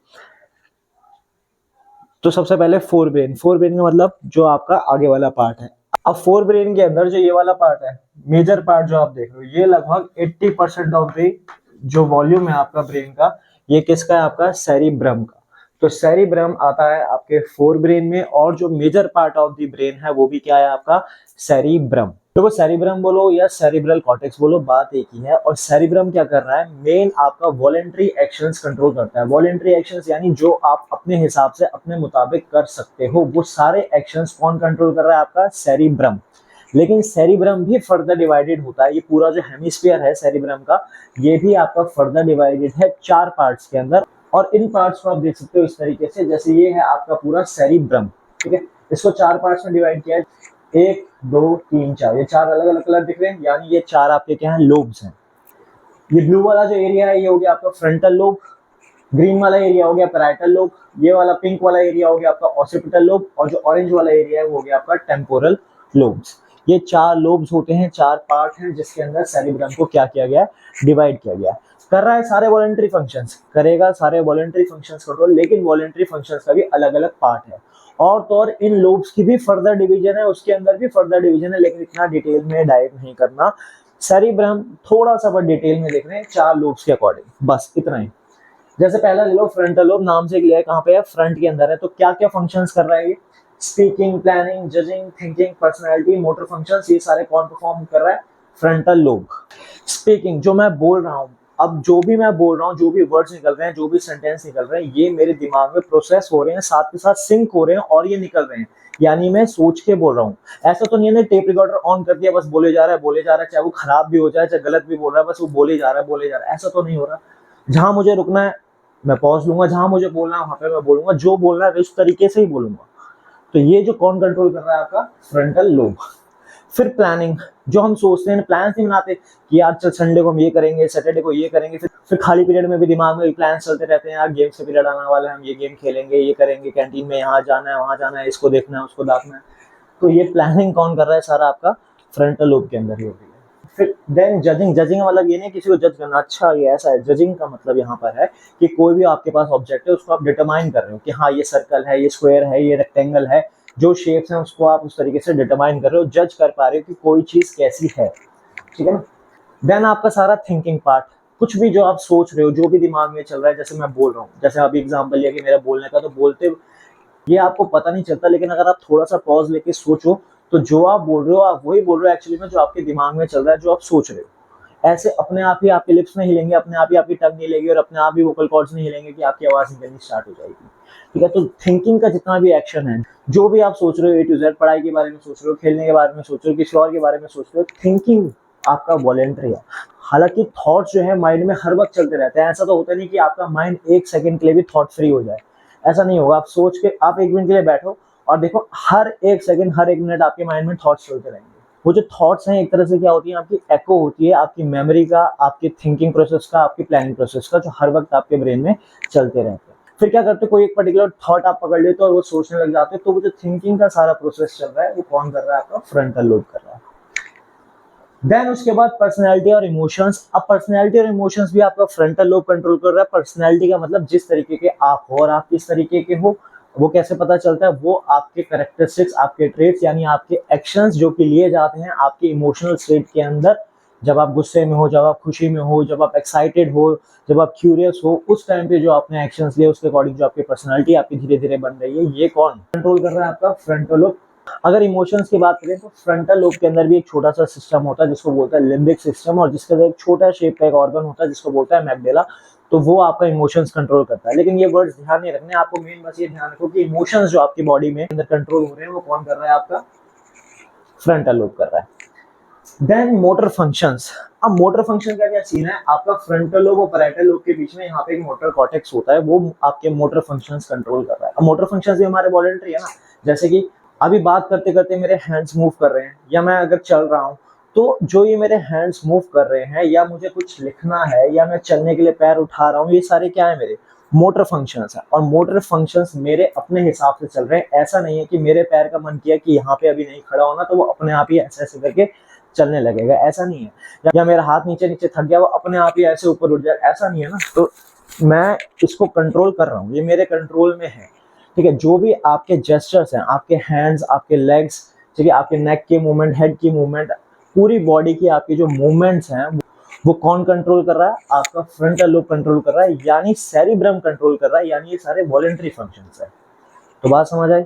तो सबसे पहले फोर ब्रेन। फोर ब्रेन का मतलब जो आपका आगे वाला पार्ट है। अब फोर ब्रेन के अंदर जो ये वाला पार्ट है, मेजर पार्ट जो आप देख रहे हो, ये लगभग 80% ऑफ द जो वॉल्यूम है आपका ब्रेन का, ये किसका है, आपका सेरिब्रम का। तो सेरिब्रम आता है आपके फोर ब्रेन में, और जो major part of the brain है वो भी क्या है आपका, सेरिब्रम। तो वो सेरिब्रम बोलो या सेरिब्रल कॉर्टेक्स बोलो, बात एक ही है। और सेरिब्रम क्या कर रहा है, मेन आपका वॉलेंटरी एक्शंस कंट्रोल करता है। वॉलेंटरी एक्शंस यानी जो आप अपने हिसाब से अपने मुताबिक कर सकते हो, वो सारे एक्शंस कौन कंट्रोल कर रहा है, आपका सेरिब्रम। लेकिन सेरिब्रम भी फर्दर डिवाइडेड होता है। ये पूरा जो हेमिस्फीयर है सेरिब्रम का, ये भी आपका फर्दर डिवाइडेड है 4 पार्ट्स के अंदर। और इन पार्ट्स को आप देख सकते हो इस तरीके से, जैसे ये है आपका पूरा सेरिब्रम, ठीक है। इसको 4 पार्ट्स में डिवाइड किया है, 1 2 3 4, ये 4 अलग अलग कलर दिख रहे हैं, यानी ये 4 आपके क्या है, लोब्स हैं। ये ब्लू वाला जो एरिया है ये हो गया आपका फ्रंटल लोब, ग्रीन वाला एरिया हो गया पैराइटल लोब, ये वाला पिंक वाला एरिया हो गया आपका ऑसिपिटल लोब, और जो ऑरेंज वाला एरिया है वो हो गया आपका टेम्पोरल लोब्स। ये 4 लोब्स होते हैं, 4 पार्ट हैं जिसके अंदर सेरिब्रम को क्या किया गया है, डिवाइड किया गया है। कर रहा है सारे वॉलंटरी फंक्शंस, करेगा सारे वॉलंटरी फंक्शंस कंट्रोल, लेकिन वॉलंटरी फंक्शंस का भी अलग अलग पार्ट है। और तो और इन लोब्स की भी फर्दर डिवीजन है, उसके अंदर भी फर्दर डिवीजन है, लेकिन इतना डिटेल में डाइव नहीं करना। सेरिब्रम थोड़ा सा बट डिटेल में देख रहे हैं 4 लोब्स के अकॉर्डिंग, बस इतना ही। जैसे पहला ले लो फ्रंटल लोब, नाम से लिया है, कहाँ पे है, फ्रंट के अंदर है। तो क्या क्या फंक्शंस कर रहा है ये, speaking, planning, judging, thinking, personality, motor functions, ये सारे कौन परफॉर्म कर रहा है, फ्रंटल लोब। स्पीकिंग, जो मैं बोल रहा हूँ, अब जो भी मैं बोल रहा हूँ, जो भी वर्ड्स निकल रहे हैं, जो भी सेंटेंस निकल रहे हैं, ये मेरे दिमाग में प्रोसेस हो रहे हैं, साथ के साथ सिंक हो रहे हैं और ये निकल रहे हैं, यानी मैं सोच के बोल रहा हूँ। ऐसा तो नहीं है टेप रिकॉर्डर ऑन कर दिया बस बोले जा रहा है बोले जा रहा है, चाहे वो खराब भी हो जाए चाहे गलत भी बोल रहा है, बस वो बोले जा रहा है बोले जा रहा है, ऐसा तो नहीं हो रहा। जहां मुझे रुकना है मैं पॉज लूंगा, जहां मुझे बोलना है वहां पे मैं बोलूंगा, जो बोलना है उस तरीके से ही बोलूंगा। तो ये जो कौन कंट्रोल कर रहा है, आपका फ्रंटल लोब। फिर प्लानिंग, जो हम सोचते हैं, प्लान नहीं बनाते कि यार चल संडे को हम ये करेंगे, सैटरडे को ये करेंगे, फिर खाली पीरियड में भी दिमाग में प्लान चलते रहते हैं, यार गेम्स का पीरियड आने वाला है, हम ये गेम खेलेंगे, ये करेंगे, कैंटीन में यहाँ जाना है वहाँ जाना है, इसको देखना है उसको देखना है। तो ये प्लानिंग कौन कर रहा है, सारा आपका फ्रंटल लोब के अंदर ही हो रही है। फिर देन जजिंग, जजिंग का मतलब ये नहीं किसी को जज करना, अच्छा ये ऐसा है। जजिंग का मतलब यहाँ पर है कि कोई भी आपके पास ऑब्जेक्ट है उसको आप डिटरमाइन कर रहे हो कि हाँ ये सर्कल है, ये स्क्वायर है, ये रेक्टेंगल है, जो शेप्स हैं उसको आप उस तरीके से डिटरमाइन कर रहे हो, जज कर पा रहे हो कि कोई चीज कैसी है, ठीक है ना। देन आपका सारा थिंकिंग पार्ट, कुछ भी जो आप सोच रहे हो, जो भी दिमाग में चल रहा है, जैसे मैं बोल रहा हूँ, जैसे अभी एग्जांपल लिया कि मेरा बोलने का, तो बोलते ये आपको पता नहीं चलता, लेकिन अगर आप थोड़ा सा पॉज लेके सोचो तो जो आप बोल रहे हो आप वही बोल रहे हो एक्चुअली में, जो आपके दिमाग में चल रहा है, जो आप सोच रहे हो। ऐसे अपने आप ही आपके लिप्स नहीं हिलेंगे, अपने आप ही आपकी टंग नहीं हिलेगी और अपने आप ही वोकल कॉर्ड्स नहीं हिलेंगे कि आपकी आवाज निकलनी स्टार्ट हो जाएगी, ठीक है। तो थिंकिंग का जितना भी एक्शन है, जो भी आप सोच रहे हो, ए टू जेड, पढ़ाई के बारे में सोच रहे हो, खेलने के बारे में सोच रहे हो, किसी और के बारे में सोच रहे हो, थिंकिंग आपका वॉलेंटरी है। हालांकि थॉट्स जो है माइंड में हर वक्त चलते रहते हैं, ऐसा तो होता नहीं कि आपका माइंड 1 सेकंड के लिए भी थॉट फ्री हो जाए, ऐसा नहीं होगा। आप सोच के आप 1 मिनट के लिए बैठो और देखो, हर 1 सेकंड हर 1 मिनट आपके माइंड में थॉट्स चलते रहेंगे। वो जो थॉट्स हैं एक तरह से क्या होती है, आपकी एको होती है, आपकी मेमोरी का, आपके थिंकिंग प्रोसेस का, आपकी प्लानिंग प्रोसेस का, जो हर वक्त आपके ब्रेन में चलते रहते हैं। फिर क्या करते हो, कोई एक पर्टिकुलर थॉट आप पकड़ लेते हो और वो सोचने लग जाते हो, तो वो जो थिंकिंग का सारा प्रोसेस चल रहा है वो कौन कर रहा है, आपका फ्रंटल लोब कर रहा है। देन उसके बाद पर्सनैलिटी और इमोशंस। अब पर्सनैलिटी और इमोशंस भी आपका फ्रंटल लोब कंट्रोल कर रहा है। पर्सनैलिटी का मतलब जिस तरीके के आप हो और आप किस तरीके के हो, वो कैसे पता चलता है, वो आपके कैरेक्टरिस्टिक्स, आपके ट्रेट्स, यानी आपके एक्शंस जो कि लिए जाते हैं आपके इमोशनल स्टेट के अंदर, जब आप गुस्से में हो, जब आप खुशी में हो, जब आप एक्साइटेड हो, जब आप क्यूरियस हो, उस टाइम पे जो आपने एक्शंस लिए उसके अकॉर्डिंग जो आपकी पर्सनैलिटी आपकी धीरे धीरे बन रही है, ये कौन कंट्रोल कर रहा है, आपका फ्रंटल लोब। अगर इमोशंस की बात करें तो फ्रंटल लोब के अंदर भी एक छोटा सा सिस्टम होता है जिसको बोलता है लिम्बिक सिस्टम, और जिसके अंदर एक छोटा शेप का एक ऑर्गन होता है जिसको बोलता है मैगडेला। तो वो आपका इमोशंस कंट्रोल करता है। लेकिन ये वर्ड्स ध्यान नहीं रखने, आपको मेन बस ये ध्यान रखो कि इमोशंस जो आपकी बॉडी में अंदर कंट्रोल हो रहे हैं वो कौन कर रहा है, आपका फ्रंटल लोब कर रहा है। Then motor functions. अब मोटर फंक्शन का क्या सीन है, आपका फ्रंटल लोब और पैराइटल लोब के बीच में यहाँ पे एक मोटर कॉर्टेक्स होता है, वो आपके मोटर फंक्शंस कंट्रोल कर रहा है। अब मोटर फंक्शंस भी हमारे वॉलंटरी है ना, जैसे कि अभी बात करते करते मेरे हैंड्स मूव कर रहे हैं, या मैं अगर चल रहा हूँ तो जो ये मेरे हैंड्स मूव कर रहे हैं, या मुझे कुछ लिखना है, या मैं चलने के लिए पैर उठा रहा हूँ, ये सारे क्या है, मेरे मोटर फंक्शंस है। और मोटर फंक्शंस मेरे अपने हिसाब से चल रहे हैं। ऐसा नहीं है कि मेरे पैर का मन किया कि यहाँ पे अभी नहीं खड़ा होना तो वो अपने आप ही ऐसे ऐसे करके चलने लगेगा, ऐसा नहीं है। या मेरा हाथ नीचे नीचे थक गया, वो अपने आप ही ऐसे ऊपर उठ जाए, ऐसा नहीं है ना। तो मैं इसको कंट्रोल कर रहा हूँ, ये मेरे कंट्रोल में है, ठीक है। जो भी आपके जेस्चर्स हैं, आपके हैंड्स, आपके लेग्स, ठीक है, आपके नेक के मूवमेंट, हेड की मूवमेंट, पूरी बॉडी की आपकी जो मूवमेंट्स हैं, वो कौन कंट्रोल कर रहा है, आपका फ्रंटल लोब कंट्रोल कर रहा है, यानी सेरिब्रम कंट्रोल कर रहा है, यानी ये सारे वॉलंटरी फंक्शंस है। तो बात समझ आई।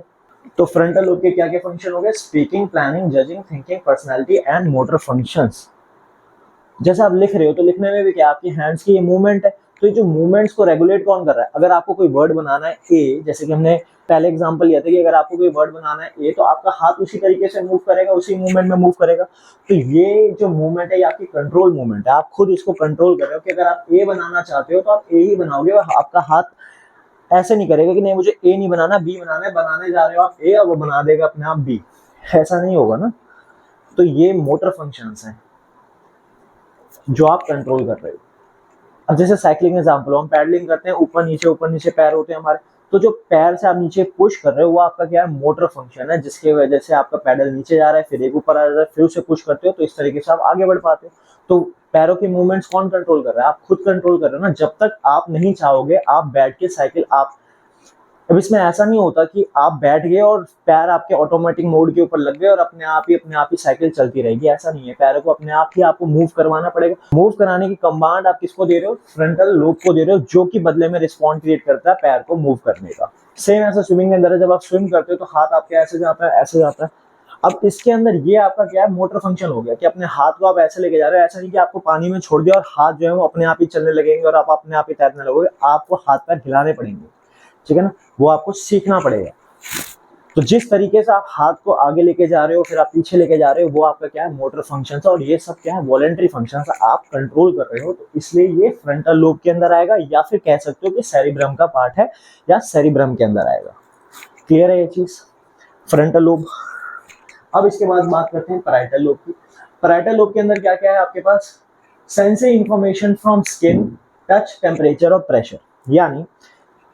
तो फ्रंटल लोब के क्या क्या फंक्शन हो गए, speaking, planning, judging, thinking, personality and motor functions. जैसे आप लिख रहे हो तो लिखने में भी क्या, आपकी हैंड्स की ये मूवमेंट है, तो ये जो मूवमेंट्स को रेगुलेट कौन कर रहा है? अगर आपको कोई वर्ड बनाना है ए, जैसे कि हमने पहले एग्जांपल लिया था कि अगर आपको कोई वर्ड बनाना है ए, तो आपका हाथ उसी तरीके से मूव करेगा, उसी मूवमेंट में मूव करेगा। तो ये जो मूवमेंट है ये आपकी कंट्रोल मूवमेंट है, आप खुद इसको कंट्रोल कर रहे हो कि अगर आप ए बनाना चाहते हो तो आप ए ही बनाओगे, और आपका हाथ ऐसे नहीं करेगा कि नहीं मुझे ए नहीं बनाना, बी बनाना है, बनाने जा रहे हो आप ए और वो बना देगा अपने आप बी, ऐसा नहीं होगा ना। तो ये मोटर फंक्शंस हैं जो आप कंट्रोल कर रहे हो। अब जैसे साइकिलिंग एग्जांपल, हम पैडलिंग करते हैं, ऊपर नीचे पैर होते हैं हमारे, तो जो पैर से आप नीचे पुश कर रहे हो वो आपका क्या है? मोटर फंक्शन है, जिसकी वजह से आपका पैडल नीचे जा रहा है, फिर एक ऊपर आ रहा है, फिर उसे पुश करते हो, तो इस तरीके से आप आगे बढ़ पाते हो। तो पैरों की मूवमेंट्स कौन कंट्रोल कर रहा है? आप खुद कंट्रोल कर रहे हो ना। जब तक आप नहीं चाहोगे आप बैठ के साइकिल आप, अब इसमें ऐसा नहीं होता कि आप बैठ गए और पैर आपके ऑटोमेटिक मोड के ऊपर लग गए और अपने आप ही साइकिल चलती रहेगी, ऐसा नहीं है। पैरों को अपने आप ही आपको मूव करवाना पड़ेगा। मूव कराने की कमांड आप किसको दे रहे हो? फ्रंटल लोब को दे रहे हो, जो कि बदले में रिस्पॉन्ड क्रिएट करता है पैर को मूव करने का। सेम ऐसा स्विमिंग के अंदर है, जब आप स्विम करते हो तो हाथ आपके ऐसे जाता है, ऐसे जाता है। अब इसके अंदर ये आपका क्या है? मोटर फंक्शन हो गया कि अपने हाथ को आप ऐसे लेके जा रहे हो। ऐसा नहीं कि आपको पानी में छोड़ दिया और हाथ जो है वो अपने आप ही चलने लगेंगे और आप अपने आप ही तैरने लगोगे, आपको हाथ पैर हिलाने पड़ेंगे, ठीक है ना, वो आपको सीखना पड़ेगा। तो जिस तरीके से आप हाथ को आगे लेके जा रहे हो, फिर आप पीछे लेके जा रहे हो, वो आपका क्या है? मोटर फंक्शन है। और ये सब क्या है? वॉलेंटरी फंक्शन है, आप कंट्रोल कर रहे हो, तो इसलिए ये फ्रंटल लोब के अंदर आएगा, या फिर कह सकते हो कि सेरिब्रम का पार्ट है या सेरिब्रम के अंदर आएगा। क्लियर है ये चीज? Frontal lobe. अब इसके बाद बात करते हैं पैराइटल लोब की। पैराइटल लोब के अंदर क्या क्या है आपके पास? Sensory information from skin, touch, temperature और प्रेशर। यानी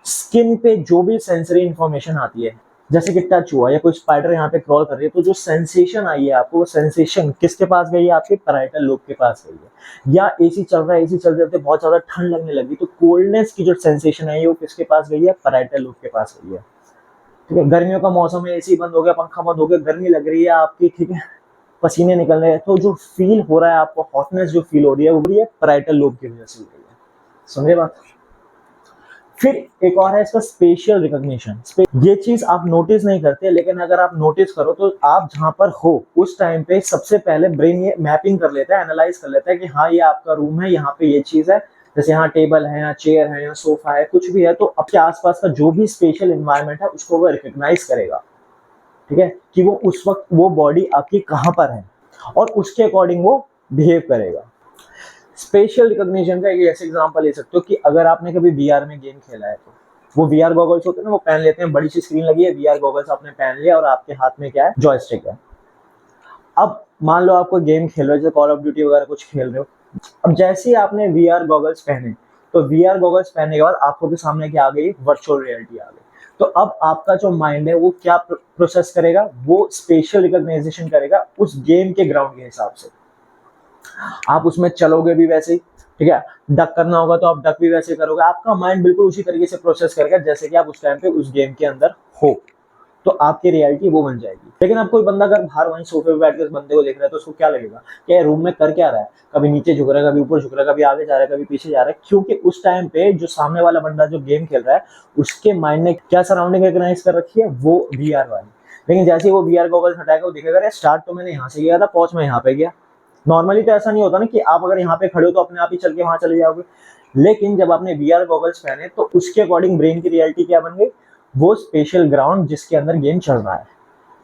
स्किन पे जो भी सेंसरी इंफॉर्मेशन आती है, जैसे कि टच हुआ या कोई स्पाइडर यहाँ पे क्रॉल कर रही है, तो जो सेंसेशन आई है आपको, वो सेंसेशन किसके पास गई है? आपके पैराइटल लोब के पास गई है। या एसी चल रहा है, एसी चलते चलते बहुत ज्यादा ठंड लगने लगी, तो कोल्डनेस की जो सेंसेशन आई है वो किसके पास गई है? पैराइटल लोब के पास गई है। ठीक है, गर्मियों का मौसम है, एसी बंद हो गया, पंखा बंद हो गया, गर्मी लग रही है आपकी, ठीक है, पसीने निकल रहे हैं, तो जो फील हो रहा है आपको, हॉटनेस जो फील हो रही है, वो भी पैराइटल लोब की वजह से हो रही है। समझे बात? फिर एक और है इसका स्पेशियल रिकॉग्निशन। ये चीज आप नोटिस नहीं करते, लेकिन अगर आप नोटिस करो तो आप जहां पर हो उस टाइम पे सबसे पहले ब्रेन ये मैपिंग कर लेता है, एनालाइज कर लेता है कि हाँ ये आपका रूम है, यहाँ पे ये चीज है, जैसे यहाँ टेबल है, यहाँ चेयर है, यहाँ सोफा है, कुछ भी है, तो आपके आसपास का जो भी स्पेशल एनवायरनमेंट है उसको वो रिकॉग्नाइज करेगा। ठीक है, कि वो उस वक्त वो बॉडी आपकी कहाँ पर है और उसके अकॉर्डिंग वो बिहेव करेगा। स्पेशल रिकॉग्निशन का एक ऐसे एग्जांपल ले सकते हो कि अगर आपने कभी वीआर में गेम खेला है, तो वो वीआर गॉगल्स होते हैं ना, वो पहन लेते हैं, बड़ी सी स्क्रीन लगी है, वीआर गॉगल्स आपने पहन लिया और आपके हाथ में क्या है? जॉयस्टिक है। अब मान लो आपको गेम खेल रहे हो, जैसे कॉल ऑफ ड्यूटी वगैरह कुछ खेल रहे हो, अब जैसे ही आपने वीआर गॉगल्स पहने, तो वीआर गॉगल्स पहनने के बाद आपको के सामने क्या आ गई? वर्चुअल रियलिटी आ गई। तो अब आपका जो माइंड है वो क्या प्रोसेस करेगा? वो स्पेशल रिकॉग्नाइजेशन करेगा उस गेम के ग्राउंड के हिसाब से। आप उसमें चलोगे भी वैसे ही, ठीक है, डक करना होगा तो आप डक भी वैसे करोगे, आपका माइंड बिल्कुल उसी तरीके से प्रोसेस करेगा जैसे कि आप उस टाइम पे उस गेम के अंदर हो, तो आपकी रियलिटी वो बन जाएगी। लेकिन अब कोई बंदा अगर बाहर वहीं सोफे पे बैठ के उस बंदे को देख रहा है, तो उसको क्या लगेगा कि ये रूम में कर क्या रहा है? कभी नीचे झुक रहा है, कभी ऊपर झुक रहा है, कभी आगे जा रहा है, कभी पीछे जा रहा है, क्योंकि उस टाइम पे जो सामने वाला बंदा जो गेम खेल रहा है उसके माइंड ने क्या सराउंडिंग रिकॉग्नाइज कर रखी है? वो वीआर वाली। लेकिन जैसे ही वो वीआर गॉगल्स हटाएगा, वो दिखेगा स्टार्ट तो मैंने यहाँ से किया था, पहुंच मैं यहाँ पे गया। नॉर्मली तो ऐसा नहीं होता ना कि आप अगर यहाँ पे खड़े हो तो अपने आप ही चल के वहां चले जाओगे, लेकिन जब आपने वीआर गॉगल्स पहने तो उसके अकॉर्डिंग ब्रेन की रियलिटी क्या बन गई? वो स्पेशल ग्राउंड जिसके अंदर गेम चल रहा है,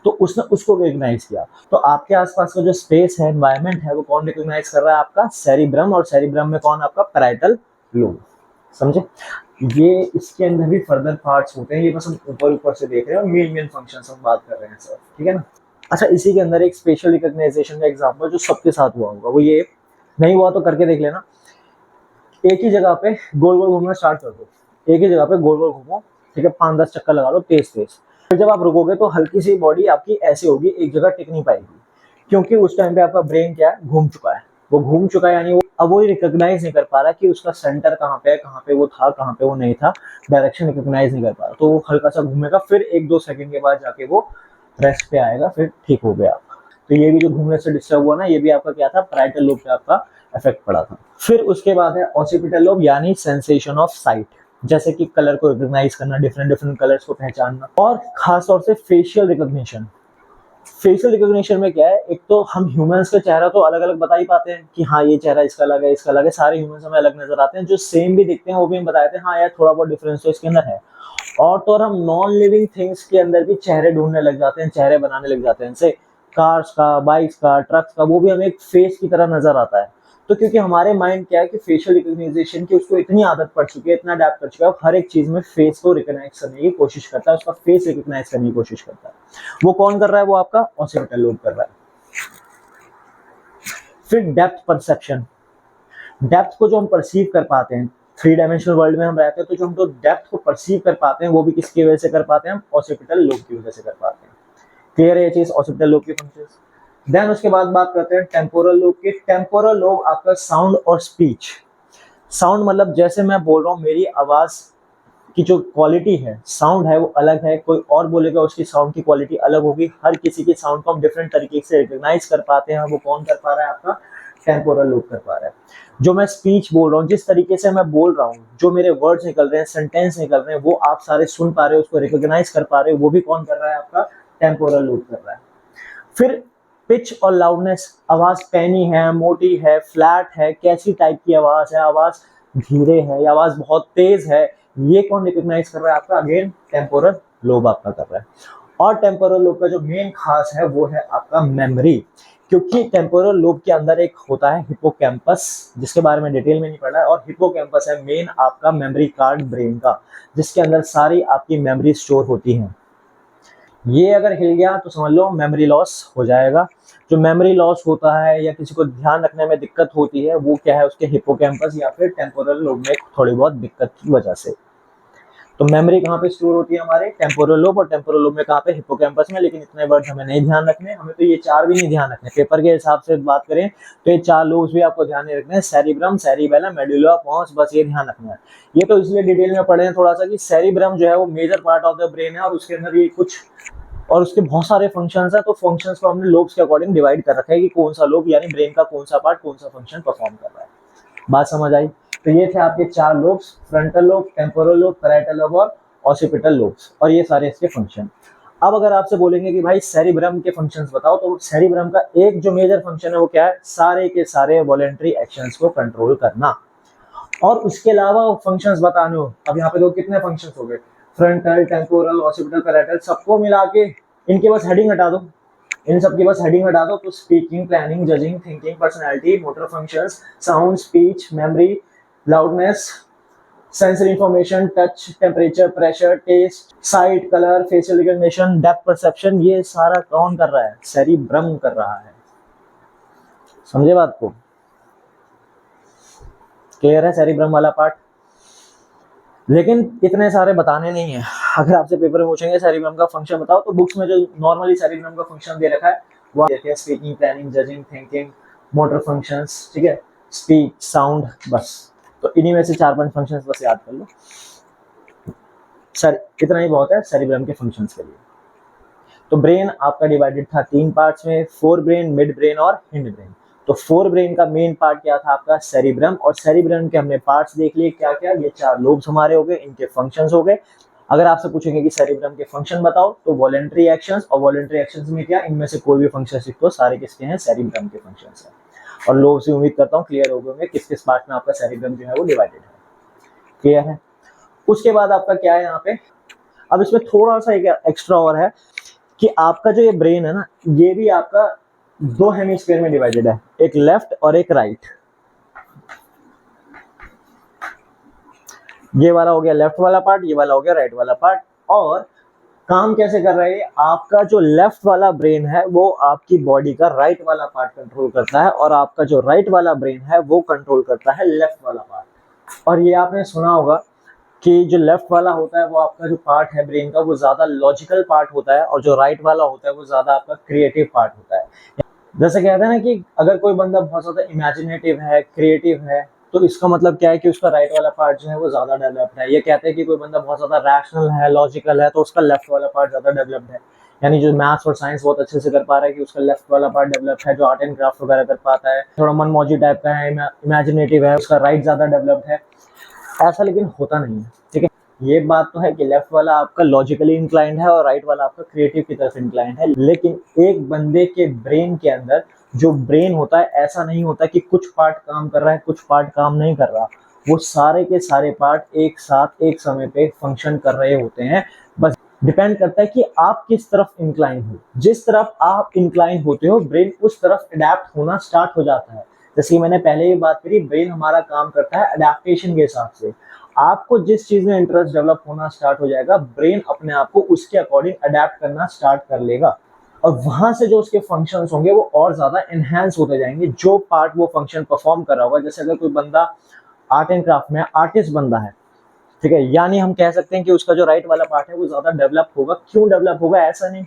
तो उसने उसको रिकॉग्नाइज किया। तो आपके आसपास का जो स्पेस है, एनवायरनमेंट है, वो कौन रिकॉग्नाइज कर रहा है? आपका सेरिब्रम। और सेरिब्रम में कौन? आपका पैराइटल लोब। समझे? ये इसके अंदर भी फर्दर पार्ट्स होते हैं, ये बस हम ऊपर ऊपर से देख रहे हैं, मेन फंक्शंस हम बात कर रहे हैं सर, ठीक है ना। अच्छा, इसी के अंदर एक स्पेशल रिकॉग्नाइजेशन का एग्जांपल जो सबके साथ हुआ होगा, वो ये, नहीं हुआ तो करके देख लेना। एक ही जगह पे गोल गोल घूमना स्टार्ट कर दो, एक ही जगह पे गोल गोल घूमो, ठीक है, 5-10 चक्कर लगा लो तेज तेज। फिर जब आप रुकोगे तो हल्की सी बॉडी आपकी ऐसी होगी, एक जगह टिक नहीं पाएगी, क्योंकि उस टाइम पे आपका ब्रेन क्या है? घूम चुका है। वो घूम चुका है, यानी वो अब वो रिकॉग्नाइज नहीं कर पा रहा कि उसका सेंटर कहाँ पे है, कहाँ पे वो था, कहाँ पे वो नहीं था, डायरेक्शन रिकॉग्नाइज नहीं कर पा रहा, तो वो हल्का सा घूमेगा, फिर 1-2 सेकंड के बाद जाके वो रेस्ट पे आएगा, फिर ठीक हो गया। तो ये भी जो घूमने से डिस्टर्ब हुआ ना, ये भी आपका क्या था? पैराइटल लोब पे आपका इफेक्ट पड़ा था। फिर उसके बाद है ऑसिपिटल लोब, यानी सेंसेशन ऑफ साइट, जैसे कि कलर को रिकॉग्नाइज करना, डिफरेंट कलर्स को पहचानना, और खास तौर से फेशियल रिकॉग्निशन। फेशियल रिकॉग्निशन में क्या है, एक तो हम ह्यूमंस का चेहरा तो अलग अलग बता ही पाते हैं कि हाँ ये चेहरा इसका अलग है, इसका अलग है, सारे ह्यूमंस हमें अलग नजर आते हैं, जो सेम भी दिखते हैं वो भी हम बताते हैं हाँ यार थोड़ा बहुत डिफरेंस तो इसके अंदर है। और तो और हम नॉन लिविंग थिंग्स के अंदर भी चेहरे ढूंढने लग जाते हैं, चेहरे बनाने लग जाते हैं, जैसे कार्स का, बाइक्स का, ट्रक्स का, वो भी हमें एक फेस की तरह नजर आता है। तो क्योंकि हमारे माइंड क्या है कि फेशियल रिकॉग्निशन की उसको इतनी आदत पड़ चुकी है, इतना अडेप्ट कर चुका है, हर एक चीज में फेस को रिकॉग्नाइज करने की कोशिश करता है, उसका फेस रिकॉग्नाइज करने की कोशिश करता है। वो कौन कर रहा है? वो आपका ऑक्सीपिटल लोब कर रहा है। फिर डेप्थ परसेप्शन, डेप्थ को जो हम परसीव कर पाते हैं, थ्री डायमेंशनल वर्ल्ड में हम रहते हैं, तो जो हम तो डेप्थ को परसीव कर पाते हैं वो भी किसकी वजह से कर पाते हैं? हम ऑक्सीपिटल लोब की वजह से कर पाते हैं। क्लियर है ये चीज, ऑक्सीपिटल लोब की फंक्शंस। देन उसके बाद बात करते हैं टेम्पोरल लोब की। टेम्पोरल लोब आपका साउंड और स्पीच। साउंड मतलब जैसे मैं बोल रहा हूँ, मेरी आवाज की जो क्वालिटी है, साउंड है, वो अलग है, कोई और बोलेगा उसकी साउंड की क्वालिटी अलग होगी, हर किसी की साउंड को हम डिफरेंट तरीके से रिकॉग्नाइज कर पाते हैं, वो कौन कर पा रहा है? आपका टेम्पोरल लोब कर पा रहा है। जो मैं स्पीच बोल रहा हूँ, जिस तरीके से मैं बोल रहा हूँ, जो मेरे वर्ड्स निकल रहे हैं, सेंटेंस निकल रहे हैं, वो आप सारे सुन पा रहे हो, उसको रिकॉग्नाइज कर पा रहे हो, वो भी कौन कर रहा है? आपका टेम्पोरल लोब कर रहा है। फिर पिच और लाउडनेस, आवाज पैनी है, मोटी है, फ्लैट है, कैसी टाइप की आवाज है, आवाज धीरे है या आवाज बहुत तेज है, ये कौन रिकॉग्नाइज कर रहा है? आपका अगेन टेम्पोरल लोब आपका कर रहा है। और टेम्पोरल लोब का जो मेन खास है वो है आपका मेमोरी, क्योंकि टेम्पोरल लोब के अंदर एक होता है हिप्पोकैम्पस, जिसके बारे में डिटेल में नहीं पढ़ा है, और हिप्पोकैम्पस है मेन आपका मेमोरी कार्ड ब्रेन का, जिसके अंदर सारी आपकी मेमोरी स्टोर होती है। ये अगर हिल गया तो समझ लो मेमोरी लॉस हो जाएगा। जो मेमोरी लॉस होता है या किसी को ध्यान रखने में दिक्कत होती है, वो क्या है? उसके हिप्पोकैम्पस या फिर टेम्पोरल लोब में थोड़ी बहुत दिक्कत की वजह से। तो मेमोरी कहाँ पे स्टोर होती है? हमारे टेम्पोरल लोब, और टेम्पोरल लोब में कहाँ पे? हिप्पोकैम्पस में। लेकिन इतने वर्ड हमें नहीं ध्यान रखने, हमें तो ये चार भी नहीं ध्यान रखने। पेपर के हिसाब से बात करें तो ये चार लोब्स भी आपको ध्यान नहीं रखने, सेरिब्रम, सेरिबेलम, मेडुला, पोन्स, बस ये ध्यान रखना है। ये तो इसलिए डिटेल में पढ़े हैं थोड़ा सा कि सेरिब्रम जो है वो major part of the brain है, और उसके अंदर ये कुछ और उसके बहुत सारे फंक्शंस हैं, तो फंक्शंस को हमने लोब्स के अकॉर्डिंग डिवाइड कर रखा है कि कौन सा लोब यानी ब्रेन का कौन सा पार्ट कौन सा फंक्शन परफॉर्म कर रहा है। बात समझ आई? तो ये थे आपके चार lobes, frontal lobe, temporal lobe, parietal lobe और ऑक्सीपिटल लोब्स, और ये सारे इसके फंक्शन। अब अगर आपसे बोलेंगे कि भाई सेरिब्रम के फंक्शंस बताओ, तो सेरिब्रम का एक जो मेजर फंक्शन है वो क्या है? सारे के सारे वॉलेंटरी एक्शंस को कंट्रोल करना। और उसके अलावा फंक्शंस बताने हो, अब यहाँ पे दो कितने फंक्शंस हो गए? फ्रंटल, टेम्पोरल, ऑक्सीपिटल, पैराइटल, सबको मिला के इनके बस हेडिंग हटा दो, इन सब की बस हेडिंग हटा दो, तो speaking, planning, judging, thinking, personality, motor functions, sound, speech, memory, loudness, sensory information, touch, temperature, pressure, taste, sight, colour, facial recognition, depth perception, ये सारा कौन कर रहा है? सेरिब्रम कर रहा है। समझे बात को? क्लियर है सेरिब्रम वाला पार्ट? लेकिन इतने सारे बताने नहीं है। अगर आपसे पेपर में पूछेंगे सेरिब्रम का फंक्शन बताओ, तो बुक्स में जो नॉर्मली सेरिब्रम का फंक्शन दे रखा है वो देखिए, speaking, planning, judging, thinking, motor functions, ठीक है, स्पीच, साउंड, बस। तो इन्हीं में से 4-5 फंक्शंस बस याद कर लो सर, इतना ही बहुत है सेरिब्रम के फंक्शंस के लिए। तो ब्रेन आपका डिवाइडेड था 3 पार्ट्स में, फोर ब्रेन, मिड ब्रेन और हिंड ब्रेन। तो फोर ब्रेन का मेन पार्ट क्या था? आपका सेरिब्रम। और सेरिब्रम के हमने पार्ट्स देख लिए, क्या क्या? ये 4 लोब्स हमारे हो गए, इनके फंक्शंस हो गए। अगर आपसे पूछेंगे कि सेरिब्रम के फंक्शन बताओ, तो वॉलेंटरी एक्शंस, और वॉलेंटरी एक्शंस में क्या? इनमें से कोई भी फंक्शन सीख तो सारे किसके हैं? सेरिब्रम के फंक्शंस हैं। और लोब से उम्मीद करता हूँ क्लियर हो गए होंगे किस किस पार्ट में आपका सेरिब्रम जो है वो डिवाइडेड है। क्लियर है? उसके बाद आपका क्या है यहाँ पे? अब इसमें थोड़ा सा एक एक्स्ट्रा और है कि आपका जो ये ब्रेन है ना, ये भी आपका 2 हेमिस्फीयर में डिवाइडेड है, एक लेफ्ट और एक राइट। ये वाला हो गया लेफ्ट वाला पार्ट, ये वाला हो गया राइट वाला पार्ट। और काम कैसे कर रहा है? आपका जो लेफ्ट वाला ब्रेन है वो आपकी बॉडी का राइट वाला पार्ट कंट्रोल करता है, और आपका जो राइट वाला ब्रेन है वो कंट्रोल करता है लेफ्ट वाला पार्ट। और ये आपने सुना होगा कि जो लेफ्ट वाला होता है वो आपका जो पार्ट है ब्रेन का, वो ज्यादा लॉजिकल पार्ट होता है, और जो राइट वाला होता है वो ज्यादा आपका क्रिएटिव पार्ट होता है। जैसे कहते हैं ना कि अगर कोई बंदा बहुत ज्यादा इमेजिनेटिव है, क्रिएटिव है, तो इसका मतलब क्या है कि उसका राइट वाला पार्ट जो है वो ज्यादा डेवलप्ड है। ये कहते हैं कि कोई बंदा बहुत ज्यादा रैशनल है, लॉजिकल है, तो उसका लेफ्ट वाला पार्ट ज्यादा डेवलप्ड है। यानी जो मैथ्स और साइंस बहुत अच्छे से कर पा रहा है कि उसका लेफ्ट वाला पार्ट डेवलप्ड है। जो आर्ट एंड क्राफ्ट वगैरह कर पाता है, थोड़ा मनमौजी टाइप का है, इमेजिनेटिव है, उसका राइट ज्यादा डेवलप्ड है। ऐसा लेकिन होता नहीं है, ठीक है। ये बात तो है कि लेफ्ट वाला आपका लॉजिकली इंक्लाइंड है और राइट वाला आपका क्रिएटिव की तरफ इंक्लाइंड है, लेकिन एक बंदे के ब्रेन के अंदर जो ब्रेन होता है, ऐसा नहीं होता कि कुछ पार्ट काम कर रहा है कुछ पार्ट काम नहीं कर रहा। वो सारे के सारे पार्ट एक साथ एक समय पे फंक्शन कर रहे होते हैं। बस डिपेंड करता है कि आप किस तरफ इंक्लाइन हो। जिस तरफ आप इंक्लाइन होते हो ब्रेन उस तरफ अडेप्ट होना स्टार्ट हो जाता है। जैसे कि मैंने पहले ही बात करी, ब्रेन हमारा काम करता है अडेप्टेशन के हिसाब से। आपको जिस चीज में इंटरेस्ट डेवलप होना स्टार्ट हो जाएगा, ब्रेन अपने आप को उसके अकॉर्डिंग अडेप्ट करना स्टार्ट कर लेगा और वहां से जो उसके फंक्शंस होंगे वो और ज्यादा एनहांस होते जाएंगे। जो पार्ट वो फंक्शन परफॉर्म कर रहा होगा, जैसे अगर कोई बंदा आर्ट एंड क्राफ्ट में आर्टिस्ट बंदा है, ठीक है, यानी हम कह सकते हैं कि उसका जो राइट वाला पार्ट है वो ज्यादा डेवलप होगा। क्यों डेवलप होगा? ऐसा नहीं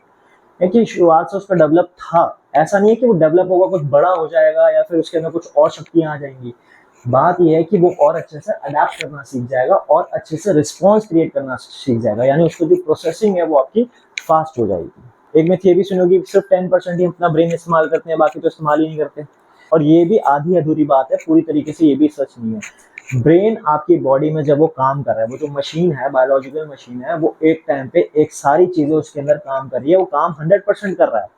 है कि शुरुआत से उसका डेवलप था, ऐसा नहीं है कि वो डेवलप होगा कुछ बड़ा हो जाएगा या फिर उसके अंदर कुछ और शक्तियां आ जाएंगी। बात यह है कि वो और अच्छे से अडेप्ट करना सीख जाएगा और अच्छे से रिस्पॉन्स क्रिएट करना सीख जाएगा, यानी उसकी जो प्रोसेसिंग है वो आपकी फास्ट हो जाएगी। एक में थियरी सुनोगी सिर्फ 10% ही अपना ब्रेन इस्तेमाल करते हैं, बाकी तो इस्तेमाल ही नहीं करते। और ये भी आधी अधूरी बात है, पूरी तरीके से ये भी सच नहीं है। ब्रेन आपकी बॉडी में जब वो काम कर रहा है, वो जो मशीन है, बायोलॉजिकल मशीन है, वो एक टाइम पे एक सारी चीजें उसके अंदर काम कर रही है, वो काम 100% कर रहा है।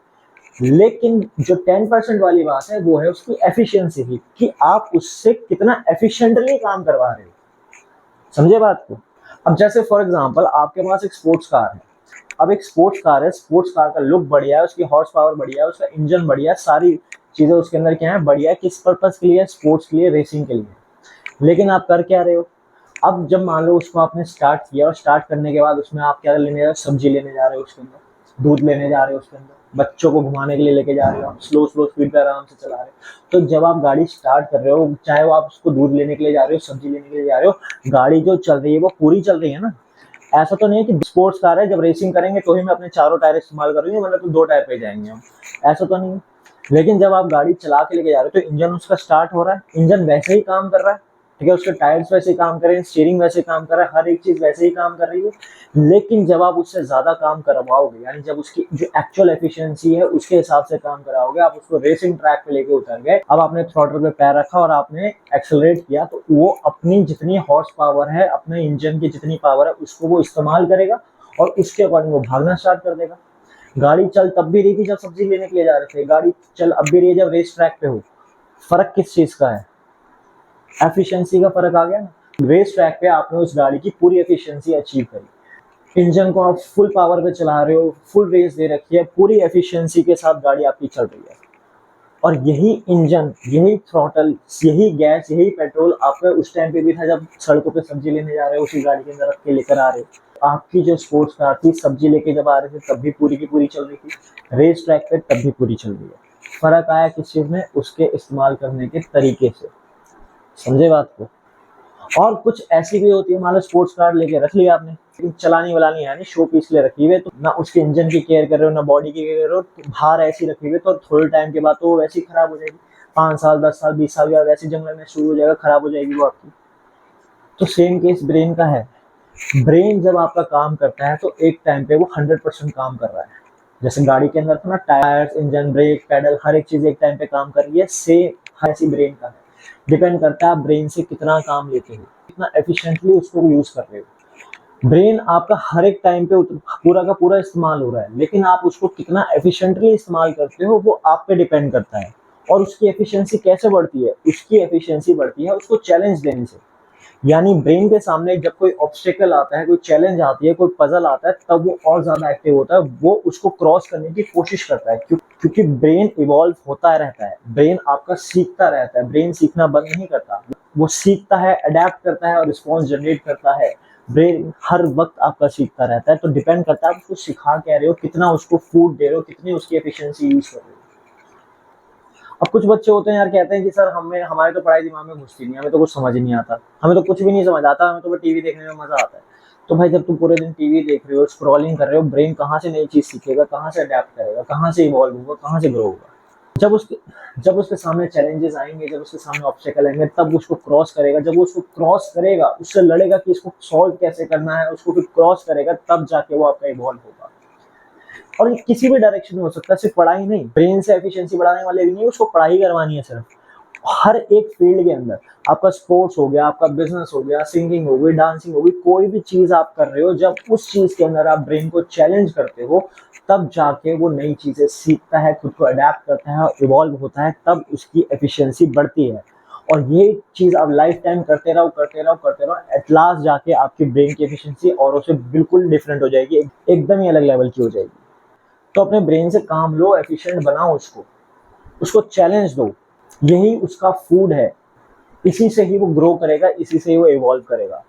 लेकिन जो 10% वाली बात है वो है उसकी एफिशिएंसी की, कि आप उससे कितना एफिशिएंटली काम करवा रहे हो। समझे बात को? अब जैसे फॉर एग्जांपल आपके पास एक स्पोर्ट्स कार है। अब एक स्पोर्ट्स कार है, स्पोर्ट्स कार का लुक बढ़िया है, उसकी हॉर्स पावर बढ़िया है, उसका इंजन बढ़िया है, सारी चीजें उसके अंदर क्या है, बढ़िया है। किस पर्पज के लिए? स्पोर्ट्स के लिए, रेसिंग के लिए। लेकिन आप कर क्या रहे हो? अब जब मान लो उसको आपने स्टार्ट किया और स्टार्ट करने के बाद उसमें आप क्या लेने जा रहे हो? सब्जी लेने जा रहे हो, उसके अंदर दूध लेने जा रहे हो, उसके अंदर बच्चों को घुमाने के लिए लेके जा रहे हो, स्लो स्लो स्पीड पे आराम से चला रहे हो। तो जब आप गाड़ी स्टार्ट कर रहे हो, चाहे वो आप उसको दूध लेने के लिए जा रहे हो, सब्जी लेने के लिए जा रहे हो, गाड़ी जो चल रही है वो पूरी चल रही है ना। ऐसा तो नहीं है कि स्पोर्ट्स कार है, जब रेसिंग करेंगे तो ही मैं अपने चारों टायर इस्तेमाल करूंगी, वरना तो 2 टायर पे जाएंगे हम। ऐसा तो नहीं है। लेकिन जब आप गाड़ी चला के लेके जा रहे हो तो इंजन उसका स्टार्ट हो रहा है, इंजन वैसे ही काम कर रहा है, ठीक है, उसके टायर्स वैसे ही काम कर रहे हैं, स्टीयरिंग वैसे काम कर रहा है, हर एक चीज वैसे ही काम कर रही है। लेकिन जब आप उससे ज्यादा काम करवाओगे, यानी जब उसकी जो एक्चुअल एफिशिएंसी है उसके हिसाब से काम कराओगे, आप उसको रेसिंग ट्रैक पे लेके उतर गए, अब आपने थ्रॉटल पे पैर रखा और आपने एक्सेलरेट किया, तो वो अपनी जितनी हॉर्स पावर है, अपने इंजन की जितनी पावर है, उसको वो इस्तेमाल करेगा और उसके अकॉर्डिंग वो भागना स्टार्ट कर देगा। गाड़ी चल तब भी रही थी जब सब्जी लेने के लिए जा रहे थे, गाड़ी चल अब भी रही है जब रेस ट्रैक पे हो। फर्क किस चीज का है? एफिशिएंसी का फर्क आ गया ना। रेस ट्रैक पे आपने उस गाड़ी की पूरी एफिशिएंसी अचीव करी, इंजन को आप फुल पावर पे चला रहे हो, फुल रेस दे रखी है, पूरी एफिशिएंसी के साथ गाड़ी आपकी चल रही है। और यही इंजन, यही थ्रॉटल, यही गैस, यही पेट्रोल आपका उस टाइम पे भी था जब सड़कों पे सब्जी लेने जा रहे हो, उसी गाड़ी के अंदर रख के लेकर आ रहे हो। आपकी जो स्पोर्ट्स कार थी, सब्जी लेके जब आ रहे थे तब भी पूरी की पूरी चल रही थी, रेस ट्रैक पे तब भी पूरी चल रही है। फर्क आया किस चीज में? उसके इस्तेमाल करने के तरीके से। समझे बात को? और कुछ ऐसी भी होती है, मान लो स्पोर्ट्स कार लेके रख लिया आपने, लेकिन चलानी वलानी है नहीं, शो पीस के लिए रखी हुई है, तो ना उसके इंजन की केयर कर रहे हो ना बॉडी की केयर कर रहे हो, तो बाहर ऐसी रखी हुई है, तो थोड़े टाइम के बाद तो वो वैसे ही खराब हो जाएगी। 5 साल 10 साल 20 साल या वैसे जंगल में शुरू हो जाएगा, खराब हो जाएगी वो आपकी। तो सेम केस ब्रेन का है। ब्रेन जब आपका काम करता है तो एक टाइम पे वो 100% काम कर रहा है। जैसे गाड़ी के अंदर था ना, टायर्स, इंजन, ब्रेक, पेडल, हर एक चीज एक टाइम पे काम कर रही है, सेम ऐसी ब्रेन का है। डिपेंड करता है आप ब्रेन से कितना काम लेते हो, कितना एफिशिएंटली उसको यूज कर रहे हो। ब्रेन आपका हर एक टाइम पे पूरा का पूरा इस्तेमाल हो रहा है, लेकिन आप उसको कितना एफिशिएंटली इस्तेमाल करते हो वो आप पे डिपेंड करता है। और उसकी एफिशिएंसी कैसे बढ़ती है? उसकी एफिशिएंसी बढ़ती है उसको चैलेंज देने से। यानी ब्रेन के सामने जब कोई ऑब्स्टेकल आता है, कोई चैलेंज आती है, कोई पजल आता है, तब वो और ज्यादा एक्टिव होता है, वो उसको क्रॉस करने की कोशिश करता है। क्योंकि ब्रेन इवॉल्व होता रहता है, ब्रेन आपका सीखता रहता है, ब्रेन सीखना बंद नहीं करता, वो सीखता है, अडेप्ट करता है और रिस्पॉन्स जनरेट करता है। ब्रेन हर वक्त आपका सीखता रहता है, तो डिपेंड करता है आप उसको सिखा क्या रहे हो, कितना उसको फूड दे रहे हो, कितनी उसकी एफिशिएंसी यूज कर रहे हो। अब कुछ बच्चे होते हैं यार, कहते हैं कि सर हमें, हमारे तो पढ़ाई दिमाग में घुसती नहीं, हमें तो कुछ समझ ही नहीं आता, हमें तो कुछ भी नहीं समझ आता, हमें तो बस टीवी देखने में मजा आता है। तो भाई जब तुम पूरे दिन टीवी देख रहे हो, स्क्रॉलिंग कर रहे हो, ब्रेन कहाँ से नई चीज सीखेगा, कहाँ से अडेप्ट करेगा, कहाँ से इवॉल्व होगा, कहाँ से ग्रो होगा? जब उसके सामने चैलेंजेस आएंगे, जब उसके सामने ऑब्स्टेकल आएंगे, तब उसको क्रॉस करेगा। जब वो उसको क्रॉस करेगा, उससे लड़ेगा कि इसको सॉल्व कैसे करना है, उसको फिर क्रॉस करेगा, तब जाके वो आपका इवॉल्व होगा। और ये किसी भी डायरेक्शन में हो सकता है, सिर्फ पढ़ाई नहीं, ब्रेन से एफिशिएंसी बढ़ाने वाले भी नहीं, उसको पढ़ाई करवानी है सिर्फ। हर एक फील्ड के अंदर, आपका स्पोर्ट्स हो गया, आपका बिजनेस हो गया, सिंगिंग हो गई, डांसिंग हो गई, कोई भी चीज आप कर रहे हो, जब उस चीज के अंदर आप ब्रेन को चैलेंज करते हो, तब जाके वो नई चीजें सीखता है, खुद को अडेप्ट करता है और इवॉल्व होता है, तब उसकी एफिशिएंसी बढ़ती है। और ये चीज आप लाइफ टाइम करते रहो करते रहो करते रहो, एट लास्ट जाके आपकी ब्रेन की एफिशिएंसी और उससे बिल्कुल डिफरेंट हो जाएगी, एकदम ही अलग लेवल की हो जाएगी। तो अपने ब्रेन से काम लो, एफिशिएंट बनाओ उसको, उसको चैलेंज दो, यही उसका फूड है, इसी से ही वो ग्रो करेगा, इसी से ही वो इवॉल्व करेगा।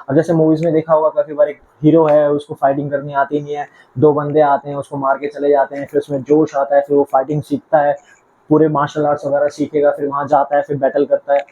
अब जैसे मूवीज में देखा होगा, काफी बार एक हीरो है, उसको फाइटिंग करनी आती नहीं है, दो बंदे आते हैं, उसको मार के चले जाते हैं, फिर उसमें जोश आता है, फिर वो फाइटिंग सीखता है, पूरे मार्शल आर्ट्स वगैरह सीखेगा, फिर वहां जाता है, फिर बैटल करता है।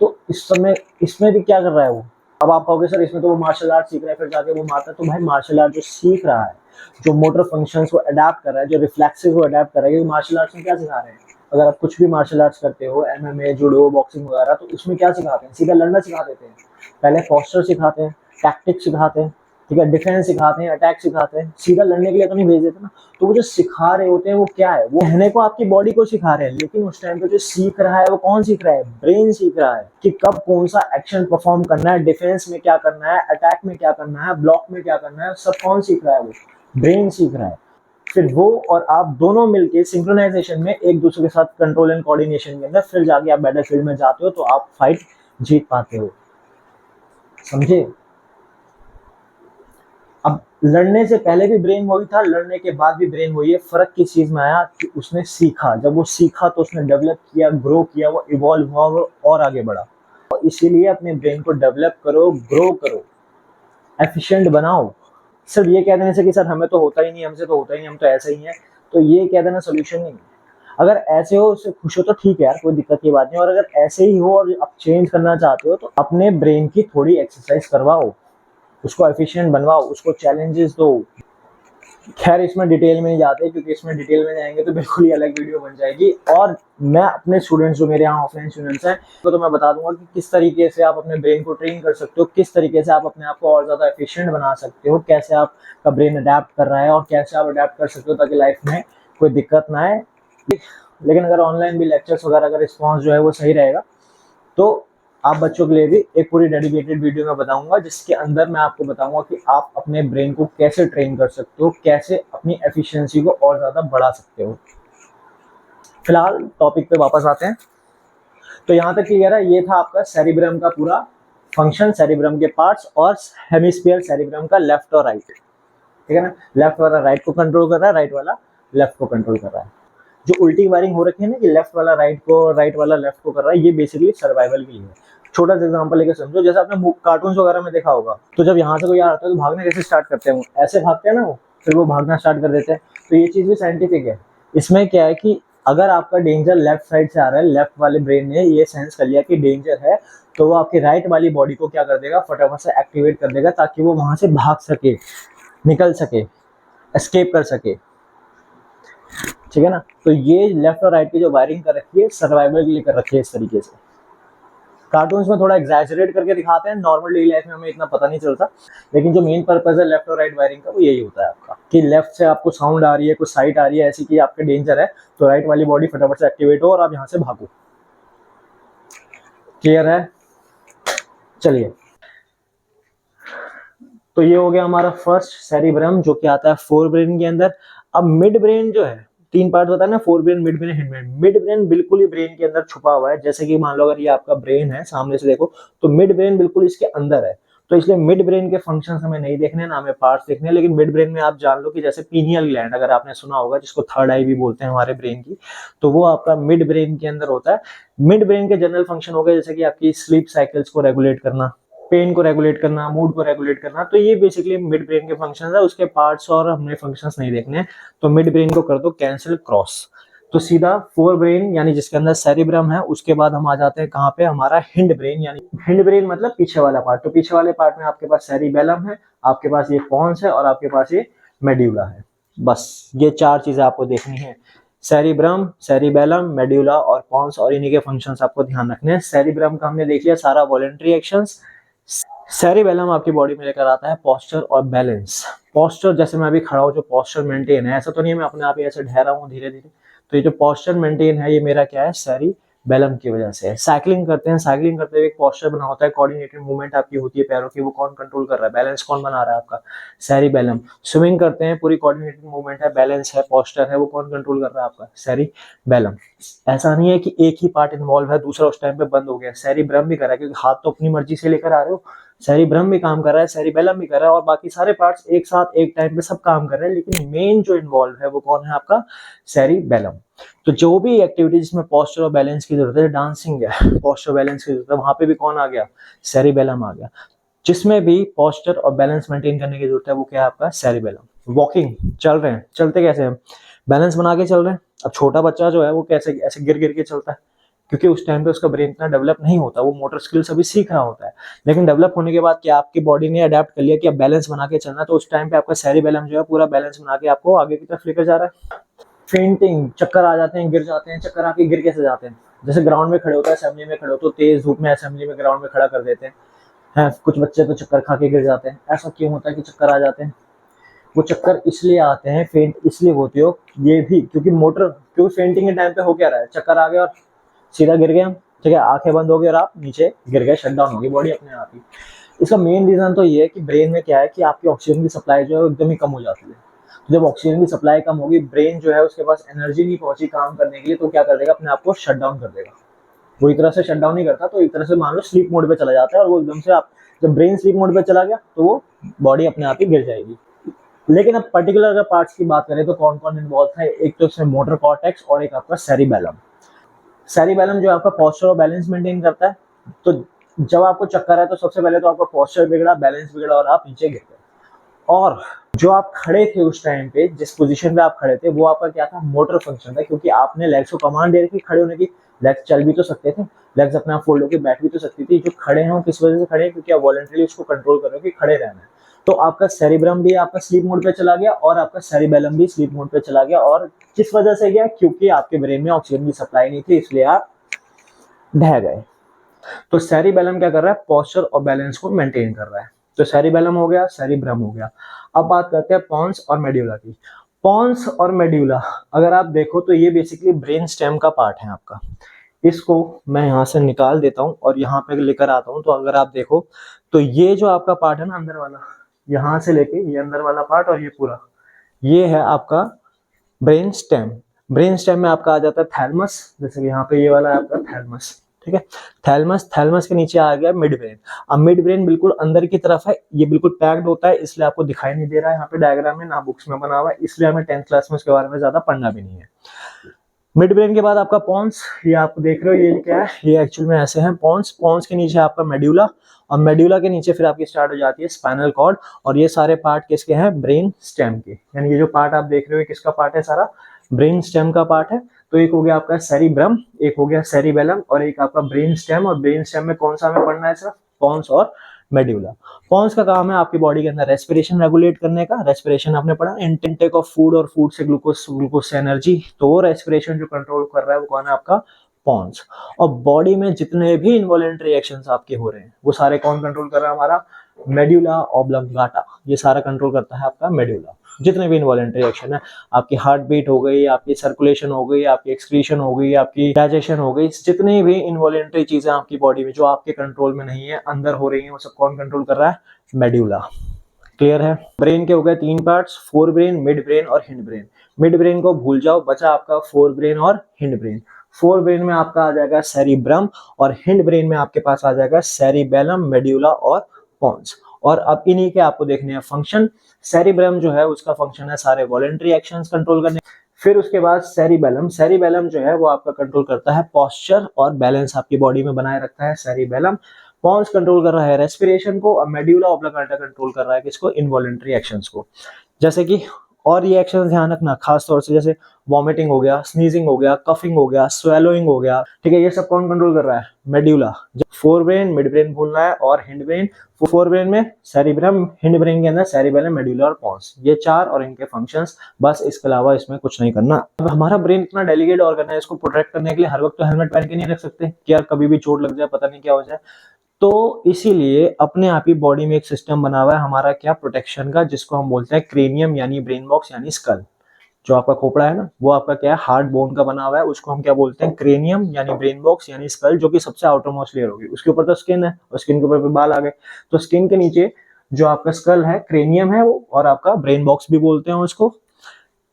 तो इस समय इसमें भी क्या कर रहा है वो? अब आप कहोगे सर इसमें तो वो मार्शल आर्ट सीख रहा है, फिर जाके वो मारता है, तो भाई मार्शल आर्ट जो सीख रहा है, जो मोटर फंक्शंस को अडेप्ट कर रहा है, जो रिफ्लेक्सेस को अडेप्ट कर रहा है, क्योंकि मार्शल आर्ट्स में क्या सिखा रहे हैं, अगर आप कुछ भी मार्शल आर्ट्स करते हो, एमएमए, जुडो, बॉक्सिंग वगैरह, तो उसमें क्या सिखाते हैं? सीधा लड़ना सिखा देते हैं, पहले पोस्चर सिखाते हैं, टैक्टिक्स सिखाते हैं, ठीक है, डिफेंस सिखाते हैं, अटैक सिखाते हैं, सीधा लड़ने के लिए तो नहीं भेज देते ना। तो वो जो सिखा रहे होते हैं वो क्या है? वो कहने को आपकी बॉडी को सिखा रहे हैं, लेकिन उस टाइम पे जो सीख रहा है वो कौन सीख रहा है? ब्रेन सीख रहा है कि कब कौन सा एक्शन परफॉर्म करना है, डिफेंस में क्या करना है, अटैक में क्या करना है, ब्लॉक में क्या करना है, सब कौन सीख रहा है? वो ब्रेन सीख रहा है। फिर वो और आप दोनों मिलके सिंक्रोनाइजेशन में एक दूसरे के साथ कंट्रोल एंड कोऑर्डिनेशन के अंदर फिर जाके आप बैटल फील्ड में जाते हो, तो आप फाइट जीत पाते हो। समझे? अब लड़ने से पहले भी ब्रेन वही था, लड़ने के बाद भी ब्रेन वही है। फर्क किस चीज में आया कि उसने सीखा, जब वो सीखा तो उसने डेवलप किया, ग्रो किया, वो इवॉल्व हुआ, वो और आगे बढ़ा। तो इसीलिए अपने ब्रेन को डेवलप करो, ग्रो करो, एफिशिएंट बनाओ। सिर्फ ये कह देने से कि सर हमें तो होता ही नहीं, हमसे तो होता ही नहीं, हम तो ऐसे ही हैं, तो ये कह देना सोल्यूशन नहीं है। अगर ऐसे हो, उससे खुश हो तो ठीक है यार, कोई दिक्कत की बात नहीं। और अगर ऐसे ही हो और आप चेंज करना चाहते हो, तो अपने ब्रेन की थोड़ी एक्सरसाइज करवाओ, उसको एफिशिएंट बनवाओ, उसको चैलेंजेस दो। खैर इसमें डिटेल में नहीं जाते, क्योंकि इसमें डिटेल में जाएंगे तो बिल्कुल ही अलग वीडियो बन जाएगी। और मैं अपने स्टूडेंट्स, जो मेरे यहाँ ऑफलाइन स्टूडेंट्स हैं, तो मैं बता दूंगा कि किस तरीके से आप अपने ब्रेन को ट्रेन कर सकते हो, किस तरीके से आप अपने आप को और ज़्यादा एफिशिएंट बना सकते हो, कैसे आपका ब्रेन अडेप्ट कर रहा है और कैसे आप अडेप्ट कर सकते हो ताकि लाइफ में कोई दिक्कत ना आए। लेकिन अगर ऑनलाइन भी लेक्चर्स वगैरह का रिस्पॉन्स जो है वो सही रहेगा, तो आप बच्चों के लिए भी एक पूरी डेडिकेटेड वीडियो में बताऊंगा, जिसके अंदर मैं आपको बताऊंगा कि आप अपने ब्रेन को कैसे ट्रेन कर सकते हो, कैसे अपनी एफिशिएंसी को और ज़्यादा बढ़ा सकते हो। फिलहाल टॉपिक पे वापस आते हैं। तो यहाँ तक क्लियर है, ये था आपका सेरिब्रम का पूरा फंक्शन, सेरिब्रम के पार्ट्स और हेमिस्फीयर सेरिब्रम का लेफ्ट और राइट, ठीक है ना। लेफ्ट वाला राइट को कंट्रोल कर रहा है, राइट वाला लेफ्ट को कंट्रोल कर रहा है। जो उल्टी वायरिंग हो रखी है ना कि लेफ्ट वाला राइट को, राइट वाला लेफ्ट को कर रहा है, ये बेसिकली सर्वाइवल के लिए है। छोटा सा एग्जांपल लेके समझो, जैसे आपने कार्टून्स वगैरह में देखा होगा, तो जब यहाँ से कोई आ रहा है तो भागना कैसे स्टार्ट करते हैं? वो ऐसे भागते हैं ना, वो फिर वो भागना स्टार्ट कर देते हैं। तो ये चीज़ भी साइंटिफिक है। इसमें क्या है कि अगर आपका डेंजर लेफ्ट साइड से आ रहा है, लेफ्ट वाले ब्रेन ने ये सेंस कर लिया कि डेंजर है, तो वो आपकी राइट वाली बॉडी को क्या कर देगा, फटाफट से एक्टिवेट कर देगा, ताकि वो वहां से भाग सके, निकल सके, एस्केप कर सके, ठीक है ना। तो ये लेफ्ट और राइट की जो वायरिंग कर रखी है, सर्वाइवल के लिए कर रखी है इस तरीके से। कार्टून्स में थोड़ा एग्जैजरेट करके दिखाते हैं, नॉर्मल डेली लाइफ में हमें इतना पता नहीं चलता, लेकिन जो मेन पर्पज है लेफ्ट और राइट वायरिंग का, वो यही होता है आपका कि लेफ्ट से आपको साउंड आ रही है, कुछ साइट आ रही है ऐसी कि आपका डेंजर है, तो राइट वाली बॉडी फटाफट से एक्टिवेट हो और आप यहाँ से भागो। क्लियर है? चलिए, तो ये हो गया हमारा फर्स्ट सेरिब्रम, जो कि आता है फोर ब्रेन के अंदर। अब मिड ब्रेन जो है, तीन पार्ट होता है ना, fore brain, mid brain, hind brain. Mid brain बिल्कुल ही ब्रेन के अंदर छुपा हुआ है। जैसे कि मान लो अगर ये आपका ब्रेन है, सामने से देखो, तो मिड ब्रेन बिल्कुल इसके अंदर है। तो इसलिए मिड ब्रेन के फंक्शंस हमें नहीं देखने, ना हमें पार्ट्स देखने, लेकिन मिड ब्रेन में आप जान लो कि जैसे पीनियल ग्लैंड, अगर आपने सुना होगा, जिसको थर्ड आई भी बोलते हैं हमारे ब्रेन की, तो वो आपका मिड ब्रेन के अंदर होता है। मिड ब्रेन के जनरल फंक्शन हो गए जैसे कि आपकी स्लीप साइकिल्स को रेगुलेट करना, पेन को रेगुलेट करना, मूड को रेगुलेट करना, तो ये बेसिकली मिड ब्रेन के फंक्शंस है। उसके पार्ट्स और हमें फंक्शंस नहीं देखने हैं, तो मिड ब्रेन को कर दो कैंसिल, क्रॉस। तो सीधा फोर ब्रेन यानी जिसके अंदर सेरिब्रम है, उसके बाद हम आ जाते हैं कहाँ पे, हमारा हिंड ब्रेन, यानी हिंड ब्रेन मतलब पीछे वाला पार्ट। तो पीछे वाले पार्ट में आपके पास सेरिबेलम है, आपके पास ये पॉन्स है और आपके पास ये मेड्यूला है। बस ये चार चीजें आपको देखनी है, सेरिब्रम, सेरिबेलम, मेड्यूला और पॉन्स, और इन्हीं के फंक्शंस आपको ध्यान रखने हैं। सेरिब्रम का हमने देख लिया सारा वॉलेंट्री एक्शंस। सेरिबेलम आपकी बॉडी में लेकर आता है पोस्चर और बैलेंस। पोस्चर, जैसे मैं अभी खड़ा हूँ, जो पोस्चर मेंटेन है, ऐसा तो नहीं है मैं अपने आप ही ऐसे ढह रहा हूँ धीरे धीरे, तो ये जो पोस्चर मेंटेन है, ये मेरा क्या है, सेरिबेलम बेलम की वजह से। साइकिलिंग करते हैं, साइकिलिंग करते हुए एक पोस्चर बना होता है, कोऑर्डिनेटेड मूवमेंट आपकी होती है पैरों की, वो कौन कंट्रोल कर रहा है, बैलेंस कौन बना रहा है आपका, सेरिबेलम। स्विमिंग करते हैं, पूरी कोऑर्डिनेटेड मूवमेंट है, बैलेंस है, पोस्चर है, वो कौन कंट्रोल कर रहा है आपका, सेरिबेलम। ऐसा नहीं है कि एक ही पार्ट इन्वॉल्व है दूसरा उस टाइम पे बंद हो गया, सेरिब्रम भी कर रहा है, क्योंकि हाथ तो अपनी मर्जी से लेकर आ रहे हो, सेरिब्रम भी काम कर रहा है, सेरिबेलम भी कर रहा है, और बाकी सारे पार्ट्स एक साथ एक टाइम पे सब काम कर रहे हैं, लेकिन मेन जो इन्वॉल्व है वो कौन है आपका, सेरिबेलम। तो जो भी एक्टिविटी जिसमें पोस्चर और बैलेंस की जरूरत है, डांसिंग है, पोस्चर बैलेंस की जरूरत है, वहां पे भी कौन आ गया, सेरिबेलम आ गया। जिसमें भी पोस्चर और बैलेंस मेंटेन करने की जरूरत है वो क्या है आपका, सेरिबेलम। वॉकिंग, चल रहे हैं, चलते कैसे हैं, बैलेंस बना के चल रहे हैं। अब छोटा बच्चा जो है वो कैसे ऐसे गिर गिर के चलता है, क्योंकि उस टाइम पे उसका ब्रेन इतना डेवलप नहीं होता, वो मोटर स्किल्स अभी सीख रहा होता है। लेकिन डेवलप होने के बाद क्या आपकी बॉडी ने अडेप्ट कर लिया कि अब बैलेंस बना के चलना, तो उस टाइम पे आपका सेरिबेलम जो है पूरा बैलेंस बना के आपको आगे की तरफ लेकर जा रहा है। फेंटिंग, चक्कर आ जाते हैं, गिर जाते हैं, चक्कर आके गिर कैसे जाते हैं, जैसे ग्राउंड में खड़े होता है, असेंबली में खड़े हो तो तेज धूप में असेंबली में ग्राउंड में खड़ा कर देते हैं, कुछ बच्चे तो चक्कर खा के गिर जाते हैं। ऐसा क्यों होता है कि चक्कर आ जाते हैं, वो चक्कर इसलिए आते हैं, फेंट इसलिए होती हो ये भी क्योंकि मोटर, क्योंकि फेंटिंग के टाइम पे हो क्या रहा है, चक्कर आ गया और सीधा गिर गए हम, ठीक है, आंखें बंद हो गई और आप नीचे गिर गए, शट डाउन हो गई बॉडी अपने आप ही। इसका मेन रीजन तो ये है कि ब्रेन में क्या है कि आपकी ऑक्सीजन की सप्लाई जो है वो एकदम ही कम हो जाती है। तो जब ऑक्सीजन की सप्लाई कम होगी, ब्रेन जो है उसके पास एनर्जी नहीं पहुंची काम करने के लिए, तो क्या कर देगा, अपने आप को शट डाउन कर देगा। वो एक तरह से शट डाउन नहीं करता, तो एक तरह से मान लो स्लीप मोड पे चला जाता है, और वो एकदम से आप जब ब्रेन स्लीप मोड पे चला गया तो वो बॉडी अपने आप ही गिर जाएगी। लेकिन अब पर्टिकुलर अगर पार्ट्स की बात करें तो कौन कौन इन्वॉल्व है, एक तो इसमें मोटर कॉर्टेक्स और एक आपका सेरिबेलम। सेरिबेलम जो आपका पोस्चर और बैलेंस मेंटेन करता है। तो जब आपको चक्कर है तो सबसे पहले तो आपका पोस्चर बिगड़ा, बैलेंस बिगड़ा और आप नीचे गिर गए। और जो आप खड़े थे उस टाइम पे, जिस पोजीशन पे आप खड़े थे, वो आपका क्या था, मोटर फंक्शन था, क्योंकि आपने लेग्स को कमांड दे रखी खड़े होने की। लेग्स चल भी तो सकते थे, लेग्स अपने आप फोल्ड होकर बैठ भी तो सकती थी। जो खड़े हैं वो किस वजह से खड़े हैं, क्योंकि आप वॉलंटरी उसको कंट्रोल कर रहे हो कि खड़े रहना है। तो आपका सेरिब्रम भी आपका स्लीप मोड पे चला गया और आपका सेरिबेलम भी स्लीप मोड पे चला गया। और किस वजह से गया, क्योंकि आपके ब्रेन में ऑक्सीजन की सप्लाई नहीं थी, इसलिए आप ढह गए। तो सेरिबेलम क्या कर रहा है, पोस्चर और बैलेंस को मेंटेन कर रहा है। तो सेरिबेलम हो गया, सेरिब्रम हो गया। अब बात करते हैं पॉन्स और मेड्यूला की। पॉन्स और मेड्यूला अगर आप देखो तो ये बेसिकली ब्रेन स्टेम का पार्ट है आपका। इसको मैं यहाँ से निकाल देता हूँ और यहाँ पे लेकर आता हूँ। तो अगर आप देखो तो ये जो आपका पार्ट है ना अंदर वाला, यहाँ से लेके ये अंदर वाला पार्ट और ये पूरा, ये है आपका ब्रेन स्टेम। ब्रेन स्टेम में आपका आ जाता है थैलमस, जैसे कि यहाँ पे ये वाला है आपका थैलमस, ठीक है। थैलमस, थैलमस के नीचे आ गया मिड ब्रेन। अब मिड ब्रेन बिल्कुल अंदर की तरफ है, ये बिल्कुल पैक्ड होता है, इसलिए आपको दिखाई नहीं दे रहा है यहाँ पे डायग्राम में, ना बुक्स में बना हुआ है, इसलिए हमें 10th क्लास में उसके बारे में ज्यादा पढ़ना भी नहीं है। मिड ब्रेन के बाद आपका पॉन्स, ये आप देख रहे हो ये क्या है, ये एक्चुअल में ऐसे हैं पॉन्स। पॉन्स के नीचे आपका मेड्यूला, और मेड्यूला के नीचे फिर आपकी स्टार्ट हो जाती है स्पाइनल कॉर्ड। और ये सारे पार्ट किसके हैं, ब्रेन स्टेम के। यानी ये जो पार्ट आप देख रहे हो किसका पार्ट है, सारा ब्रेन स्टेम का पार्ट है। तो एक हो गया आपका सेरिब्रम, एक हो गया सेरिबेलम, और एक आपका ब्रेन स्टेम। और ब्रेन स्टेम में कौन सा हमें पढ़ना है, सिर्फ पॉन्स और मेड्यूला। पॉन्स का काम है आपकी बॉडी के अंदर रेस्पिरेशन रेगुलेट करने का। रेस्पिरेशन आपने पढ़ा, इनटेक ऑफ फूड, और फूड से ग्लूकोज, ग्लूकोज से एनर्जी। तो वो रेस्पिरेशन जो कंट्रोल कर रहा है वो कौन है, आपका पॉन्स। और बॉडी में जितने भी इनवॉलेंट्री एक्शंस आपके हो रहे हैं वो सारे कौन कंट्रोल कर रहा है, हमारा मेड्यूला ऑब्लंगाटा। ये सारा कंट्रोल करता है आपका मेड्यूला। जितने भी इनवॉलेंट्री एक्शन है, आपकी हार्ट बीट हो गई, आपकी सर्कुलेशन हो गई, आपकी एक्सक्रीशन हो गई, आपकी डाइजेशन हो गई, जितनी भी इनवॉलेंट्री चीजें आपकी बॉडी में जो आपके कंट्रोल में नहीं है, अंदर हो रही है, वो सब कौन कंट्रोल कर रहा है, मेड्यूला। क्लियर है। ब्रेन के हो गए 3 parts, fore brain, mid brain और हिंड ब्रेन। मिड ब्रेन को भूल जाओ, बचा आपका फोर ब्रेन और हिंड ब्रेन। फोर ब्रेन में आपका आ जाएगा सेरिब्रम, और हिंड ब्रेन में आपके पास आ जाएगा सेरिबेलम, मेड्यूला और पॉन्स। और अब इन्हीं के आपको देखने हैं फंक्शन। सेरिब्रम जो है उसका फंक्शन है सारे वॉलेंट्री एक्शंस कंट्रोल करने। फिर उसके बाद सेरिबेलम, सेरिबेलम जो है वो आपका कंट्रोल करता है पॉस्चर और बैलेंस आपकी बॉडी में बनाए रखता है सेरिबेलम। पॉन्स कंट्रोल कर रहा है रेस्पिरेशन को, और मेड्यूला ऑब्लांगाटा कंट्रोल कर रहा है किसको, इनवॉलेंट्री एक्शंस को। जैसे कि और ये एक्शन ध्यान रखना खास तौर से, जैसे वॉमिटिंग हो गया, स्नीजिंग हो गया, कफिंग हो गया, स्वेलोइंग हो गया, ठीक है, ये सब कौन कंट्रोल कर रहा है, medulla. Fore brain, mid brain भूलना है, और हिंड ब्रेन। फोर ब्रेन में सेरिब्रम, हिंड ब्रेन के अंदर सेरिबेलम, मेड्यूला और पॉन्स, ये 4 और इनके फंक्शंस, बस इसके अलावा इसमें कुछ नहीं करना। अब हमारा ब्रेन इतना डेलिकेट ऑर्गन है, इसको प्रोटेक्ट करने के लिए हर वक्त तो हेलमेट पहन के नहीं रख सकते कि यार कभी भी चोट लग जाए, पता नहीं क्या हो जाए। तो इसीलिए अपने आप ही बॉडी में एक सिस्टम बना हुआ है हमारा क्या, प्रोटेक्शन का, जिसको हम बोलते हैं क्रेनियम यानी ब्रेन बॉक्स यानी स्कल। जो आपका खोपड़ा है ना, वो आपका क्या है, हार्ड बोन का बना हुआ है, उसको हम क्या बोलते हैं, क्रेनियम यानी ब्रेन बॉक्स यानी स्कल, जो कि सबसे आउटर मोस्ट लेयर होगी। उसके ऊपर तो स्किन है और स्किन के ऊपर पे बाल आ गए, तो स्किन के नीचे जो आपका स्कल है, क्रेनियम है वो, और आपका ब्रेन बॉक्स भी बोलते हैं उसको,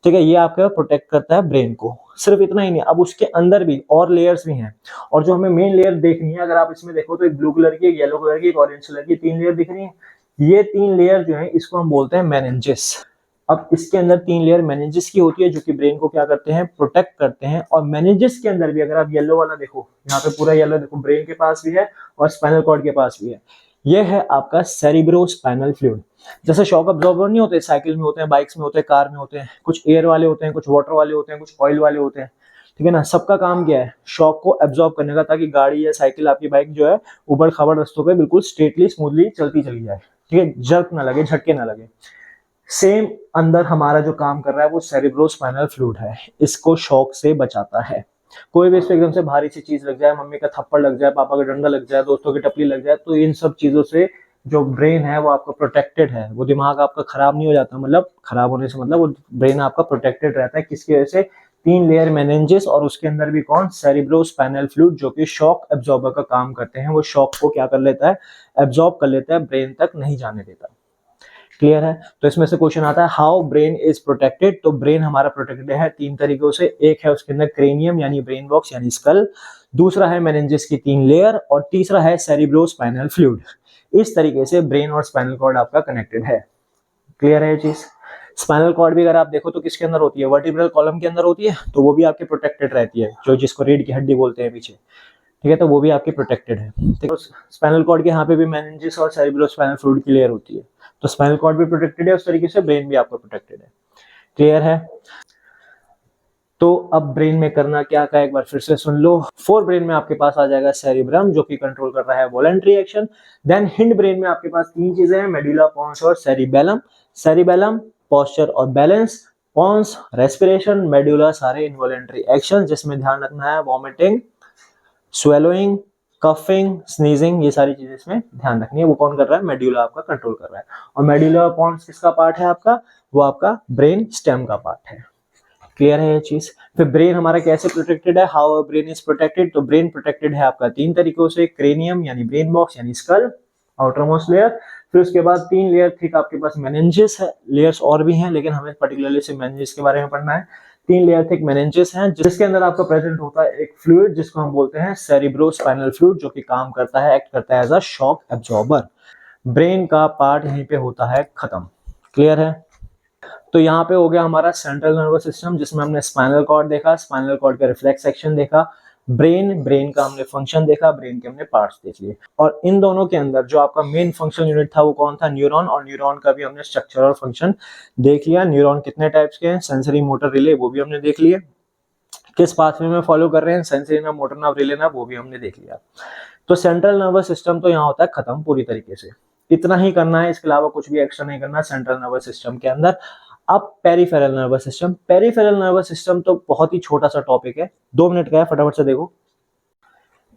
ठीक है। ये आपका प्रोटेक्ट करता है ब्रेन को। सिर्फ इतना ही नहीं, अब उसके अंदर भी और लेयर्स भी हैं, और जो हमें मेन लेयर देखनी है, अगर आप इसमें देखो तो एक ब्लू कलर की, एक येलो कलर की, एक ऑरेंज कलर की, 3 लेयर दिख रही है। ये 3 लेयर जो है इसको हम बोलते हैं मेनिंजेस। अब इसके अंदर 3 लेयर मेनिंजेस की होती है, जो कि ब्रेन को क्या करते हैं, प्रोटेक्ट करते हैं। और मेनिंजेस के अंदर भी अगर आप येलो वाला देखो, यहाँ पे पूरा येलो देखो, ब्रेन के पास भी है और स्पाइनल कॉर्ड के पास भी है। ये है आपका सेरिब्रोस्पाइनल फ्लूइड। जैसे शॉक अब्जॉर्बर नहीं होते, साइकिल में होते हैं, बाइक्स में होते हैं, कार में होते हैं, कुछ एयर वाले होते हैं, कुछ वाटर वाले होते हैं, कुछ ऑयल वाले होते हैं, ठीक है ना। सबका काम क्या है, शॉक को एब्जॉर्ब करने का, ताकि गाड़ी या साइकिल, आपकी बाइक जो है, ऊबड़ खाबड़ रास्तों पे बिल्कुल स्ट्रेटली स्मूथली चलती चली जाए, ठीक है, जर्क ना लगे, झटके ना लगे। सेम अंदर हमारा जो काम कर रहा है वो सेरिब्रोस्पाइनल फ्लूइड है, इसको शॉक से बचाता है। कोई भी इस पे एकदम से भारी सी चीज लग जाए, मम्मी का थप्पड़ लग जाए, पापा का डंडा लग जाए, दोस्तों की टपली लग जाए, तो इन सब चीजों से जो ब्रेन है वो आपका प्रोटेक्टेड है, वो दिमाग आपका खराब नहीं हो जाता, मतलब खराब होने से मतलब वो ब्रेन आपका प्रोटेक्टेड रहता है। किसकी वजह से, 3 लेयर मेनिंजेस, और उसके अंदर भी कौन, सेरिब्रोस्पाइनल फ्लूइड, जो कि शॉक एब्जॉर्बर का काम करते हैं। वो शॉक को क्या कर लेता है, एब्जॉर्ब कर लेता है, ब्रेन तक नहीं जाने देता। क्लियर है। तो इसमें से क्वेश्चन आता है हाउ ब्रेन इज प्रोटेक्टेड। तो ब्रेन हमारा प्रोटेक्टेड है 3 तरीकों से। एक है उसके अंदर क्रेनियम यानी ब्रेन बॉक्स यानी स्कल, दूसरा है मेनिंजेस की 3 लेयर, और तीसरा है सेरिब्रोस्पाइनल फ्लूइड। इस तरीके से ब्रेन और स्पाइनल कॉर्ड आपका कनेक्टेड है। क्लियर है ये चीज। स्पाइनल कॉर्ड भी अगर आप देखो तो किसके अंदर होती है, वर्टिब्रल कॉलम के अंदर होती है, तो वो भी आपकी प्रोटेक्टेड रहती है, जो जिसको रीढ़ की हड्डी बोलते हैं पीछे, ठीक है, तो वो भी आपकी प्रोटेक्टेड है। तो स्पाइनल कॉर्ड के यहाँ पे भी मेनिंजेस और सेरिब्रोस्पाइनल फ्लूइड की लेयर होती है, तो स्पाइनल कॉर्ड भी प्रोटेक्टेड है, उस तरीके से ब्रेन भी आपका प्रोटेक्टेड है। क्लियर है। तो अब ब्रेन में करना क्या का एक बार फिर से सुन लो। फोर ब्रेन में आपके पास आ जाएगा सेरिब्रम, जो कि कंट्रोल कर रहा है voluntary action. Then hindbrain में आपके पास 3 चीजें हैं, मेडुला, पोन्स और सेरिबेलम। सेरिबेलम पोस्चर और बैलेंस, पोन्स रेस्पिरेशन, मेडुला सारे इनवॉलंटरी एक्शन, जिसमें ध्यान रखना है वॉमिटिंग, स्वेलोइंग, कफिंग, स्नीजिंग, ये सारी चीजें इसमें ध्यान रखनी है। वो कौन कर रहा है, मेडुला आपका कंट्रोल कर रहा है। और मेडुला पोन्स किसका पार्ट है आपका, वो आपका ब्रेन स्टेम का पार्ट है। क्लियर है ये चीज। फिर ब्रेन हमारा कैसे प्रोटेक्टेड है, हाउ ब्रेन इज प्रोटेक्टेड। तो ब्रेन प्रोटेक्टेड है आपका 3 तरीकों से, क्रेनियम यानी ब्रेन बॉक्स यानी स्कल, आउटर मोस्ट लेयर, फिर उसके बाद 3 लेयर थिक आपके पास मेनिंजेस है, लेयर्स और भी हैं लेकिन हमें पर्टिकुलरली सिर्फ मेनिंजेस के बारे में पढ़ना है। 3 लेयर थिक मेनिंजेस हैं, जिसके अंदर आपका प्रेजेंट होता है एक फ्लूइड, जिसको हम बोलते हैं सेरिब्रोस्पाइनल फ्लूइड, जो कि काम करता है, एक्ट करता है as a shock absorber. Brain का पार्ट यहीं पे होता है खत्म। क्लियर है। तो यहाँ पे हो गया हमारा सेंट्रल नर्वस सिस्टम, जिसमें हमने स्पाइनल कॉर्ड देखा, स्पाइनल कॉर्ड का रिफ्लेक्स एक्शन देखा, ब्रेन का हमने फंक्शन देखा, ब्रेन के हमने पार्ट्स देख लिए। और इन दोनों के अंदर जो आपका मेन फंक्शनल यूनिट था वो कौन था, न्यूरॉन। और न्यूरॉन का भी हमने स्ट्रक्चर और फंक्शन देख लिया। न्यूरॉन कितने टाइप्स के हैं, सेंसरी, मोटर, रिले, वो भी हमने देख लिए। किस पाथवे में फॉलो कर रहे हैं, sensory nerve, motor nerve, relay nerve, वो भी हमने देख लिया। तो सेंट्रल नर्वस सिस्टम तो यहाँ होता है खत्म पूरी तरीके से। इतना ही करना है, इसके अलावा कुछ भी एक्स्ट्रा नहीं करना सेंट्रल नर्वस सिस्टम के अंदर। अब peripheral nervous system. Peripheral nervous system तो बहुत ही छोटा सा टॉपिक है, 2 मिनट का है, फटाफट से देखो।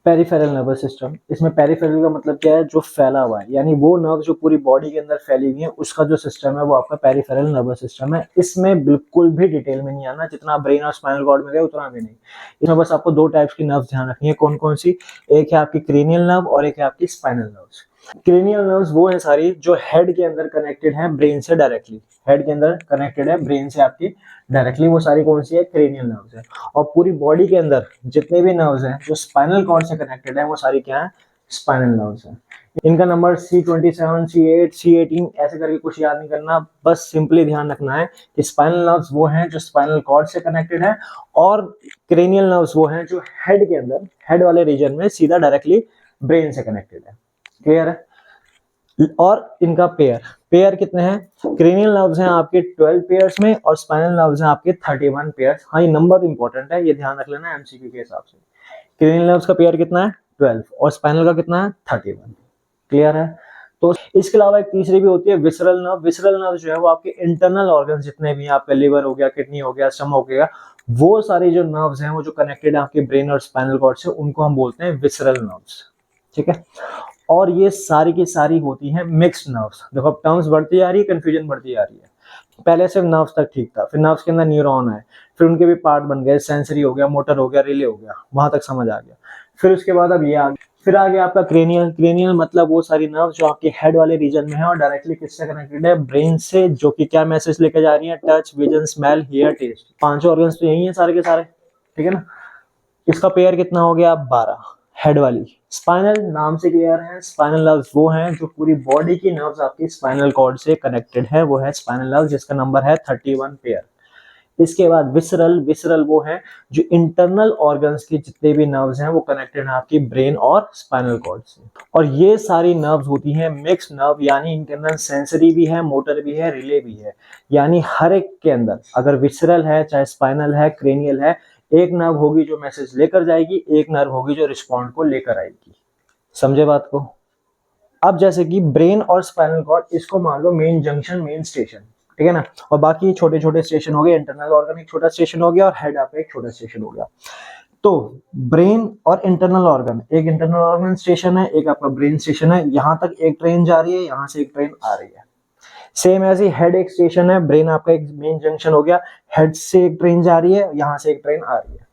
पेरिफेरल नर्वस सिस्टम, इसमें पेरिफेरल का मतलब क्या है, जो फैला हुआ है, यानी वो नर्व जो पूरी बॉडी के अंदर फैली हुई है, उसका जो सिस्टम है वो आपका पेरिफेरल नर्वस सिस्टम है। इसमें बिल्कुल भी डिटेल में नहीं आना, जितना ब्रेन और स्पाइनल कॉर्ड में गए उतना भी नहीं। इसमें बस आपको 2 टाइप्स की नर्व ध्यान रखनी है। कौन कौन सी, एक है आपकी क्रेनियल नर्व और एक है आपकी स्पाइनल नर्व्स। क्रेनियल नर्व्स वो है सारी जो हेड के अंदर कनेक्टेड है ब्रेन से डायरेक्टली, हेड के अंदर कनेक्टेड है ब्रेन से आपकी डायरेक्टली, वो सारी कौन सी है, क्रेनियल नर्व्स है। और पूरी बॉडी के अंदर जितने भी नर्व्स हैं जो स्पाइनल कॉर्ड से कनेक्टेड है, वो सारी क्या है, स्पाइनल नर्व्स हैं। इनका नंबर C27, C8, C18 ऐसे करके कुछ याद नहीं करना, बस सिंपली ध्यान रखना है कि स्पाइनल नर्व्स वो हैं जो स्पाइनल कॉर्ड से कनेक्टेड है, और क्रेनियल नर्व्स वो हैं जो हेड के अंदर, हेड वाले रीजन में सीधा डायरेक्टली ब्रेन से कनेक्टेड है। क्लियर है। और इनका पेयर कितने हैं, क्रेनियल नर्व्स हैं आपके 12 पेयर्स में, और स्पाइनल नर्व्स हैं आपके 31 पेयर्स। हाँ, ये नंबर इंपॉर्टेंट है, ये ध्यान रख लेना एमसीक्यू के हिसाब से। क्रेनियल नर्व्स का पेयर कितना है, 12, और स्पाइनल का कितना है, 31। क्लियर है। तो इसके अलावा एक तीसरी भी होती है विसरल नर्व। विसरल नर्व जो है वो आपके इंटरनल ऑर्गन जितने भी, आपका लिवर हो गया, किडनी हो गया, स्टमक हो गया, वो सारी जो नर्व्स हैं वो जो कनेक्टेड है आपके ब्रेन और स्पाइनल कॉर्ड से, उनको हम बोलते हैं विसरल नर्व्स। ठीक है। और ये सारी की सारी होती हैं मिक्स्ड नर्व्स। देखो अब टर्म्स बढ़ती आ रही है, कंफ्यूजन बढ़ती आ रही है। पहले सिर्फ नर्व्स तक ठीक था, फिर नर्व्स के अंदर न्यूरॉन आए, फिर उनके भी पार्ट बन गए, सेंसरी हो गया, मोटर हो गया, रिले हो गया, वहां तक समझ आ गया। फिर उसके बाद अब ये आ गया, फिर आ गया आपका क्रेनियल। क्रेनियल मतलब वो सारी नर्व जो आपके हेड वाले रीजन में है और डायरेक्टली किससे कनेक्टेड है, ब्रेन से, जो कि क्या मैसेज लेके जा रही है, touch, vision, smell, hear, taste. पांचों ऑर्गन्स तो यही है सारे के सारे, ठीक है ना। इसका पेयर कितना हो गया, 12 हेड वाली। स्पाइनल नाम से क्लियर है, स्पाइनल नर्व्स वो हैं जो पूरी बॉडी की नर्व्स आपकी स्पाइनल कॉर्ड से कनेक्टेड है, वो है स्पाइनल नर्व, जिसका नंबर है 31 पेयर। इसके बाद विसरल। विसरल वो है जो इंटरनल ऑर्गन्स के जितने भी नर्व्स हैं वो कनेक्टेड है आपकी ब्रेन और स्पाइनल कॉर्ड से। और ये सारी नर्व्स होती हैं मिक्स नर्व, यानी इनके अंदर सेंसरी भी है, मोटर भी है, रिले भी है। यानी हर एक के अंदर अगर विसरल है, चाहे स्पाइनल है, क्रेनियल है, एक नर्व होगी जो मैसेज लेकर जाएगी, एक नर्व होगी जो रिस्पॉन्ड को लेकर आएगी। समझे बात को। अब जैसे कि ब्रेन और स्पाइनल कॉर्ड, इसको मान लो मेन जंक्शन, मेन स्टेशन, ठीक है ना। और बाकी छोटे छोटे स्टेशन हो गए, इंटरनल ऑर्गन एक छोटा स्टेशन हो गया और हेड आपका एक छोटा स्टेशन हो गया। तो ब्रेन और इंटरनल ऑर्गन, एक इंटरनल ऑर्गन स्टेशन है, एक आपका ब्रेन स्टेशन है। यहां तक एक ट्रेन जा रही है, यहां से एक ट्रेन आ रही है। सेम ऐसे हेड एक स्टेशन है, ब्रेन आपका एक मेन जंक्शन हो गया, हेड से एक ट्रेन जा रही है, यहां से एक ट्रेन आ रही है।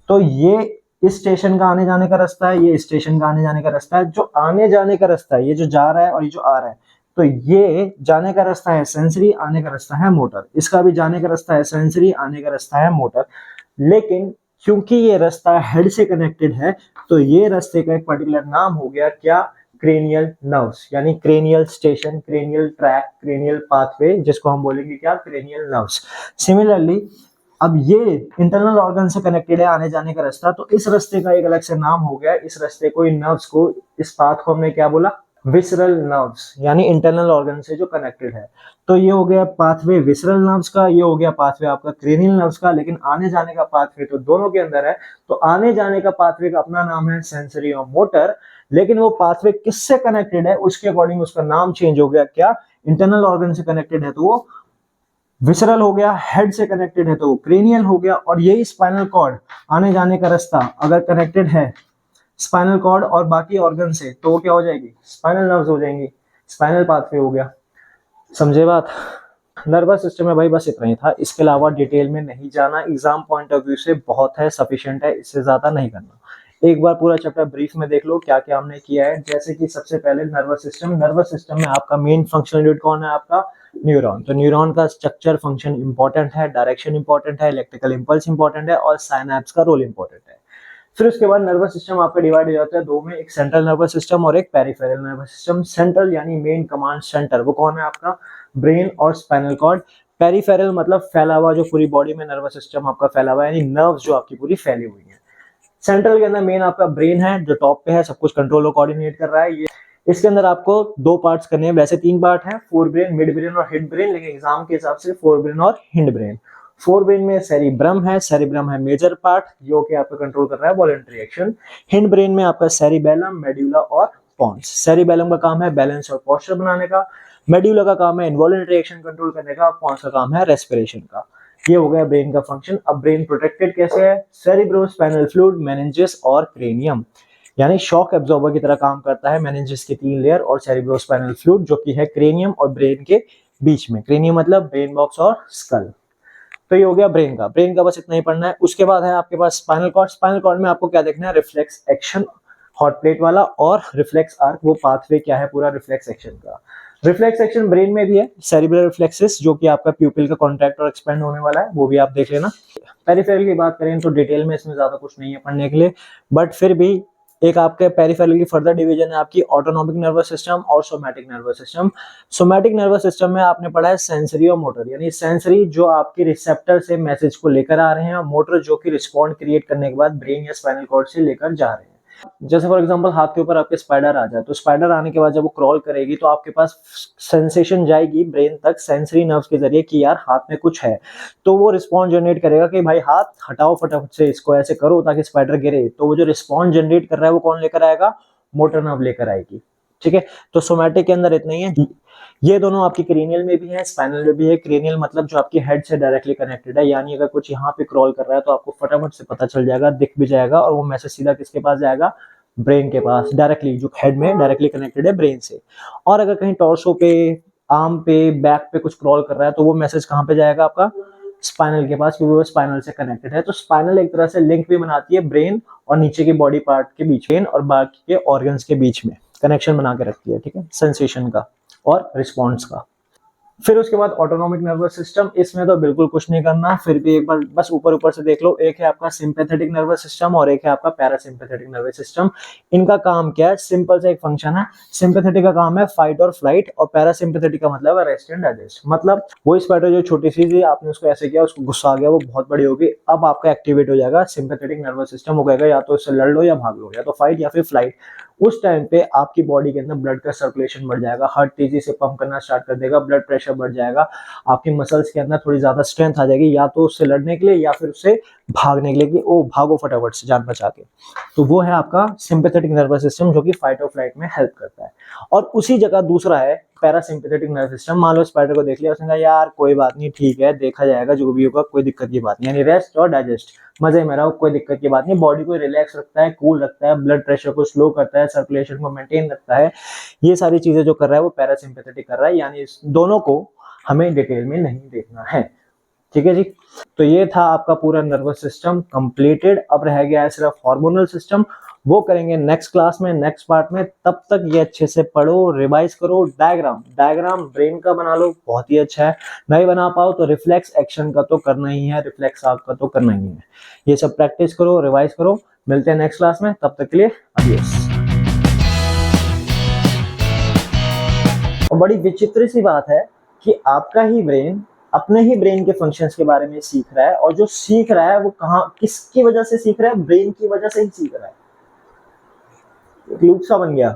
तो ये इस स्टेशन का आने जाने का रास्ता है, ये स्टेशन का आने जाने का रास्ता है। जो आने जाने का रास्ता है, ये जो जा रहा है और ये जो आ रहा है, तो ये जाने का रास्ता है सेंसरी, आने का रास्ता है मोटर। इसका भी जाने का रास्ता है सेंसरी, आने का रास्ता है मोटर। लेकिन क्योंकि ये रास्ता हेड से कनेक्टेड है, तो ये रास्ते का एक पर्टिकुलर नाम हो गया क्या, क्रेनियल नर्व्स, यानी cranial station, cranial track, cranial pathway, जिसको हम बोलेंगे क्या, क्रेनियल नर्व्स। सिमिलरली अब ये इंटरनल ऑर्गन से कनेक्टेड है, आने जाने का रास्ता, तो इस रास्ते का एक अलग से नाम हो गया। इस रास्ते को, इन नर्व्स को, इस पाथ को हमने क्या बोला, विसरल नर्व्स, यानी इंटरनल ऑर्गन से जो कनेक्टेड है। तो ये हो गया पाथवे विसरल नर्व्स का, ये हो गया पाथवे आपका क्रेनियल नर्व्स का। लेकिन आने जाने का पाथवे तो दोनों के अंदर है। तो आने जाने का पाथवे का अपना नाम है सेंसरी और मोटर, लेकिन वो पाथवे किससे कनेक्टेड है उसके अकॉर्डिंग उसका नाम चेंज हो गया। क्या, इंटरनल ऑर्गन से कनेक्टेड है तो वो विसरल हो गया, हेड से कनेक्टेड है तो वो क्रेनियल हो गया। और यही स्पाइनल कॉर्ड, आने जाने का रास्ता अगर कनेक्टेड है स्पाइनल कॉर्ड और बाकी ऑर्गन से, तो वो क्या हो जाएगी, स्पाइनल नर्व्स हो जाएंगी, स्पाइनल पाथवे हो गया। समझे बात। नर्वस सिस्टम में भाई बस इतना ही था, इसके अलावा डिटेल में नहीं जाना। एग्जाम पॉइंट ऑफ व्यू से बहुत है, सफिशिएंट है, इससे ज्यादा नहीं करना। एक बार पूरा चैप्टर ब्रीफ में देख लो क्या क्या हमने किया है। जैसे कि सबसे पहले नर्वस सिस्टम। नर्वस सिस्टम में आपका मेन फंक्शनल यूनिट कौन है, आपका न्यूरॉन। तो न्यूरॉन का स्ट्रक्चर, फंक्शन इंपॉर्टेंट है, डायरेक्शन इंपॉर्टेंट है, इलेक्ट्रिकल इंपल्स इंपॉर्टेंट है और साइनैप्स का रोल इंपॉर्टेंट है। फिर उसके बाद नर्वस सिस्टम आपका डिवाइड हो जाता है दो में, एक सेंट्रल नर्वस सिस्टम और एक पेरिफेरल नर्वस सिस्टम। सेंट्रल यानी मेन कमांड सेंटर, वो कौन है आपका, ब्रेन और स्पाइनल कॉर्ड। पेरिफेरल मतलब फैला हुआ, जो पूरी बॉडी में नर्वस सिस्टम आपका फैला हुआ है, यानी नर्व्स जो आपकी पूरी फैली हुई है। सेंट्रल के अंदर मेन आपका ब्रेन है जो टॉप पे है, सब कुछ कंट्रोल और कोऑर्डिनेट कर रहा है। ये इसके अंदर आपको दो पार्ट्स करने हैं, वैसे 3 पार्ट हैं, फोर ब्रेन, मिड ब्रेन और हिंड ब्रेन, लेकिन एग्जाम के हिसाब से फोर ब्रेन और हिंड ब्रेन। फोर ब्रेन में सेरिब्रम है, सेरिब्रम है मेजर पार्ट जो कि आपका कंट्रोल कर रहा है वॉलंटरी एक्शन। हिंड ब्रेन में आपका सेरिबेलम, मेडुला और पॉन्स। सेरिबेलम का काम है बैलेंस और पोस्चर बनाने का, मेडुला का काम है इन्वॉलंटरी एक्शन कंट्रोल करने का, पॉन्स का काम है रेस्पिरेशन का। ये हो गया ब्रेन का फंक्शन। अब ब्रेन प्रोटेक्टेड कैसे है, सेरिब्रोस्पाइनल फ्लूइड, मेनिंजेस और क्रेनियम, यानी शॉक एब्जॉर्बर की तरह काम करता है। मेनिंजेस की 3 लेयर और सेरिब्रोस्पाइनल फ्लूइड जो कि है क्रेनियम और ब्रेन के बीच में। क्रेनियम मतलब ब्रेन बॉक्स और स्कल। तो ये हो गया ब्रेन का। ब्रेन का बस इतना ही पढ़ना है। उसके बाद है आपके पास स्पाइनल कॉर्ड। स्पाइनल कॉर्ड में आपको क्या देखना है, रिफ्लेक्स एक्शन, हॉट प्लेट वाला और रिफ्लेक्स आर्क, वो पाथवे क्या है पूरा रिफ्लेक्स एक्शन का। रिफ्लेक्स एक्शन ब्रेन में भी है, सेरिब्रल रिफ्लेक्सेस जो कि आपका प्यूपिल का कॉन्ट्रैक्ट और एक्सपेंड होने वाला है, वो भी आप देख लेना। पेरिफेरल की बात करें तो डिटेल में इसमें ज्यादा कुछ नहीं है पढ़ने के लिए, बट फिर भी एक आपके पेरिफेरल की फर्दर डिवीजन है आपकी ऑटोनॉमिक नर्वस सिस्टम और somatic nervous system. Somatic nervous system में आपने पढ़ा है सेंसरी और मोटर, यानी सेंसरी जो आपके रिसेप्टर से मैसेज को लेकर आ रहे हैं और मोटर जो कि रिस्पॉन्ड क्रिएट करने के बाद ब्रेन या स्पाइनल कॉर्ड से लेकर जा रहे हैं। जैसे फॉर एग्जांपल हाथ के ऊपर आपके स्पाइडर आ जाए, तो स्पाइडर आने के बाद जब वो क्रॉल करेगी तो आपके पास सेंसेशन जाएगी ब्रेन तक सेंसरी नर्व्स के जरिए कि यार हाथ में कुछ है, तो वो रिस्पॉन्स जनरेट करेगा कि भाई हाथ हटाओ फटाफट से, इसको ऐसे करो ताकि स्पाइडर गिरे। तो वो जो रिस्पॉन्स जनरेट कर रहा है वो कौन लेकर आएगा, मोटर नर्व लेकर आएगी। ठीक है, तो सोमैटिक के अंदर इतना ही है। ये दोनों आपकी क्रेनियल में भी है, स्पाइनल में भी है। क्रेनियल मतलब जो आपकी हेड से डायरेक्टली कनेक्टेड है, यानी अगर कुछ यहाँ पे क्रॉल कर रहा है तो आपको फटाफट से पता चल जाएगा, दिख भी जाएगा और वो मैसेज सीधा किसके पास जाएगा, ब्रेन के पास डायरेक्टली, जो हेड में डायरेक्टली कनेक्टेड है ब्रेन से। और अगर कहीं टॉर्सो पे आर्म पे, बैक पे कुछ क्रॉल कर रहा है, तो वो मैसेज कहाँ पे जाएगा आपका स्पाइनल के पास, क्योंकि वो स्पाइनल से कनेक्टेड है। तो स्पाइनल एक तरह से लिंक भी बनाती है ब्रेन और नीचे के बॉडी पार्ट के बीच, ब्रेन और बाकी के ऑर्गन्स के बीच में कनेक्शन बना के रखती है, ठीक है, सेंसेशन का और रिस्पॉन्स का। फिर उसके बाद ऑटोनॉमिक नर्वस सिस्टम, इसमें तो बिल्कुल कुछ नहीं करना, फिर भी एक बार बस ऊपर ऊपर से देख लो। एक है आपका सिंपैथेटिक नर्वस सिस्टम और एक है आपका पैरासिम्पैथेटिक नर्वस सिस्टम। इनका काम क्या है, सिंपल सा एक फंक्शन है। सिंपैथेटिक का काम है फाइट और फ्लाइट, और पैरासिम्पैथेटिक का मतलब है रेस्ट एंड डाइजेस्ट। मतलब वो स्पाइडर जो छोटी सी थी, आपने उसको ऐसे किया, उसको गुस्सा आ गया, वो बहुत बड़ी होगी, अब आपका एक्टिवेट हो जाएगा सिंपैथेटिक नर्वस सिस्टम। वो कहेगा या तो इससे लड़ लो या भाग लो, या तो फाइट या फिर फ्लाइट। उस टाइम पे आपकी बॉडी के अंदर ब्लड का सर्कुलेशन बढ़ जाएगा, हार्ट तेजी से पंप करना स्टार्ट कर देगा, ब्लड प्रेशर बढ़ जाएगा, आपकी मसल्स के अंदर थोड़ी ज्यादा स्ट्रेंथ आ जाएगी, या तो उससे लड़ने के लिए या फिर उससे भागने के लिए कि ओ भागो फटाफट से जान बचा के। तो वो है आपका सिंपैथेटिक नर्वस सिस्टम, जो कि फाइट और फ्लाइट में हेल्प करता है। और उसी जगह दूसरा है पैरासिम्पैथेटिक नर्वस सिस्टम। मान लो स्पाइडर को देख लिया, उसने कहा यार कोई बात नहीं, ठीक है, देखा जाएगा, जो भी होगा, कोई दिक्कत की बात नहीं, यानी रेस्ट और डाइजेस्ट, मजे में रहो, कोई दिक्कत की बात नहीं। बॉडी को रिलैक्स रखता है, कूल रखता है, ब्लड प्रेशर को स्लो करता है, सर्कुलेशन को मेंटेन रखता है। ये सारी चीजें जो कर रहा है वो पैरासिम्पैथेटिक कर रहा है, यानी इस दोनों को हमें डिटेल में नहीं देखना है, ठीक है जी। तो ये था आपका पूरा नर्वस सिस्टम कंप्लीटेड। अब रह गया है सिर्फ हार्मोनल सिस्टम, वो करेंगे नेक्स्ट क्लास में, नेक्स्ट पार्ट में। तब तक ये अच्छे से पढ़ो, रिवाइज करो। डायग्राम ब्रेन का बना लो, बहुत ही अच्छा है। नहीं बना पाओ तो रिफ्लेक्स एक्शन का तो करना ही है, रिफ्लेक्स आर्क का तो करना ही है। ये सब प्रैक्टिस करो, रिवाइज करो। मिलते हैं नेक्स्ट क्लास में, तब तक के लिए अडियोस। और बड़ी विचित्र सी बात है कि आपका ही ब्रेन अपने ही ब्रेन के फंक्शंस के बारे में सीख रहा है, और जो सीख रहा है वो कहाँ, किसकी वजह से सीख रहा है, ब्रेन की वजह से ही सीख रहा है। एक लूप सा बन गया।